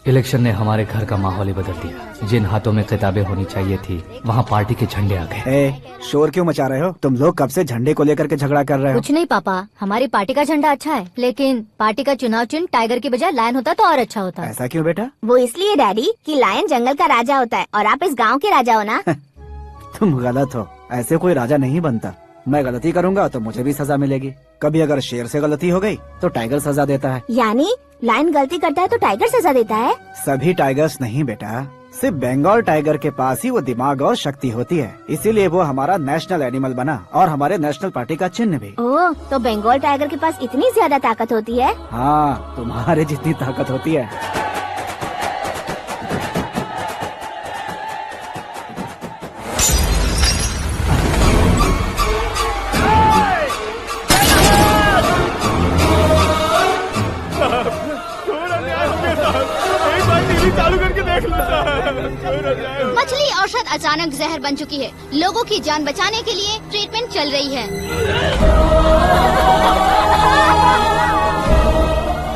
इलेक्शन ने हमारे घर का माहौल ही बदल दिया। जिन हाथों में किताबें होनी चाहिए थी, वहाँ पार्टी के झंडे आ गए। शोर क्यों मचा रहे हो? तुम लोग कब से झंडे को लेकर के झगड़ा कर रहे हो? कुछ नहीं पापा, हमारी पार्टी का झंडा अच्छा है, लेकिन पार्टी का चुनाव चिन्ह टाइगर की बजाय लायन होता तो और अच्छा होता। ऐसा क्यों बेटा? वो इसलिए डैडी कि लायन जंगल का राजा होता है और आप इस गांव के राजा हो ना। तुम गलत हो, ऐसे कोई राजा नहीं बनता। मैं गलती करूंगा तो मुझे भी सजा मिलेगी। कभी अगर शेर से गलती हो गई तो टाइगर सजा देता है। यानी लायन गलती करता है तो टाइगर सजा देता है? सभी टाइगर्स नहीं बेटा, सिर्फ बंगाल टाइगर के पास ही वो दिमाग और शक्ति होती है, इसीलिए वो हमारा नेशनल एनिमल बना और हमारे नेशनल पार्टी का चिन्ह भी। ओह, तो बंगाल टाइगर के पास इतनी ज्यादा ताकत होती है? हाँ, तुम्हारे जितनी ताकत होती है। मछली औषध अचानक जहर बन चुकी है। लोगों की जान बचाने के लिए ट्रीटमेंट चल रही है।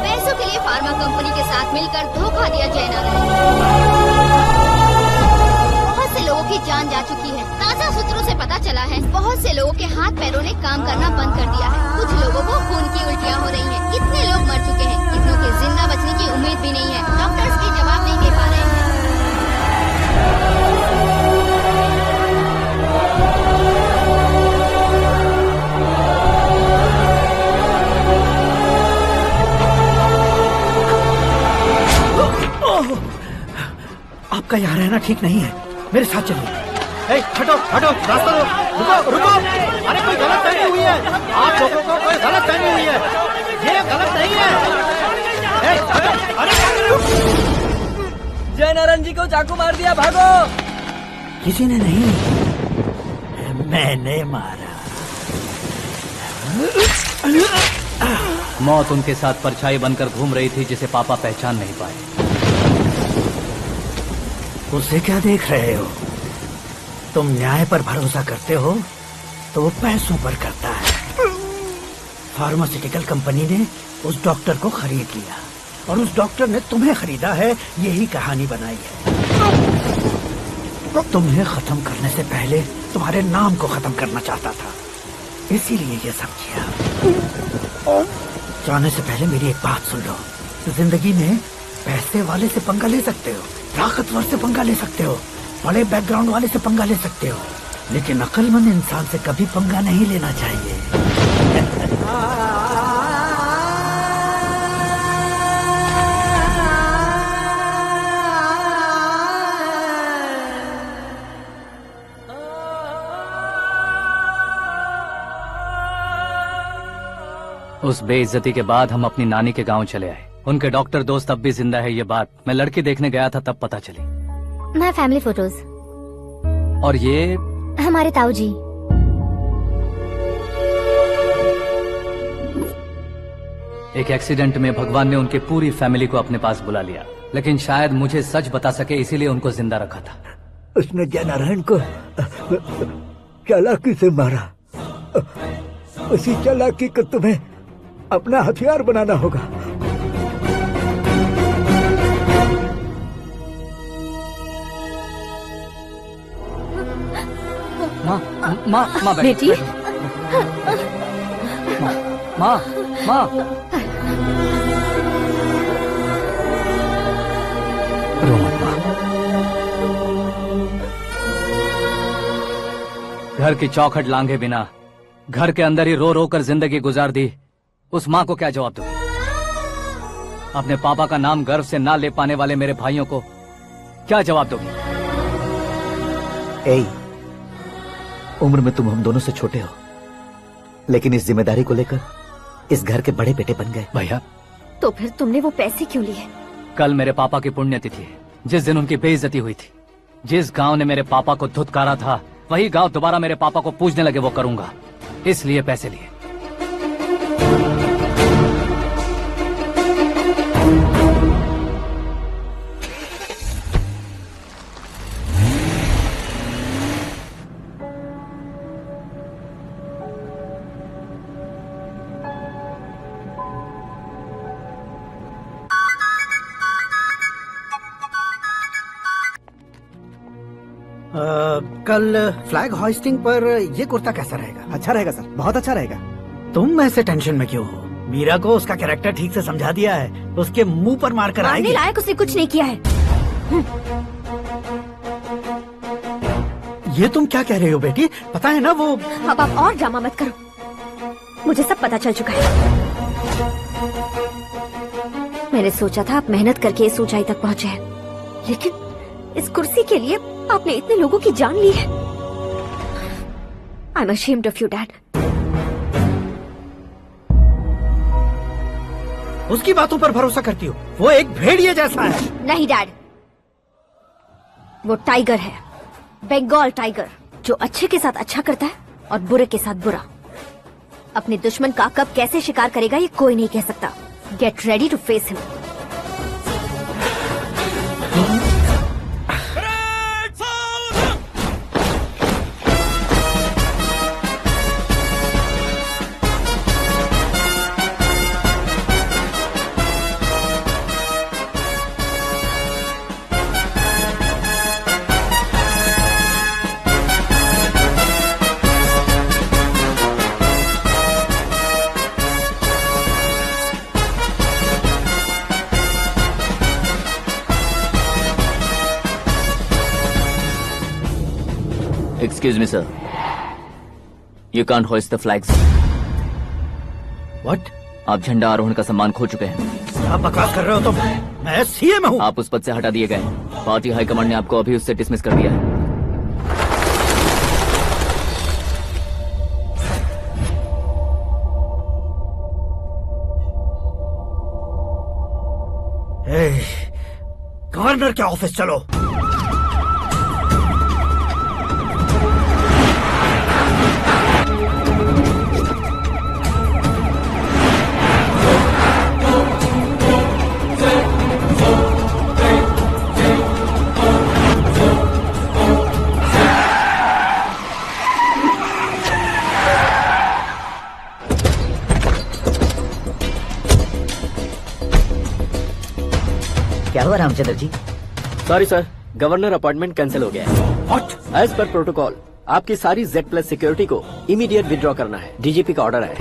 पैसों के लिए फार्मा कंपनी के साथ मिलकर धोखा दिया जयनारायण। बहुत से लोगों की जान जा चुकी है। ताजा सूत्रों से पता चला है बहुत से लोगों के हाथ पैरों ने काम करना बंद कर दिया है। कुछ लोगों को खून की उल्टियाँ हो रही हैं। कितने लोग मर चुके हैं, कितनों के जिंदा बचने की उम्मीद भी नहीं है। डॉक्टर्स की जवाब नहीं दे पा रहे हैं। आपका यहाँ रहना ठीक नहीं है, मेरे साथ चलिए। हटो हटो, रास्ता दो, रुको रुको। अरे कोई गलत फहमी हुई है, आप लोगों को कोई गलत फहमी हुई है, ये गलत नहीं है। जय नारायण जी को चाकू मार दिया, भागो। किसी ने नहीं, मैंने मारा। मौत उनके साथ परछाई बनकर घूम रही थी, जिसे पापा पहचान नहीं पाए। उसे क्या देख रहे हो? तुम न्याय पर भरोसा करते हो तो वो पैसों पर करता है। फार्मास्यूटिकल कंपनी ने उस डॉक्टर को खरीद लिया और उस डॉक्टर ने तुम्हें खरीदा है, यही कहानी बनाई है। तुम्हें खत्म करने से पहले तुम्हारे नाम को खत्म करना चाहता था, इसीलिए ये सब किया। जाने से पहले मेरी एक बात सुन लो। जिंदगी में पैसे वाले से पंगा ले सकते हो, ताकतवर से पंगा ले सकते हो, बड़े बैकग्राउंड वाले से पंगा ले सकते हो, लेकिन अक्लमंद इंसान से कभी पंगा नहीं लेना चाहिए। उस बेइज्जती के बाद हम अपनी नानी के गांव चले आए। उनके डॉक्टर दोस्त अब भी जिंदा है, ये बात मैं लड़की देखने गया था तब पता चली। My family photos. और ये हमारे ताऊ जी। एक एक्सीडेंट में भगवान ने उनकी पूरी फैमिली को अपने पास बुला लिया, लेकिन शायद मुझे सच बता सके इसीलिए उनको जिंदा रखा था। उसने जयनारायण को चालाकी से मारा। उसी चालाकी को तुम्हें अपना हथियार बनाना होगा। माँ बेटी। माँ रो मत माँ। घर की चौखट लांघे बिना घर के अंदर ही रो रो कर जिंदगी गुजार दी उस माँ को क्या जवाब दूं? अपने पापा का नाम गर्व से ना ले पाने वाले मेरे भाइयों को क्या जवाब दोगी? ए, उम्र में तुम हम दोनों से छोटे हो, लेकिन इस जिम्मेदारी को लेकर इस घर के बड़े बेटे बन गए। भैया, तो फिर तुमने वो पैसे क्यों लिए? कल मेरे पापा की पुण्यतिथि है, जिस दिन उनकी बेइज्जती हुई थी। जिस गांव ने मेरे पापा को धुतकारा था वही गांव दोबारा मेरे पापा को पूजने लगे वो करूंगा, इसलिए पैसे लिए। कल फ्लैग होइस्टिंग पर ये कुर्ता कैसा रहेगा? अच्छा रहेगा सर, बहुत अच्छा रहेगा। तुम ऐसे टेंशन में क्यों हो? मीरा को उसका कैरेक्टर ठीक से समझा दिया है, उसके मुंह पर मारकर आएगी। मारने लायक उसने कुछ नहीं किया है। ये तुम क्या कह रही हो बेटी? पता है ना वो। अब आप और ड्रामा मत करो, मुझे सब पता चल चुका है। मैंने सोचा था आप मेहनत करके इस ऊंचाई तक पहुँचे हैं, लेकिन इस कुर्सी के लिए आपने इतने लोगों की जान ली है। I am ashamed of you, Dad. उसकी बातों पर भरोसा करती हो? वो एक भेड़िए जैसा है। नहीं डैड, वो टाइगर है, बंगाल टाइगर, जो अच्छे के साथ अच्छा करता है और बुरे के साथ बुरा। अपने दुश्मन का कब कैसे शिकार करेगा ये कोई नहीं कह सकता। Get ready to face him. Excuse me, sir. You can't hoist the flags. What? आप झंडा आरोहण का सम्मान खो चुके हैं। क्या बकवास कर रहे हो तुम? मैं सीएम हूँ। आप उस पद से हटा दिए गए। पार्टी हाईकमांड ने आपको अभी उससे डिसमिस कर दिया है। गवर्नर के ऑफिस चलो। क्या हुआ Ramchandra ji? Sorry sir, governor appointment cancel हो गया है। What? एज पर प्रोटोकॉल आपकी सारी Z+ सिक्योरिटी को इमीडिएट विड्रॉ करना है। डीजीपी का ऑर्डर है।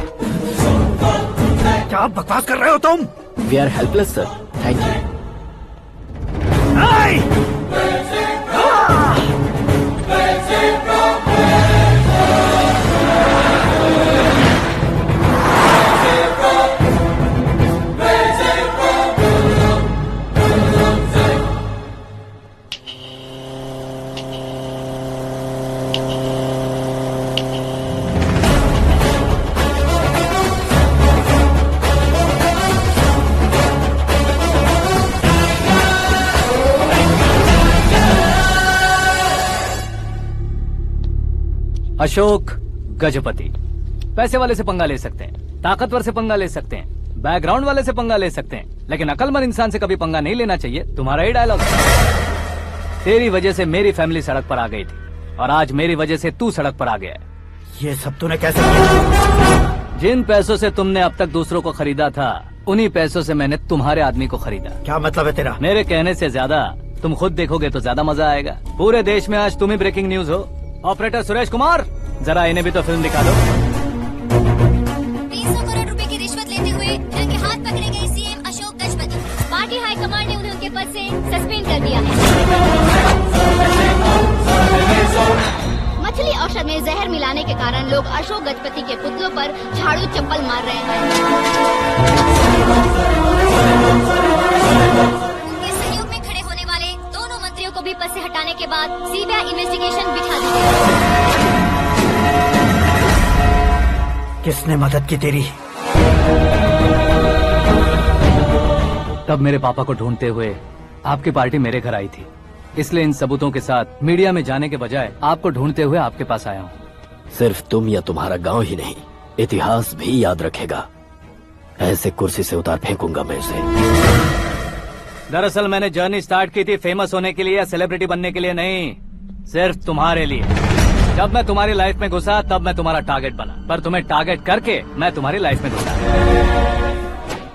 क्या बकवास कर रहे हो तुम? We are helpless sir, thank you. Ashok Gajapati. पैसे वाले से पंगा ले सकते हैं, ताकतवर से पंगा ले सकते हैं, बैकग्राउंड वाले से पंगा ले सकते हैं, लेकिन अकलमंद इंसान से कभी पंगा नहीं लेना चाहिए। तुम्हारा ही डायलॉग। तेरी वजह से मेरी फैमिली सड़क पर आ गई थी और आज मेरी वजह से तू सड़क पर आ गया है। ये सब तूने कैसे किया? जिन पैसों से तुमने अब तक दूसरों को खरीदा था, उन्हीं पैसों से मैंने तुम्हारे आदमी को खरीदा। क्या मतलब है तेरा? मेरे कहने से ज्यादा तुम खुद देखोगे तो ज्यादा मजा आएगा। पूरे देश में आज तुम ही ब्रेकिंग न्यूज हो। ऑपरेटर सुरेश कुमार, जरा इन्हें भी तो फिल्म दिखा दो। 300 करोड़ रुपए की रिश्वत लेते हुए इनके हाथ पकड़े गए CM Ashok Gajapati. Party high command ने उन्हें उनके पद से सस्पेंड कर दिया है। मछली औषध में जहर मिलाने के कारण लोग अशोक गजपति के पुतलों पर झाड़ू चप्पल मार रहे हैं। उनके सहयोग में खड़े होने वाले दोनों मंत्रियों को भी पद से हटाने के बाद सीबीआई इन्वेस्टिगेशन बिठा दी गई। किसने मदद की तेरी? तब मेरे पापा को ढूंढते हुए आपकी पार्टी मेरे घर आई थी, इसलिए इन सबूतों के साथ मीडिया में जाने के बजाय आपको ढूंढते हुए आपके पास आया हूँ। सिर्फ तुम या तुम्हारा गांव ही नहीं, इतिहास भी याद रखेगा। ऐसे कुर्सी से उतार फेंकूंगा मैं इसे। दरअसल मैंने जर्नी स्टार्ट की थी फेमस होने के लिए या सेलिब्रिटी बनने के लिए नहीं, सिर्फ तुम्हारे लिए। जब मैं तुम्हारी लाइफ में घुसा तब मैं तुम्हारा टारगेट बना, पर तुम्हें टारगेट करके मैं तुम्हारी लाइफ में घुसा।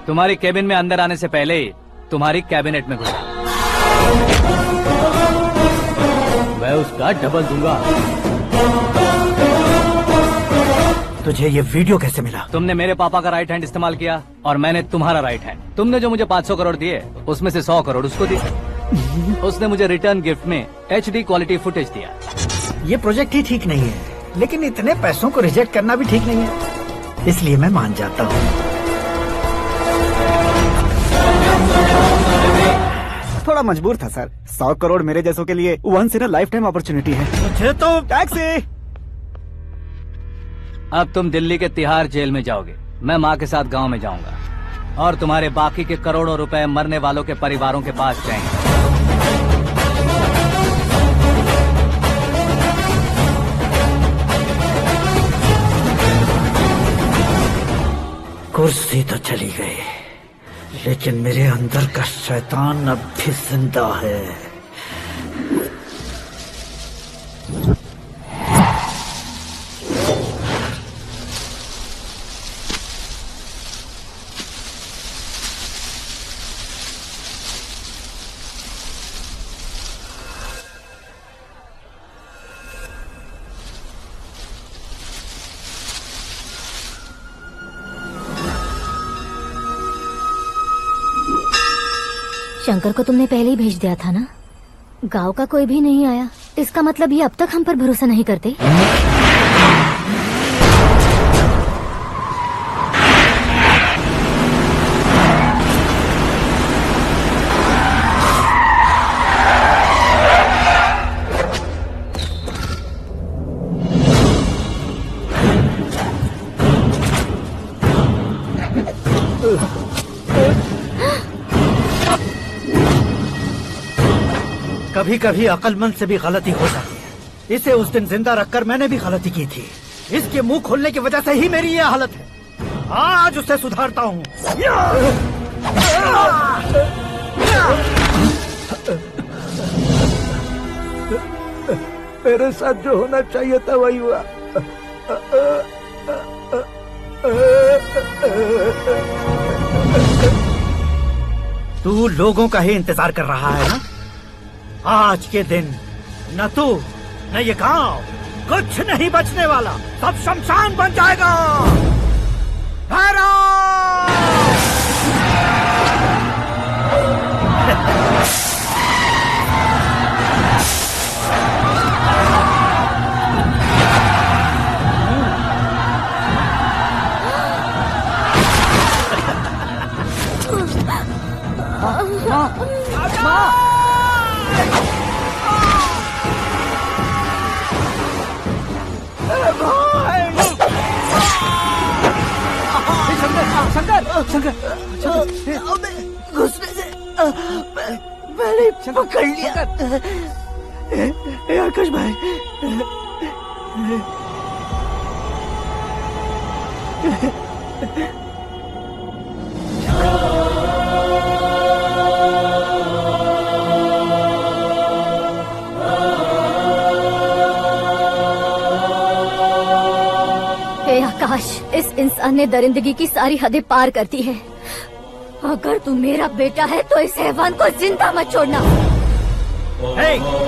तुम्हारी केबिन में अंदर आने से पहले ही तुम्हारी कैबिनेट में घुसा। मैं उसका डबल दूंगा। तुझे ये वीडियो कैसे मिला? तुमने मेरे पापा का राइट हैंड इस्तेमाल किया और मैंने तुम्हारा राइट हैंड। तुमने जो मुझे 500 करोड़ दिए उसमें से 100 करोड़ उसको दिए। उसने मुझे रिटर्न गिफ्ट में HD क्वालिटी फुटेज दिया। ये प्रोजेक्ट ही ठीक नहीं है, लेकिन इतने पैसों को रिजेक्ट करना भी ठीक नहीं है, इसलिए मैं मान जाता हूँ। थोड़ा मजबूर था सर। 100 करोड़ मेरे जैसों के लिए once in a lifetime opportunity है। मुझे तो टैक्सी। अब तुम दिल्ली के तिहाड़ जेल में जाओगे, मैं माँ के साथ गांव में जाऊंगा और तुम्हारे बाकी के करोड़ों रुपए मरने वालों के परिवारों के पास जाएंगे। कुर्सी तो चली गई, लेकिन मेरे अंदर का शैतान अब भी जिंदा है। शंकर को तुमने पहले ही भेज दिया था ना? गांव का कोई भी नहीं आया, इसका मतलब ये अब तक हम पर भरोसा नहीं करते। कभी कभी अक्लमंद से भी गलती हो जाती है। इसे उस दिन जिंदा रखकर मैंने भी गलती की थी। इसके मुंह खोलने की वजह से ही मेरी ये हालत है। आज उसे सुधारता हूँ। मेरे साथ जो होना चाहिए था वही हुआ। तू लोगों का ही इंतजार कर रहा है ना? आज के दिन न तू न ये गांव कुछ नहीं बचने वाला, सब शमशान बन जाएगा। घुसने से मैंने पकड़ लिया। आकाश भाई, हे आकाश, इस इंसान ने दरिंदगी की सारी हदें पार कर दी है। अगर तू मेरा बेटा है तो इस हैवान को जिंदा मत छोड़ना।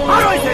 मारो इसे।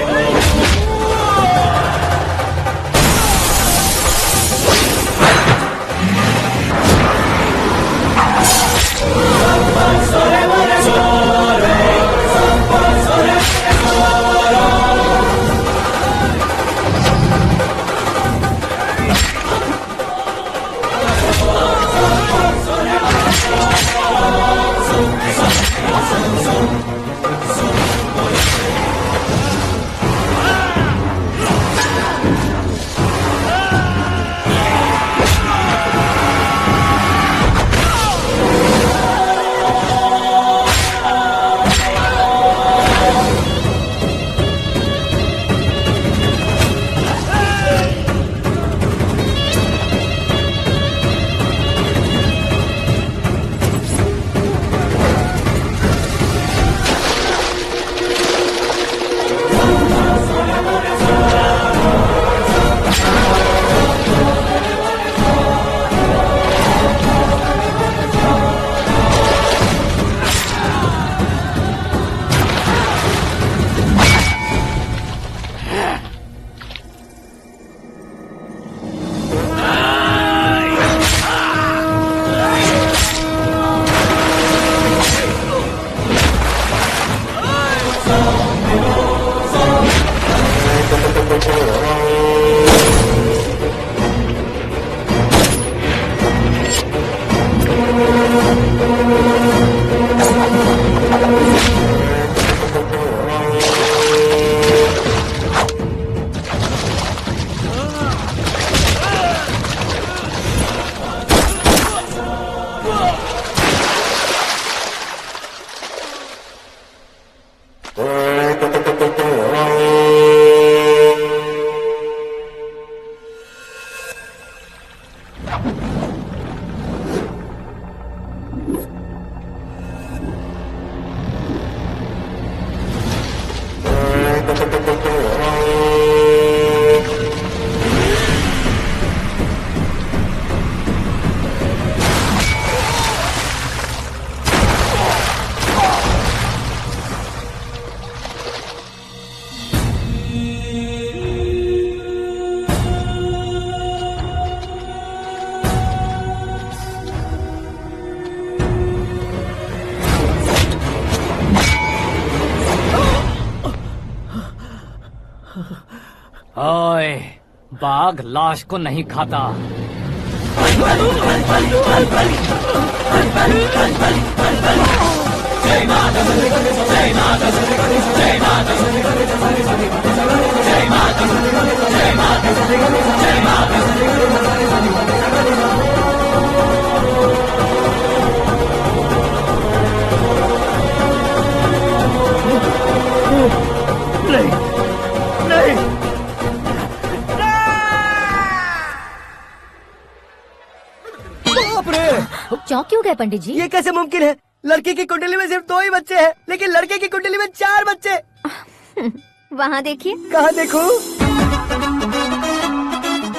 ओए, बाघ लाश को नहीं खाता। चौंक क्यों गए पंडित जी? ये कैसे मुमकिन है? लड़की की कुंडली में सिर्फ 2 ही बच्चे हैं, लेकिन लड़के की कुंडली में 4 बच्चे। वहाँ देखिए। कहाँ देखूं?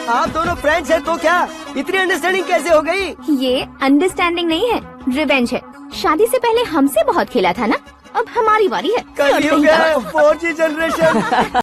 आप दोनों फ्रेंड्स हैं तो क्या इतनी अंडरस्टैंडिंग कैसे हो गई? ये अंडरस्टैंडिंग नहीं है, रिवेंज है। शादी से पहले हमसे बहुत खेला था ना, अब हमारी बारी है। कल 4G जनरेशन।